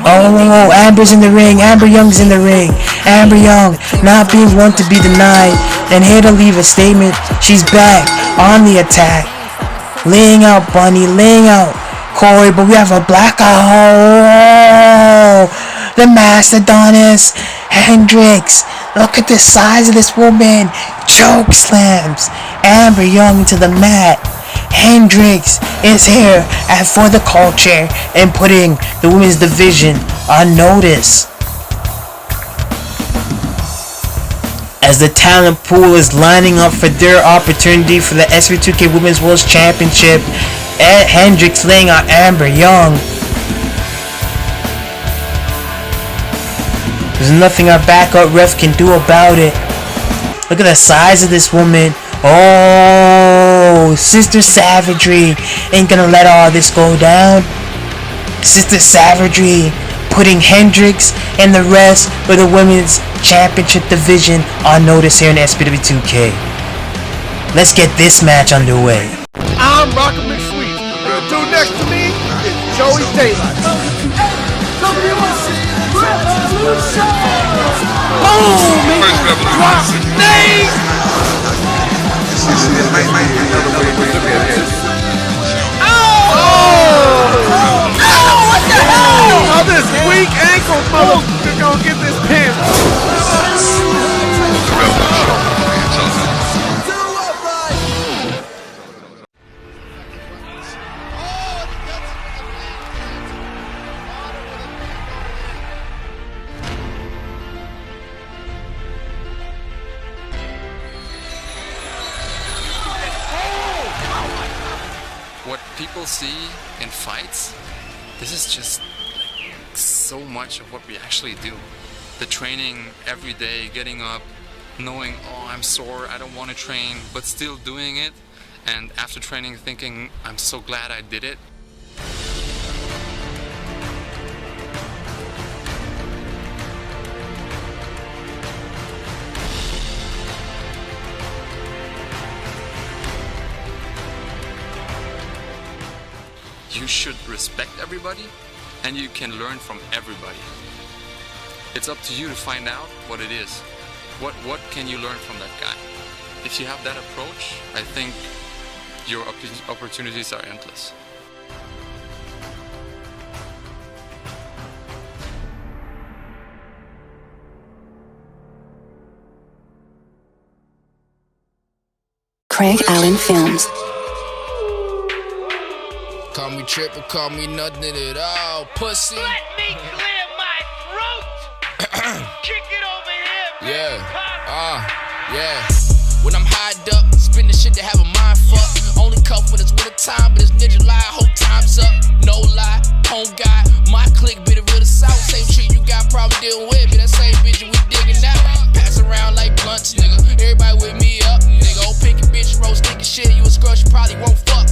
Oh, Amber's in the ring. Amber Young's in the ring. Amber Young not being one to be denied. And here to leave a statement. She's back on the attack. Laying out Bunny. Laying out Korrie. But we have a black eye. Oh, the Mastodonist Hendrix. Look at the size of this woman. Choke slams Amber Young into the mat. Hendrix is here at ForTheCulture and putting the women's division on notice. As the talent pool is lining up for their opportunity for the SPW2K Women's World Championship, Hendrix laying out Amber Young. There's nothing our backup ref can do about it. Look at the size of this woman. Oh, Sister Savagery ain't gonna let all this go down. Sister Savagery putting Hendrix and the rest of the women's championship division on notice here in SPW2K. Let's get this match underway. I'm Rocket McSweet. The dude next to me is Joey Daylight. Boom! Drop name! What the hell? Oh, this weak ankle motherfucker gonna get this pin. What people see in fights, this is just like so much of what we actually do. The training every day, getting up, knowing, oh, I'm sore, I don't want to train, but still doing it. And after training thinking, I'm so glad I did it. You should respect everybody, and you can learn from everybody. It's up to you to find out what it is. What can you learn from that guy? If you have that approach, I think your opportunities are endless. Craig Allen Films. Call me trippin', call me nothing at all, pussy. Let me clear my throat. Kick it over here, yeah, yeah. When I'm high up, spin the shit to have a mind fuck. Only cuff when it's winter time, but it's ninja lie, whole time's up. No lie, home guy, my clique be the real the south. Same shit you got problem dealing with, be that same bitch we digging out. Pass around like blunts, nigga. Everybody with me up, nigga. Old picky bitch, roast nigga shit. You a scrunch, you probably won't fuck.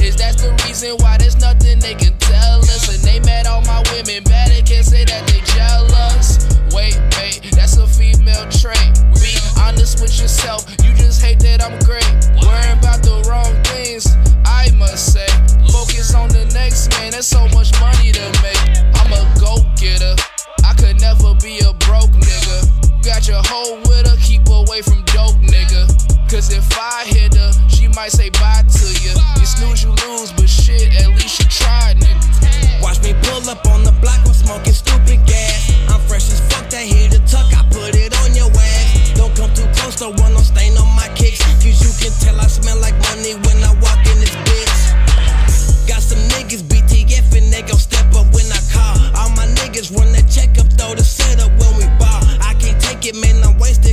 Is that the reason why there's nothing they can tell us? And they mad all my women bad, they can't say that they jealous. Wait, that's a female trait. Be honest with yourself, you just hate that I'm great. Worrying about the wrong things, I must say. Focus on the next man, there's so much money to make. I'm a go-getter, I could never be a broke nigga. Got your hoe with her, keep away from dope nigga. Cause if I hit her, she might say bye to you. You snooze, you lose, but shit, at least you tried, nigga. Watch me pull up on the block, I'm smoking stupid gas. I'm fresh as fuck, that hit the tuck, I put it on your ass.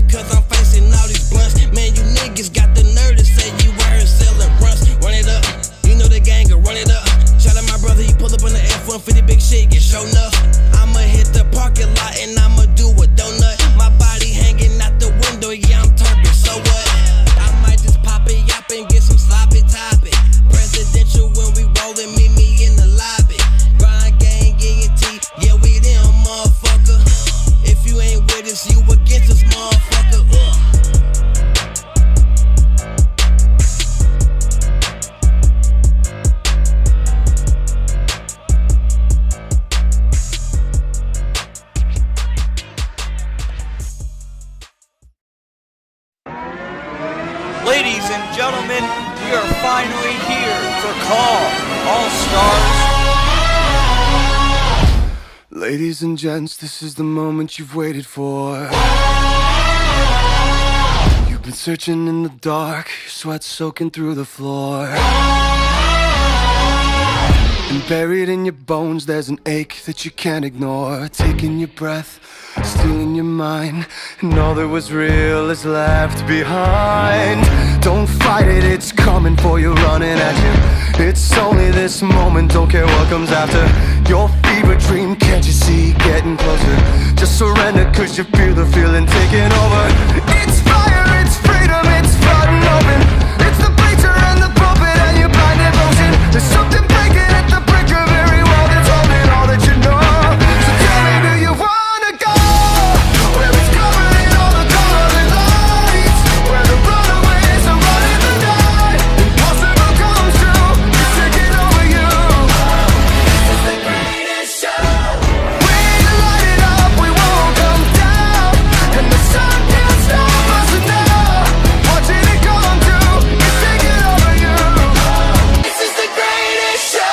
because I'm facing all these blunts. Man, you niggas got the nerve to say you were selling runts. Run it up, you know the gang will run it up. Shout out my brother, he pull up on the F-150, big shit, get shown up. I'ma hit the parking lot and I'ma do a donut. My body hanging out the window, yeah, I'm turpin', so what? I might just pop it, yop and get some sloppy topping. Presidential when we rollin', meet me in the lobby. Grind gang, guillotine, yeah, we them, motherfucker. If you ain't with us, you against us, motherfucker. Ladies and gentlemen, we are finally here to call All Stars. Ladies and gents, this is the moment you've waited for. You've been searching in the dark, your sweat soaking through the floor. And buried in your bones, there's an ache that you can't ignore. Taking your breath, stealing your mind, and all that was real is left behind. Don't fight it, it's coming for you, running at you. It's only this moment, don't care what comes after. Your fever dream, can't you see, getting closer. Just surrender, cause you feel the feeling taking over. It's fire, it's freedom, it's flooding open. It's the bleacher and the pulpit and your blind devotion. There's something breaking at the brink of every wall that's holding all that you know. So tell me, do you wanna go where it's covered in all the colored lights, where the runaways are running the night? Impossible comes true, it's taking over you. This is the greatest show. We light it up, we won't come down, and the sun can't stop us now. Watching it come true, it's taking over you. This is the greatest show.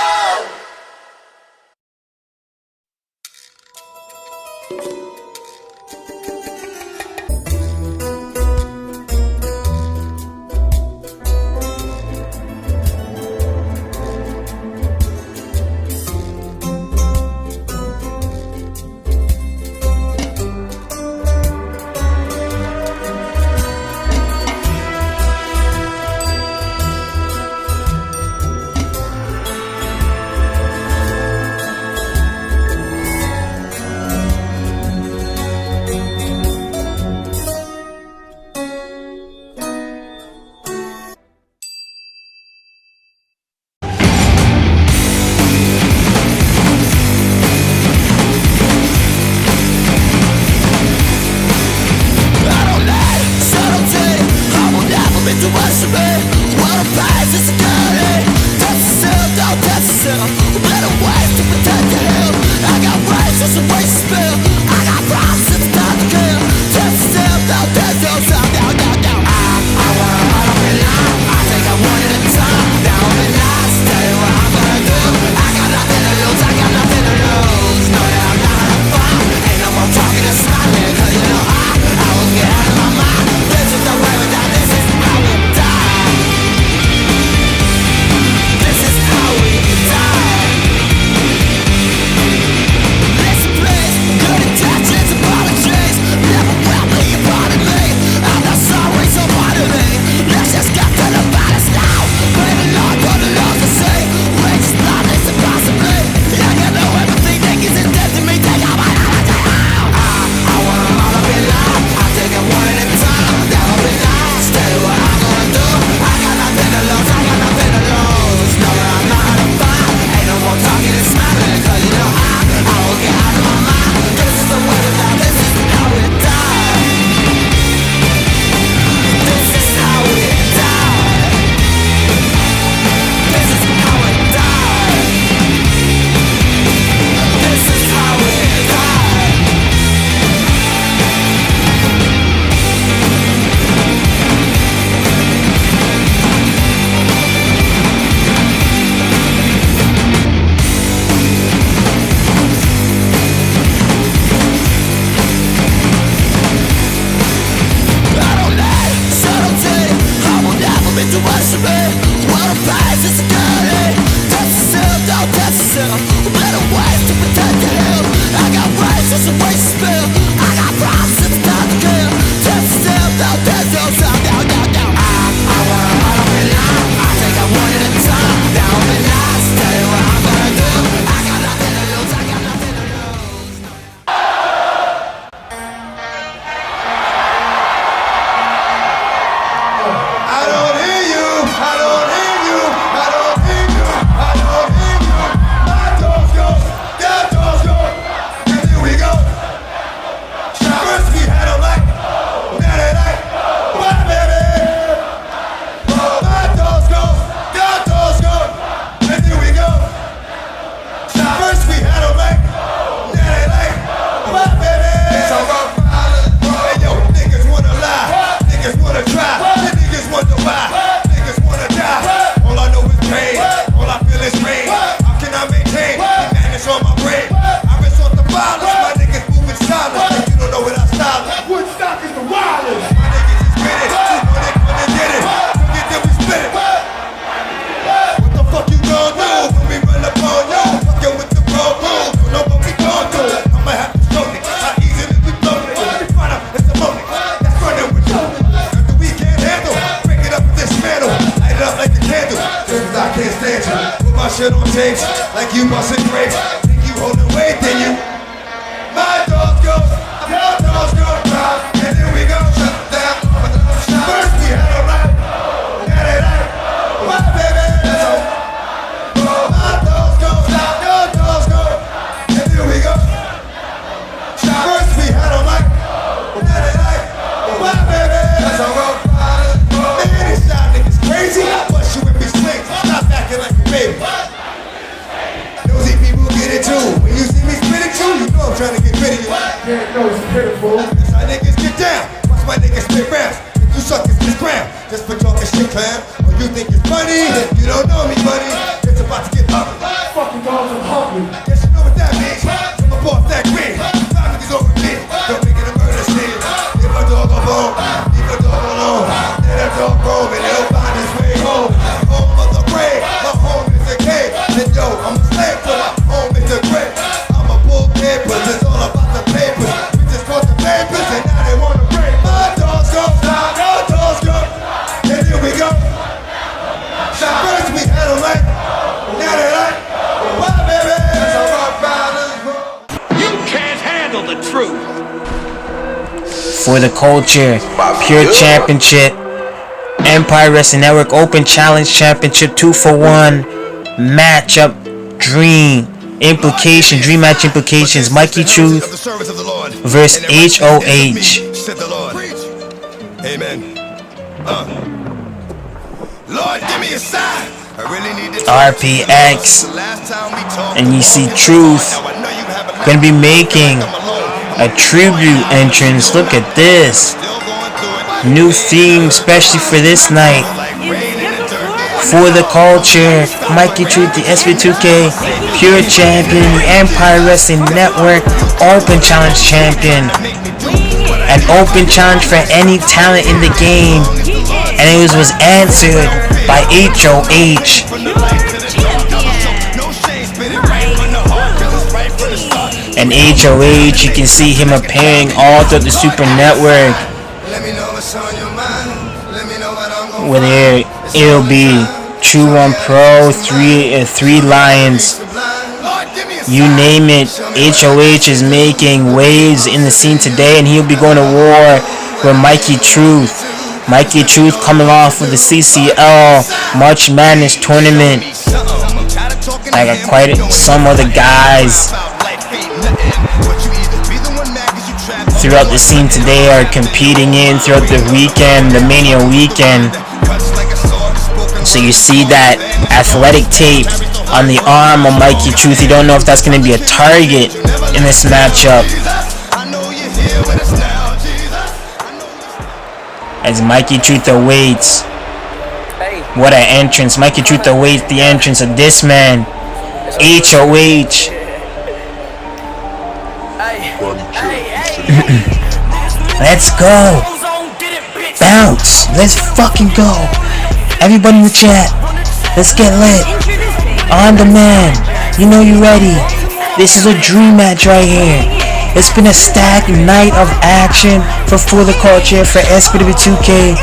I'm not shit on tapes like you busting grapes. Think you holding weight, then you. My dogs go, your dogs go, and then we go shut down. First we had a right, got it right. My baby, let's go. My dogs go, your dogs go, and then we go. First we had a right, got it right. My baby, let's go. Man, this shot niggas crazy. Bust you with me swings, stop acting like a baby. Nosy people get it too. When you see me spit it too, you know I'm trying to get rid of you. Yeah, no, it's pitiful. That's how niggas get down. Watch my niggas spit rounds. If you suck, it's this ground. Just for talking shit, clown. Or you think it's funny? You don't know me, buddy. It's about to get ugly. Fucking dogs are hungry. Guess you know what that means. Come up off that green. 5 niggas over me. Don't make it a murder scene. Leave a dog alone. Leave a dog alone. Let a dog roam and he'll find his way home. Home of the brave. My home is a cave. And yo, I'm a slave till my home is a grave. I'm a bull papers. It's all about the papers. We just bought the papers and now they wanna break. My dogs go, your dogs go. And here we go. First we had a right. Now they like. Why, baby? That's how rock riders roll. You can't handle the truth. For the culture, Pure Championship, Empire Wrestling Network Open Challenge Championship 2-for-1 matchup, Dream match implications, Mikey Truth versus H.O.H. Amen. Lord, give me a sign. I really need to RPX, and you see Truth gonna be making a tribute entrance. Look at this new theme, especially for this night. For the culture, Mikey Truth, the SPW2K Pure Champion, the Empire Wrestling Network Open Challenge Champion. An open challenge for any talent in the game, and it was answered by H.O.H. And H.O.H, you can see him appearing all throughout the Super Network, where it'll be True One Pro, three Lions, you name it. H.O.H is making waves in the scene today, and he'll be going to war with Mikey Truth. Mikey Truth coming off of the CCL March Madness tournament. I got quite some other guys throughout the scene today are competing in throughout the weekend, the Mania weekend. So you see that athletic tape on the arm of Mikey Truth. You don't know if that's going to be a target in this matchup. As Mikey Truth awaits. What an entrance. Mikey Truth awaits the entrance of this man, H.O.H. Let's go. Bounce. Let's fucking go. Everybody in the chat, let's get lit. On demand. You know you ready. This is a dream match right here. It's been a stacked night of action for the culture, for SPW2K.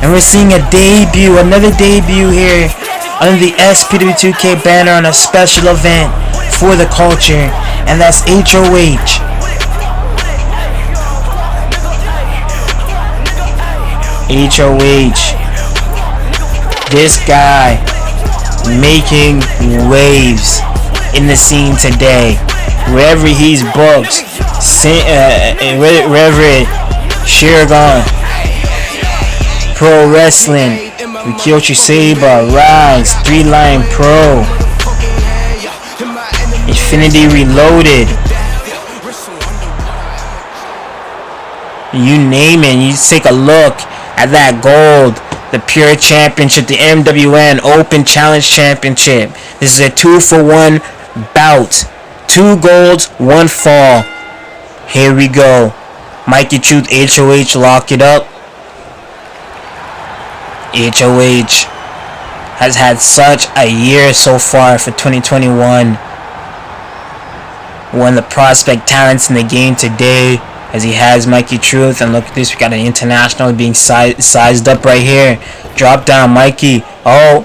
And we're seeing a debut, another debut here under the SPW2K banner on a special event for the culture. And that's H.O.H. H.O.H. This guy making waves in the scene today. Wherever he's booked, wherever Shiragon, Pro Wrestling, Rikyoshi Saber, Rise, 3 Line Pro, Infinity Reloaded, you name it. You take a look at that gold, the Pure Championship, the MWN Open Challenge Championship. This is a 2-for-1 bout. 2 golds, 1 fall. Here we go. Mikey Truth, H.O.H, lock it up. H.O.H has had such a year so far for 2021. One of the prospect talents in the game today, as he has Mikey Truth. And look at this, we got an international being sized up right here. Drop down Mikey. Oh,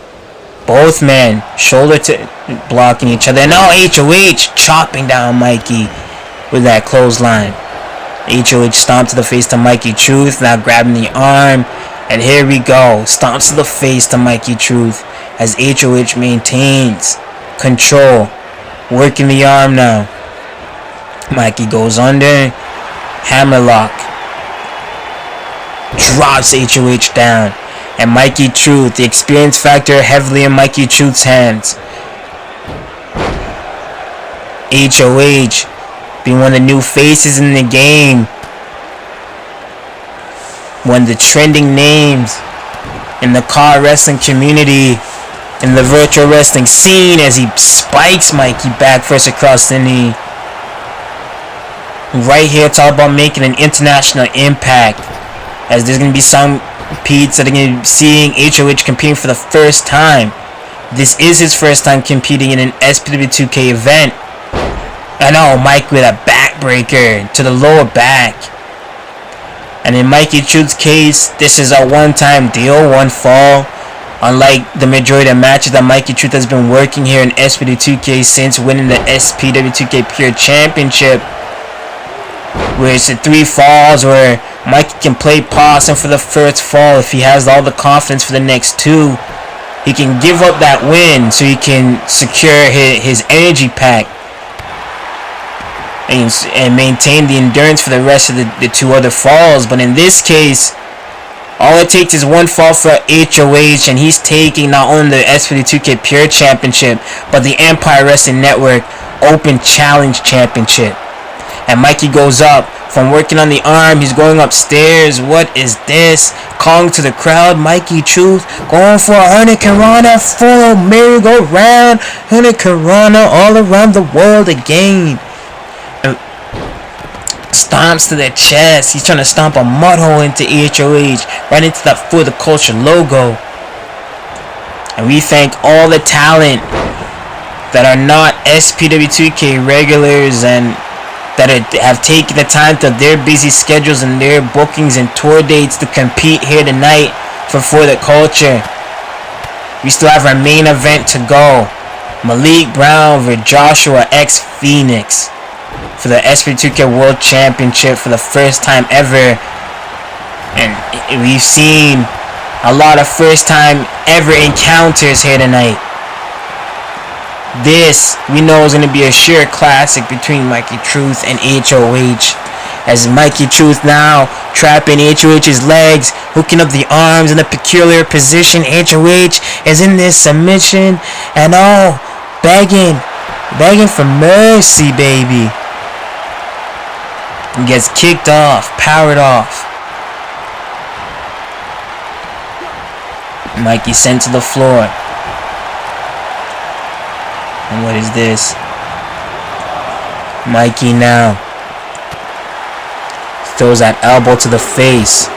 Both men shoulder to blocking each other. And now H.O.H. chopping down Mikey with that clothesline. H.O.H. stomps to the face to Mikey Truth, now grabbing the arm. And here we go. Stomps to the face to Mikey Truth as H.O.H. maintains control. Working the arm now. Mikey goes under. Hammerlock. Drops H.O.H. down. And Mikey Truth, the experience factor heavily in Mikey Truth's hands. H.O.H. being one of the new faces in the game. One of the trending names in the car wrestling community, in the virtual wrestling scene, as he spikes Mikey back first across the knee. Right here, it's all about making an international impact, as there's going to be some Pete's that are going to be seeing H.O.H. competing for the first time. This is his first time competing in an SPW2K event. And oh, Mike with a backbreaker to the lower back. And in Mikey Truth's case, this is a one-time deal, one fall. Unlike the majority of matches that Mikey Truth has been working here in SPW2K since winning the SPW2K Pure Championship, where it's the 3 falls where Mikey can play possum for the first fall. If he has all the confidence for the next 2, he can give up that win so he can secure his energy pack and maintain the endurance for the rest of the 2 other falls. But in this case, all it takes is 1 fall for H.O.H. and he's taking not only the SPW2K Pure Championship, but the Empire Wrestling Network Open Challenge Championship. And Mikey goes up. From working on the arm, he's going upstairs. What is this? Calling to the crowd. Mikey Truth going for a Hurricanrana, full merry-go-round. Hurricanrana all around the world again. Stomps to the chest. He's trying to stomp a mud hole into H.O.H. right into that ForTheCulture logo. And we thank all the talent that are not SPW2K regulars and that have taken the time to their busy schedules and their bookings and tour dates to compete here tonight for ForTheCulture. We still have our main event to go. Malik Brown versus Joshua X Phoenix for the SPW2K World Championship for the first time ever. And we've seen a lot of first time ever encounters here tonight. This, we know, is going to be a sheer classic between Mikey Truth and H.O.H. As Mikey Truth now trapping H.O.H's legs, hooking up the arms in a peculiar position. H.O.H. is in this submission and begging for mercy, baby. He gets kicked off, powered off. Mikey sent to the floor. And what is this? Mikey now throws that elbow to the face.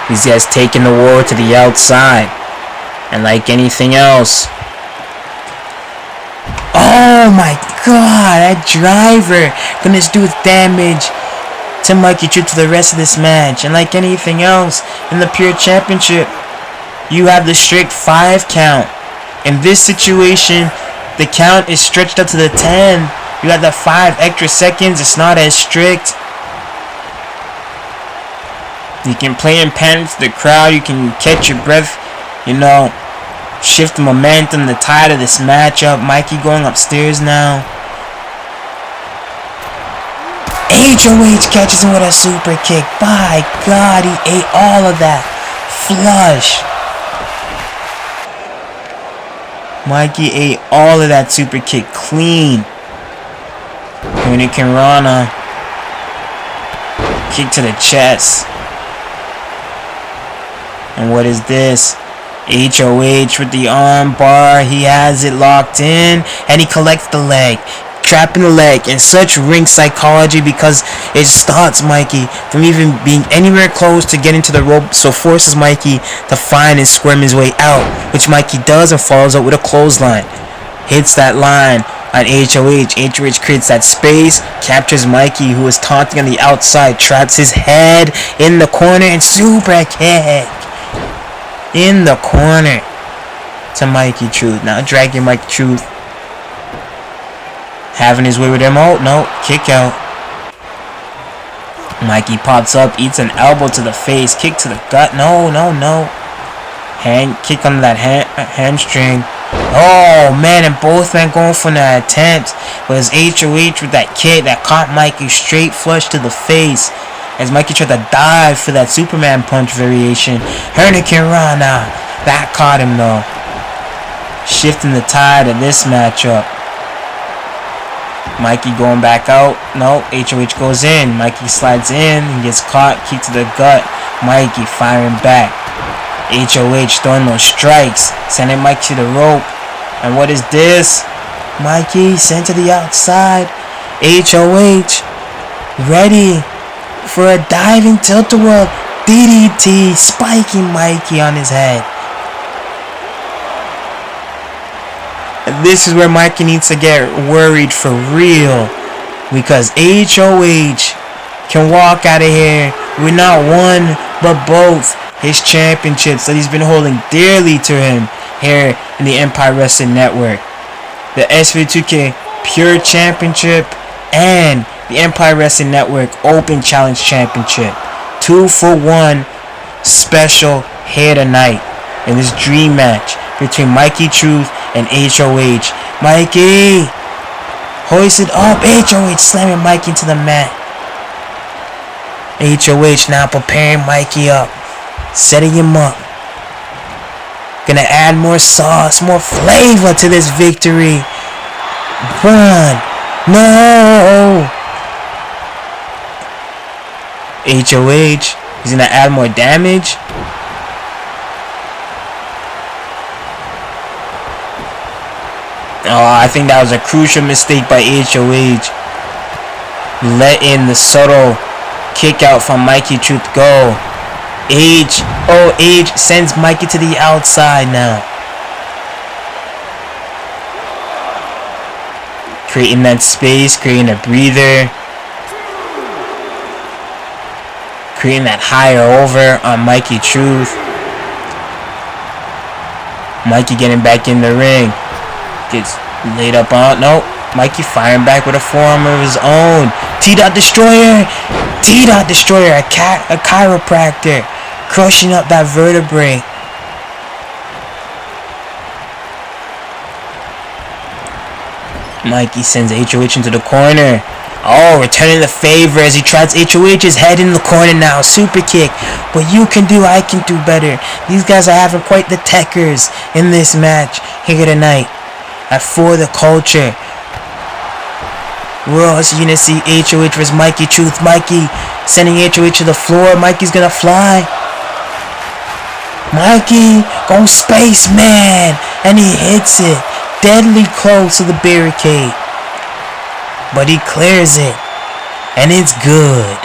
He has taken the war to the outside. And like anything else. Oh my god, that driver gonna do damage to Mikey Truth for the rest of this match. And like anything else in the Pure Championship, you have the strict 5 count. In this situation, the count is stretched up to the 10. You got the 5 extra seconds. It's not as strict. You can play in panic to the crowd. You can catch your breath. Shift the momentum, the tide of this matchup. Mikey going upstairs now. H.O.H. catches him with a super kick. By God, he ate all of that. Flush. Mikey ate all of that super kick clean. Hurricanrana. Kick to the chest. And what is this? H.O.H. with the arm bar. He has it locked in. And he collects the leg. Trapping the leg in such ring psychology because it stops Mikey from even being anywhere close to getting to the rope, so forces Mikey to find and squirm his way out, which Mikey does and follows up with a clothesline. Hits that line on H.O.H. H.O.H. creates that space, captures Mikey, who is taunting on the outside, traps his head in the corner and super kick. in the corner to Mikey Truth. Now dragging Mikey Truth. Having his way with him. Oh, no. Kick out. Mikey pops up. Eats an elbow to the face. Kick to the gut. No. Hand kick on that hamstring. Oh, man. And both men going for the attempt. But it's H.O.H with that kick that caught Mikey straight flush to the face. As Mikey tried to dive for that Superman punch variation. Hurricane Rana. That caught him though. Shifting the tide of this matchup. Mikey going back out. No, H.O.H goes in. Mikey slides in and gets caught. Kick to the gut. Mikey firing back. H.O.H throwing those strikes. Sending Mikey to the rope. And what is this? Mikey sent to the outside. H.O.H ready for a diving tilt-a-whirl DDT, spiking Mikey on his head. And this is where Mikey needs to get worried for real, because H.O.H can walk out of here with not one but both his championships that he's been holding dearly to him here in the Empire Wrestling Network. The SPW2K Pure Championship and the Empire Wrestling Network Open Challenge Championship. 2-for-1 special here tonight in this dream match between Mikey Truth and H.O.H. Mikey hoisted up. H.O.H slamming Mikey into the mat. H.O.H now preparing Mikey up, setting him up. Gonna add more sauce, more flavor to this victory. One. No. H.O.H. He's gonna add more damage. Oh, I think that was a crucial mistake by H.O.H. Letting the subtle kick out from Mikey Truth go. H.O.H. sends Mikey to the outside now. Creating that space, creating a breather. Creating that higher over on Mikey Truth. Mikey getting back in the ring. Gets laid up on. Nope. Mikey firing back with a forearm of his own. T-Dot Destroyer. T-Dot Destroyer. A chiropractor. Crushing up that vertebrae. Mikey sends H.O.H into the corner. Oh, returning the favor as he tries H.O.H's head in the corner now. Super kick. What you can do, I can do better. These guys are having quite the techers in this match here tonight at ForTheCulture. We're also going to see H.O.H versus Mikey Truth. Mikey sending H.O.H to the floor. Mikey's going to fly. Mikey going spaceman. And he hits it. Deadly close to the barricade. But he clears it. And it's good.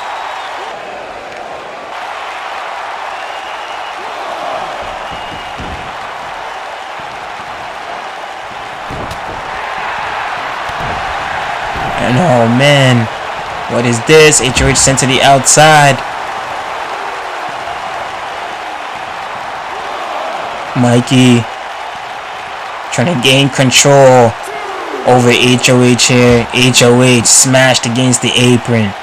And oh man, what is this? H.O.H sent to the outside. Mikey trying to gain control over H.O.H here. H.O.H smashed against the apron.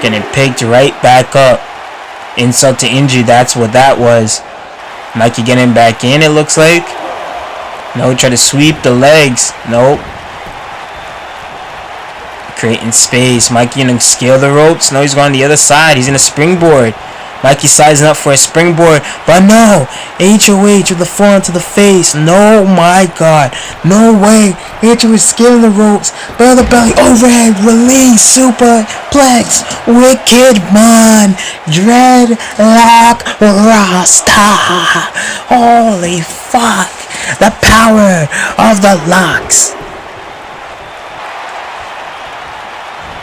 Getting picked right back up. Insult to injury, that's what that was. Mikey getting back in, it looks like. No, try to sweep the legs. Nope. Creating space. Mikey gonna scale the ropes. No, he's going on the other side. He's in a springboard. Mikey sizing up for a springboard. But no. H.O.H with the forearm to the face. No, my God. No way. H.O.H scaling the ropes. Belly to belly. Overhead. Release. Superplex. Wicked Man. Dreadlock Rasta. Holy fuck. The power of the locks.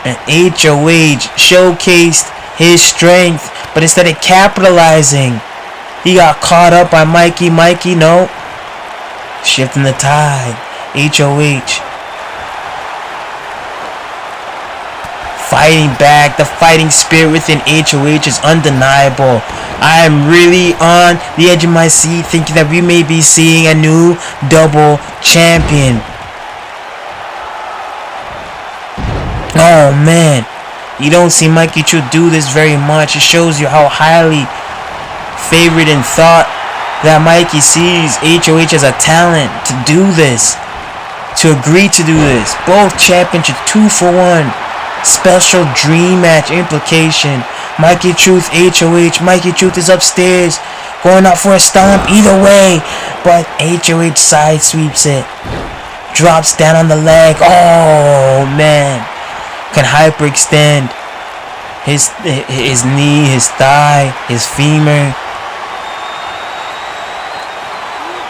And H.O.H showcased his strength, but instead of capitalizing, he got caught up by Mikey. Mikey, no. Shifting the tide. H.O.H fighting back. The fighting spirit within H.O.H is undeniable. I am really on the edge of my seat thinking that we may be seeing a new double champion. Oh man, you don't see Mikey Truth do this very much. It shows you how highly favored and thought that Mikey sees H.O.H as a talent to do this, to agree to do this. Both championships 2 for 1. Special dream match implication. Mikey Truth, H.O.H. Mikey Truth is upstairs, going out for a stomp either way, but H.O.H side sweeps it, drops down on the leg. Oh man, can hyperextend his knee, his thigh, his femur.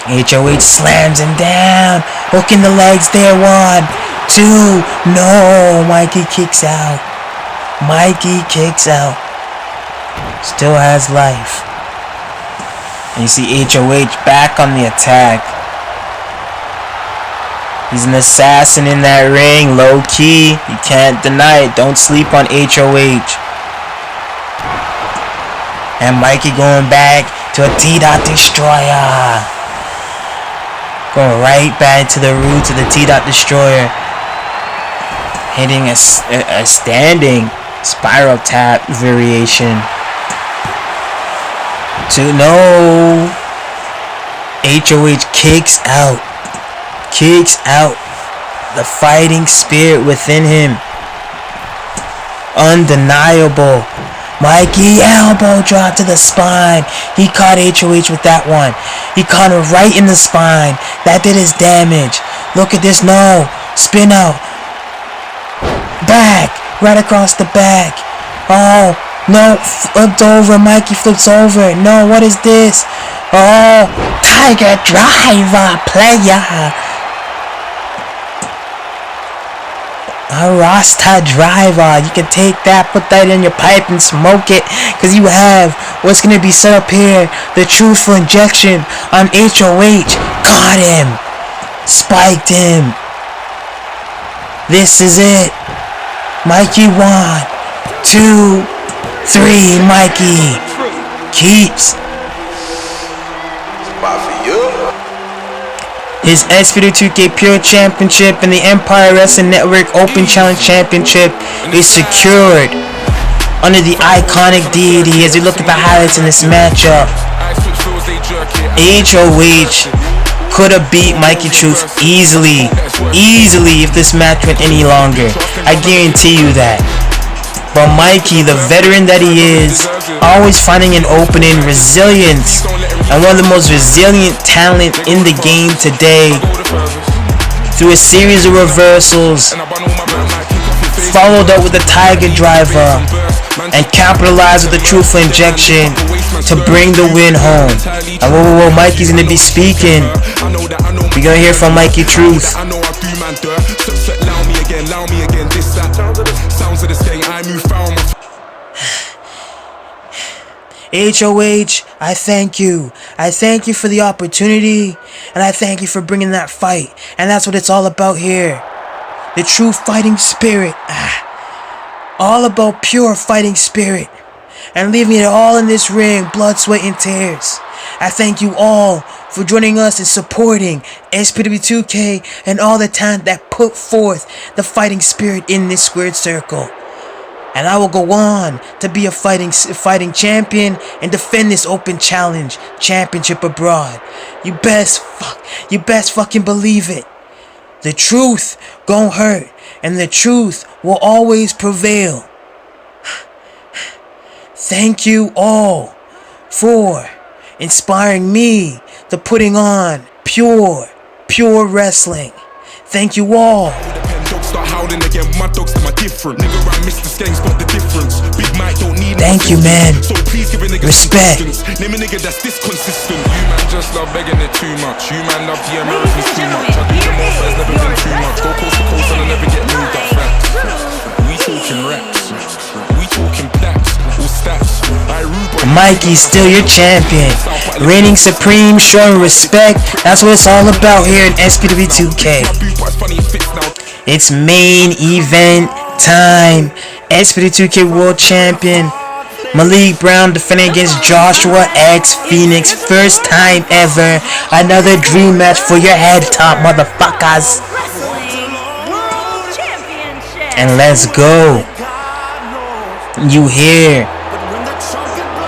H.O.H slams him down, hooking the legs there. 1, 2, no, Mikey kicks out. Mikey kicks out. Still has life. And you see H.O.H back on the attack. He's an assassin in that ring, low key. You can't deny it. Don't sleep on H.O.H. And Mikey going back to a T-Dot Destroyer. Going right back to the roots of the T-Dot Destroyer. Hitting a standing spiral tap variation. No. H.O.H kicks out. Kicks out the fighting spirit within him. Undeniable. Mikey elbow drop to the spine. He caught H.O.H with that one. He caught him right in the spine. That did his damage. Look at this. No. Spin out. Back. Right across the back. Oh. No. Flipped over. Mikey flips over. No. What is this? Oh. Tiger Driver. Player. A Rasta Driver. You can take that, put that in your pipe and smoke it, because you have what's going to be set up here. The truthful injection on H.O.H. Caught him. Spiked him. This is it. Mikey 1, 2, 3. Mikey keeps his SPW2K Pure Championship and the Empire Wrestling Network Open Challenge Championship is secured under the iconic deity. As we look at the highlights in this matchup, H.O.H could have beat Mikey Truth easily if this match went any longer. I guarantee you that. But Mikey, the veteran that he is, always finding an opening, resilience, and one of the most resilient talent in the game today. Through a series of reversals, followed up with a Tiger Driver, and capitalized with a truthful injection to bring the win home. And whoa, Mikey's gonna be speaking. We're gonna hear from Mikey Truth. H.O.H, I thank you. I thank you for the opportunity, and I thank you for bringing that fight. And that's what it's all about here. The true fighting spirit. All about pure fighting spirit. And leaving it all in this ring, blood, sweat, and tears. I thank you all for joining us and supporting SPW2K and all the talent that put forth the fighting spirit in this squared circle. And I will go on to be a fighting champion and defend this open challenge championship abroad. You best fucking believe it. The truth gon' hurt, and the truth will always prevail. Thank you all for inspiring me to putting on pure wrestling. Thank you all. Thank you, man. Respect. You man just love begging it too much. You man love the Americans too much. I do the most, but it's never been too much. Go coast to coast and I never get moved up facts. We talking raps. We talking plaques. All stats. Mikey's still your champion. Reigning supreme, showing respect. That's what it's all about here in SPW2K. It's main event time. SPW2K World Champion Malik Brown defending against Joshua X Phoenix. First time ever. Another dream match for your head top, motherfuckers. And let's go. You hear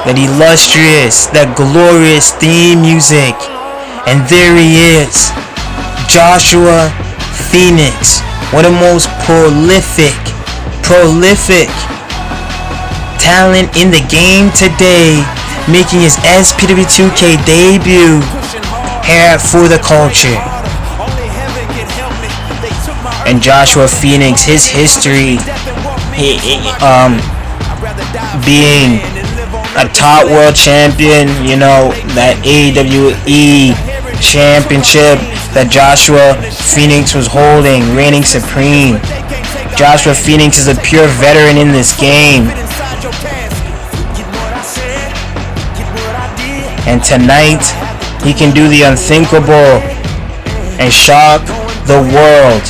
that illustrious, that glorious theme music. And there he is. Joshua Phoenix. One of the most prolific talent in the game today, making his SPW2K debut here at ForTheCulture. And Joshua Phoenix, his history, being a top world champion, you know, that AWE championship that Joshua Phoenix was holding, reigning supreme. Joshua Phoenix is a pure veteran in this game. And tonight, he can do the unthinkable and shock the world,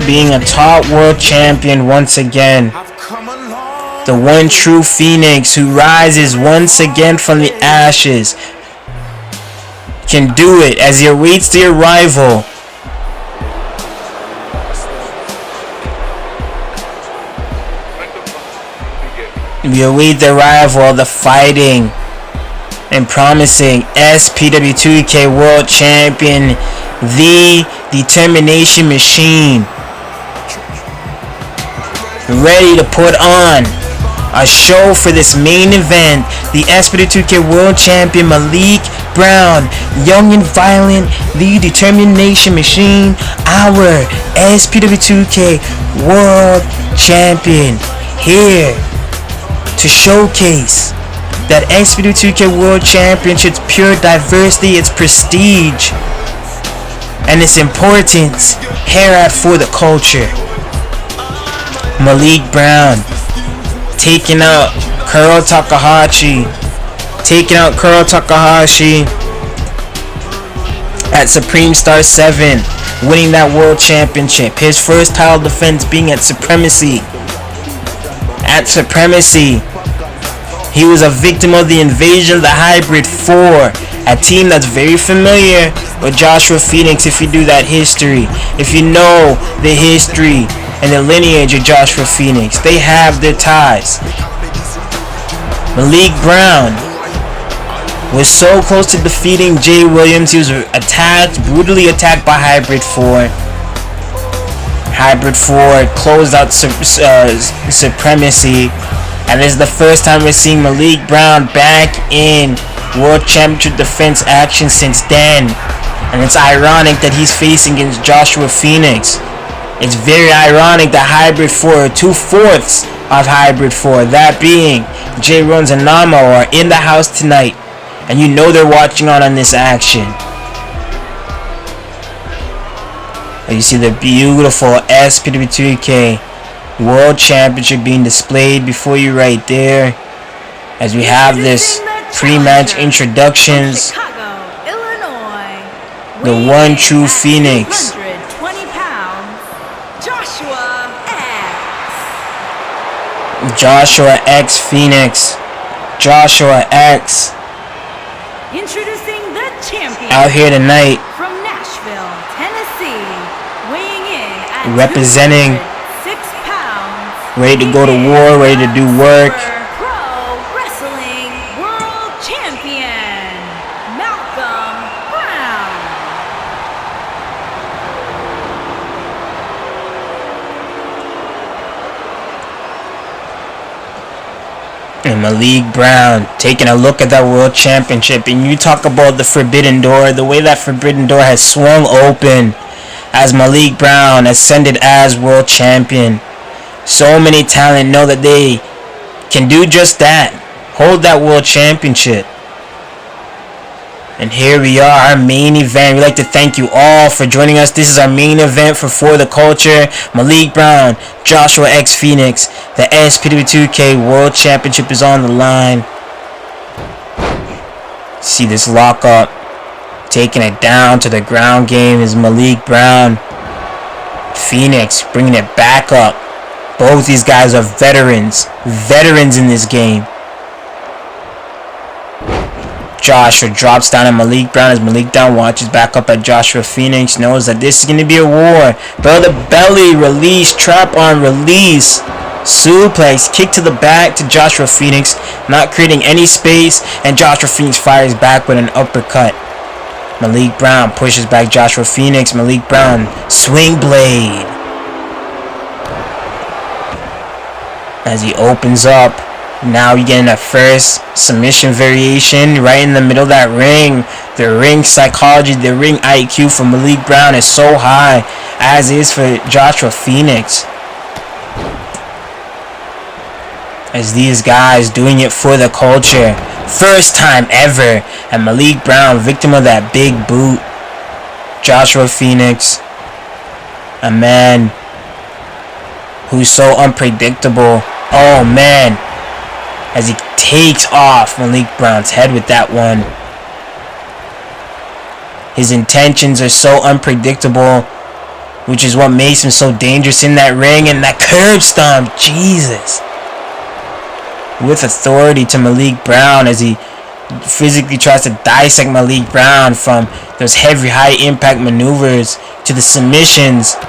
being a top world champion once again. The one true Phoenix who rises once again from the ashes can do it as he awaits the arrival of the fighting and promising SPW2K World Champion, the Determination Machine, ready to put on a show for this main event. The SPW2K World Champion Malik Brown, young and violent, the Determination Machine, our SPW2K World Champion, here to showcase that SPW2K World Championship's pure diversity, its prestige, and its importance here at ForTheCulture. Malik Brown taking out Kurl Takahashi at Supreme Star 7, winning that World Championship. His first title defense being at Supremacy. He was a victim of the invasion of the Hybrid 4, a team that's very familiar with Joshua Phoenix. If you do that history, if you know the history and the lineage of Joshua Phoenix, they have their ties. Malik Brown was so close to defeating Jay Williams. He was brutally attacked by Hybrid 4. Hybrid 4 closed out Supremacy, and this is the first time we're seeing Malik Brown back in World Championship defense action since then. And it's ironic that he's facing against Joshua Phoenix. It's very ironic that Hybrid 4, 2/4 of Hybrid 4, that being Williams Nahmo, are in the house tonight, and you know they're watching on this action. You see the beautiful SPW2K World Championship being displayed before you right there, as we have this pre-match introductions. The one true Phoenix, Joshua X Phoenix, Joshua X, introducing the champion out here tonight from Nashville, Tennessee, weighing in at representing, 6 pounds, ready to go to war, ready to do work. Pro Wrestling World Champion, Malcolm Brown. And Malik Brown taking a look at that World Championship, and you talk about the Forbidden Door, the way that Forbidden Door has swung open as Malik Brown ascended as World Champion. So many talent know that they can do just that, hold that World Championship. And here we are, our main event. We'd like to thank you all for joining us. This is our main event for ForTheCulture. Malik Brown, Joshua X Phoenix, the SPW2K World Championship is on the line. See this lockup, taking it down to the ground game is Malik Brown. Phoenix bringing it back up Both these guys are veterans in this game. Joshua drops down at Malik Brown as Malik Brown watches back up at Joshua Phoenix. Knows that this is going to be a war. Belly to belly, release, trap on, release. Suplex, kick to the back to Joshua Phoenix, not creating any space, and Joshua Phoenix fires back with an uppercut. Malik Brown pushes back Joshua Phoenix. Malik Brown, swing blade. As he opens up, now you get in that first submission variation right in the middle of that ring. The ring psychology, the ring IQ for Malik Brown is so high, as is for Joshua Phoenix. As these guys doing it for the culture. First time ever. And Malik Brown, victim of that big boot. Joshua Phoenix, a man who's so unpredictable. Oh man. As he takes off Malik Brown's head with that one. His intentions are so unpredictable, which is what makes him so dangerous in that ring. And that curb stomp, Jesus. With authority to Malik Brown as he physically tries to dissect Malik Brown from those heavy high impact maneuvers to the submissions.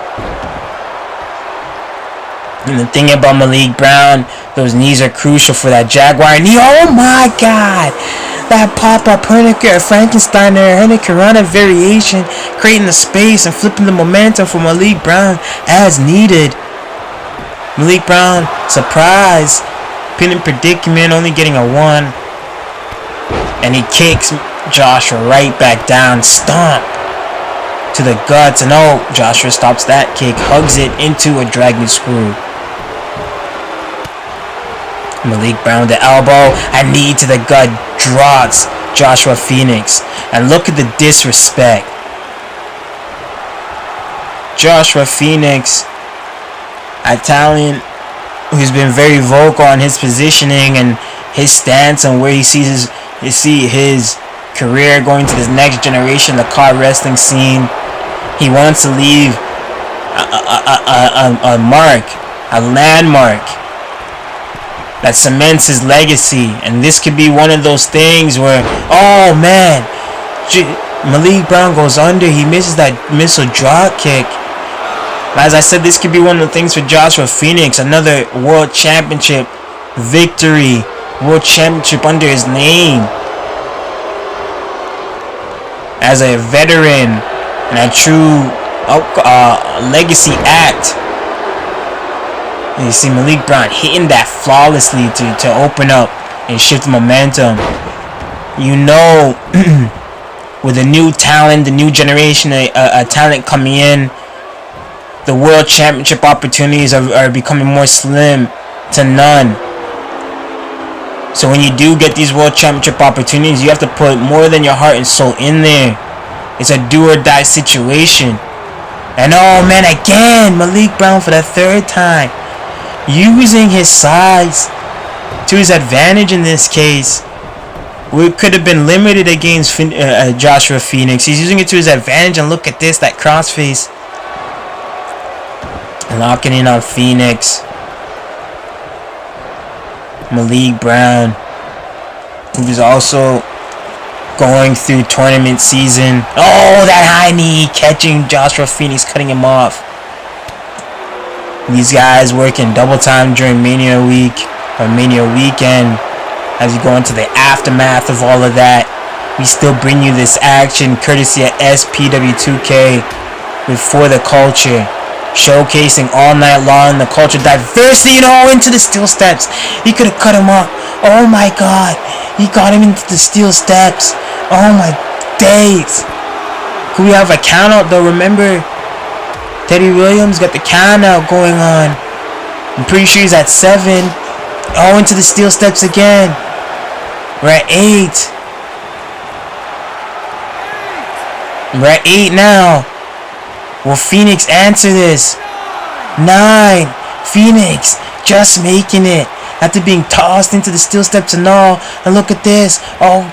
And the thing about Malik Brown, those knees are crucial for that Jaguar knee. Oh my god! That pop-up Hurricane Frankenstein or Hurricane variation, creating the space and flipping the momentum for Malik Brown as needed. Malik Brown, surprise. Pin in predicament, only getting a 1. And he kicks Joshua right back down. Stomp to the guts. And oh, Joshua stops that kick. Hugs it into a dragon screw. Malik Brown with the elbow. A knee to the gut. Drops Joshua Phoenix. And look at the disrespect. Joshua Phoenix, Italian, who's been very vocal on his positioning and his stance on where he sees his career going to this next generation, the car wrestling scene. He wants to leave a mark, a landmark that cements his legacy. And this could be one of those things where, oh man, Malik Brown goes under. He misses that missile drop kick. As I said, this could be one of the things for Joshua Phoenix. Another world championship victory. World championship under his name. As a veteran and a true legacy act. And you see Malik Brown hitting that flawlessly to open up and shift momentum. You know, with a new talent, the new generation, a talent coming in, the world championship opportunities are becoming more slim to none. So when you do get these world championship opportunities, you have to put more than your heart and soul in there. It's a do or die situation. And oh man, again, Malik Brown for the 3rd time, using his size to his advantage in this case. We could have been limited against Joshua Phoenix. He's using it to his advantage, and look at this, that crossface. Locking in on Phoenix. Malik Brown, who's also going through tournament season. Oh, that high knee, catching Joshua Phoenix, cutting him off. These guys working double time during Mania week or Mania weekend. As you go into the aftermath of all of that, we still bring you this action courtesy of SPW2K with ForTheCulture. Showcasing all night long the culture diversity, into the steel steps. He could have cut him off. Oh my god, he got him into the steel steps. Oh my days. Could we have a count out though? Remember, Teddy Williams got the count out going on. I'm pretty sure he's at 7. Oh, into the steel steps again. We're at 8. We're at 8 now. Will Phoenix answer this? 9. Phoenix just making it after being tossed into the steel steps and all. And look at this. Oh,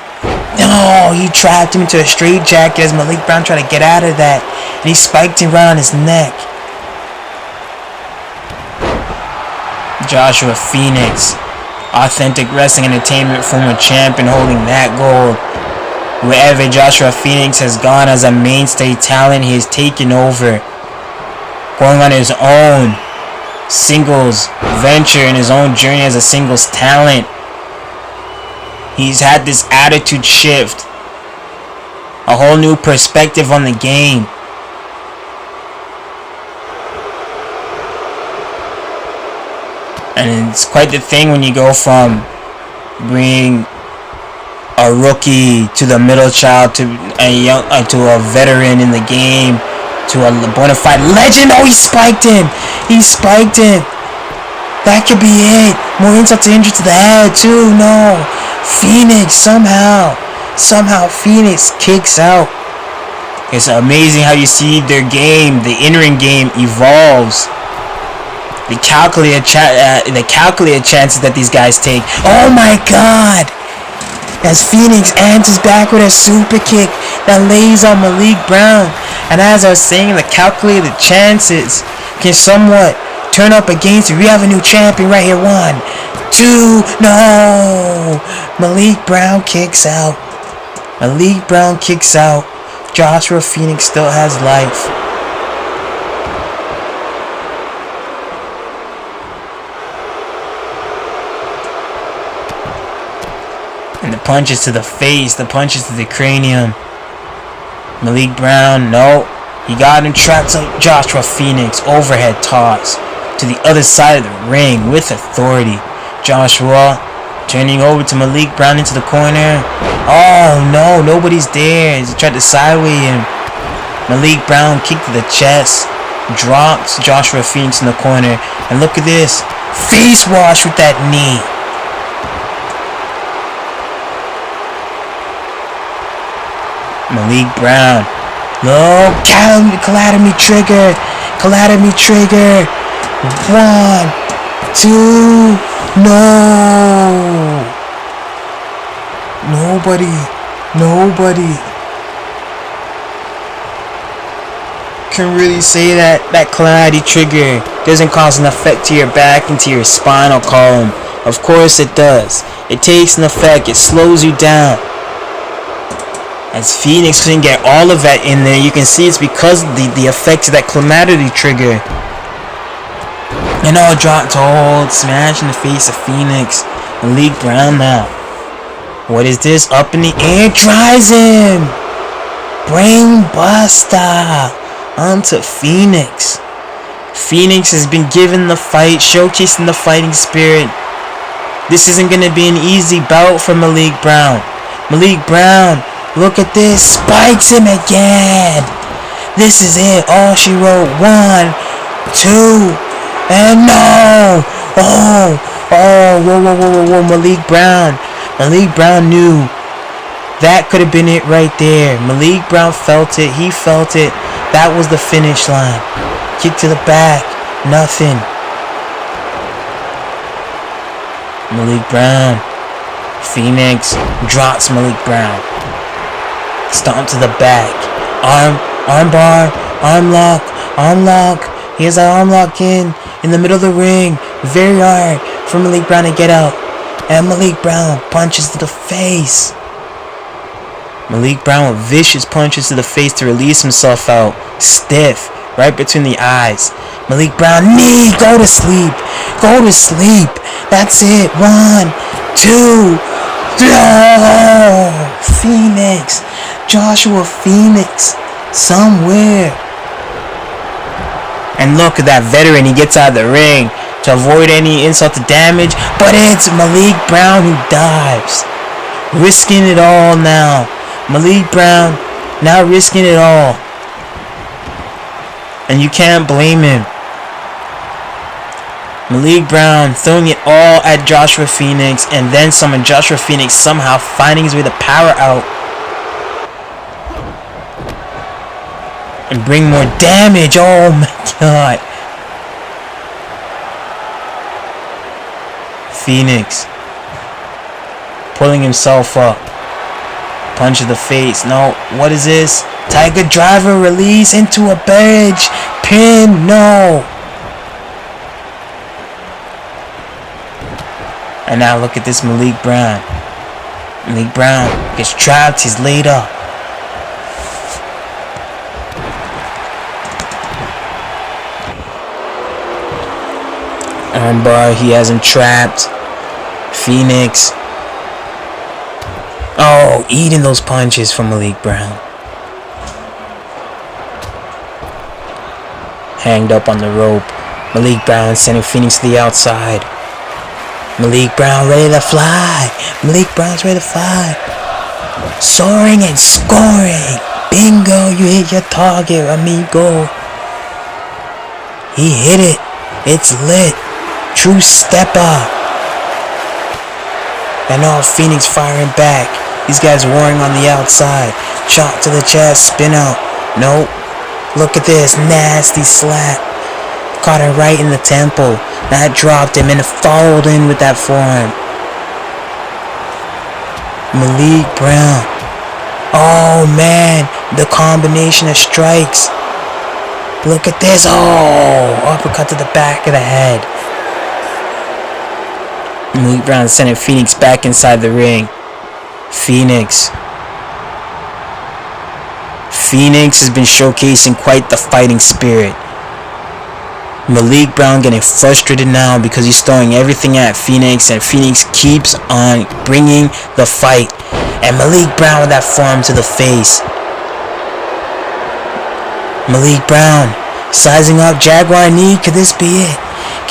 no. He trapped him into a straight jacket as Malik Brown tried to get out of that. And he spiked him right on his neck. Joshua Phoenix, Authentic Wrestling Entertainment former champion, holding that gold. Wherever Joshua Phoenix has gone as a mainstay talent, he has taken over, going on his own singles venture and his own journey as a singles talent. He's had this attitude shift, a whole new perspective on the game. And it's quite the thing when you go from being a rookie to the middle child to a veteran in the game to a bona fide legend. Oh, he spiked him. He spiked him. That could be it. More insult to injury to the head too. No. Phoenix somehow Phoenix kicks out. It's amazing how you see their game, the in-ring game, evolves. The calculated chances that these guys take. Oh my God! As Phoenix answers back with a super kick that lays on Malik Brown. And as I was saying, the calculated chances can somewhat turn up against you. We have a new champion right here. 1, 2, no! Malik Brown kicks out. Malik Brown kicks out. Joshua Phoenix still has life. And the punches to the face, the punches to the cranium. Malik Brown, no. He got him trapped. So Joshua Phoenix, overhead toss to the other side of the ring with authority. Joshua turning over to Malik Brown into the corner. Oh no, nobody's there. He tried to sideway him. Malik Brown kick to the chest. Drops Joshua Phoenix in the corner. And look at this. Face wash with that knee. Malik Brown. No, calamity trigger. Calamity trigger. 1, 2, no. Nobody can really say that calamity trigger doesn't cause an effect to your back and to your spinal column. Of course it does. It takes an effect. It slows you down. As Phoenix couldn't get all of that in there, you can see it's because of the effects of that calamity trigger. And all dropped to hold, smash in the face of Phoenix. Malik Brown now. What is this? Up in the air, tries him. Brain buster onto Phoenix. Phoenix has been given the fight, showcasing the fighting spirit. This isn't going to be an easy bout for Malik Brown. Malik Brown, look at this. Spikes him again. This is it. All she wrote. 1, 2, and no. Whoa. Malik Brown. Malik Brown knew. That could have been it right there. Malik Brown felt it. He felt it. That was the finish line. Kick to the back. Nothing. Malik Brown. Phoenix drops Malik Brown. Stomp to the back. Arm bar. Arm lock. He has an arm lock in the middle of the ring. Very hard for Malik Brown to get out. And Malik Brown punches to the face. Malik Brown with vicious punches to the face to release himself out. Stiff. Right between the eyes. Malik Brown, knee. Go to sleep. That's it. 1, 2. Oh, Phoenix. Joshua Phoenix. Somewhere. And look at that veteran. He gets out of the ring to avoid any insult to damage. But it's Malik Brown who dives. Risking it all now. Malik Brown now risking it all. And you can't blame him. Malik Brown throwing it all at Joshua Phoenix, and then some, and Joshua Phoenix somehow finding his way to power out and bring more damage. Oh my god. Phoenix pulling himself up. Punch to the face. No, what is this? Tiger driver release into a bridge. Pin. No. And now look at this Malik Brown. Malik Brown gets trapped. He's laid up. Armbar, he has him trapped. Phoenix. Oh, eating those punches from Malik Brown. Hanged up on the rope. Malik Brown sending Phoenix to the outside. Malik Brown ready to fly. Malik Brown's ready to fly. Soaring and scoring. Bingo, you hit your target, amigo. He hit it. It's lit. True stepper. And now Phoenix firing back. These guys warring on the outside. Chop to the chest. Spin out. Nope. Look at this. Nasty slap. Caught her right in the temple. That dropped him and followed in with that forearm. Malik Brown. Oh man. The combination of strikes. Look at this. Oh. Uppercut to the back of the head. Malik Brown sending Phoenix back inside the ring. Phoenix has been showcasing quite the fighting spirit. Malik Brown getting frustrated now because he's throwing everything at Phoenix, and Phoenix keeps on bringing the fight. And Malik Brown with that forearm to the face. Malik Brown sizing up, Jaguar knee. Could this be it?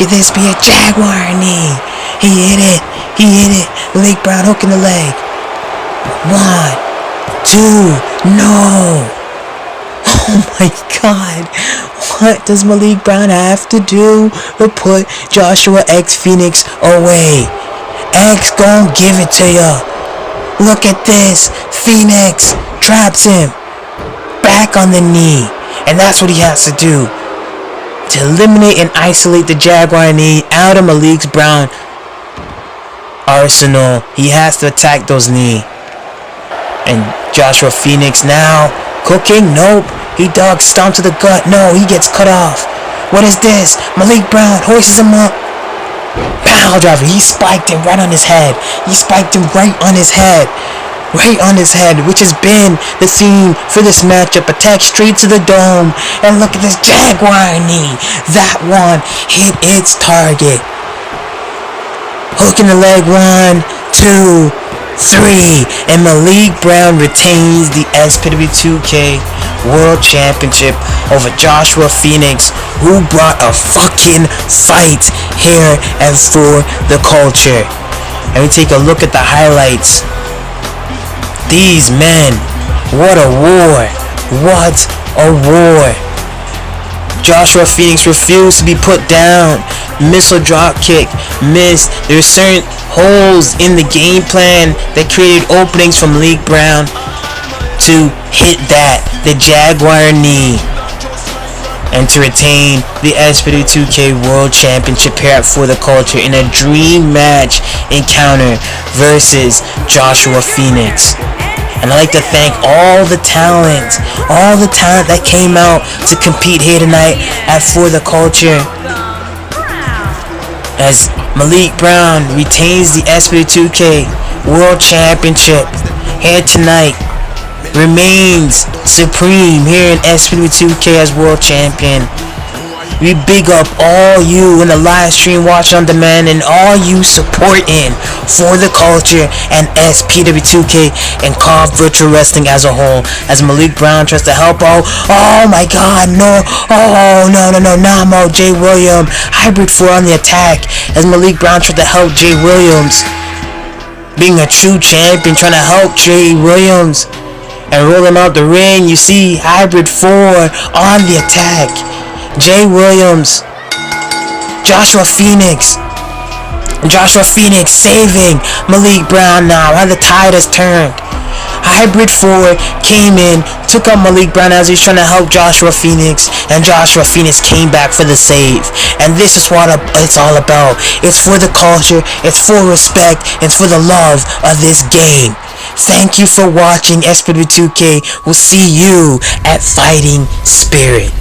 Could this be a Jaguar knee? He hit it. He hit it. Malik Brown hooking the leg. 1, 2, no. Oh my God. What does Malik Brown have to do to put Joshua X Phoenix away? X gon' give it to ya. Look at this. Phoenix traps him. Back on the knee. And that's what he has to do. To eliminate and isolate the Jaguar knee out of Malik Brown arsenal, he has to attack those knee. And Joshua Phoenix now cooking. Nope. He dog stomp to the gut. No, he gets cut off. What is this? Malik Brown hoists him up. Power driver. He spiked him right on his head. He spiked him right on his head. Right on his head, which has been the theme for this matchup. Attack straight to the dome. And look at this Jaguar knee. That one hit its target. Hook in the leg. 1, 2, 3. And Malik Brown retains the SPW2K World Championship over Joshua Phoenix, who brought a fucking fight here at ForTheCulture. And we take a look at the highlights. These men, what a war. What a war. Joshua Phoenix refused to be put down. Missile drop kick. Missed. There's certain holes in the game plan that created openings from Malik Brown to hit the Jaguar knee, and to retain the SPW2K World Championship here at ForTheCulture in a dream match encounter versus Joshua Phoenix. And I'd like to thank all the talent that came out to compete here tonight at ForTheCulture, as Malik Brown retains the SPW2K World Championship here tonight, remains supreme here in SPW2K as World Champion. We big up all you in the live stream watching on demand, and all you supporting ForTheCulture and SPW2K and Carve Virtual Wrestling as a whole, as Malik Brown tries to help out. Oh my God, no. Oh, no. Nahmo, Jay Williams. Hybrid 4 on the attack, as Malik Brown tries to help Jay Williams. Being a true champion, trying to help Jay Williams. And rolling out the ring, you see Hybrid 4 on the attack. Jay Williams. Joshua Phoenix saving Malik Brown now. How the tide has turned. Hybrid 4 came in, took out Malik Brown as he's trying to help Joshua Phoenix, and Joshua Phoenix came back for the save. And this is what it's all about. It's for the culture, it's for respect, it's for the love of this game. Thank you for watching SPW2K. We'll see you at Fighting Spirit.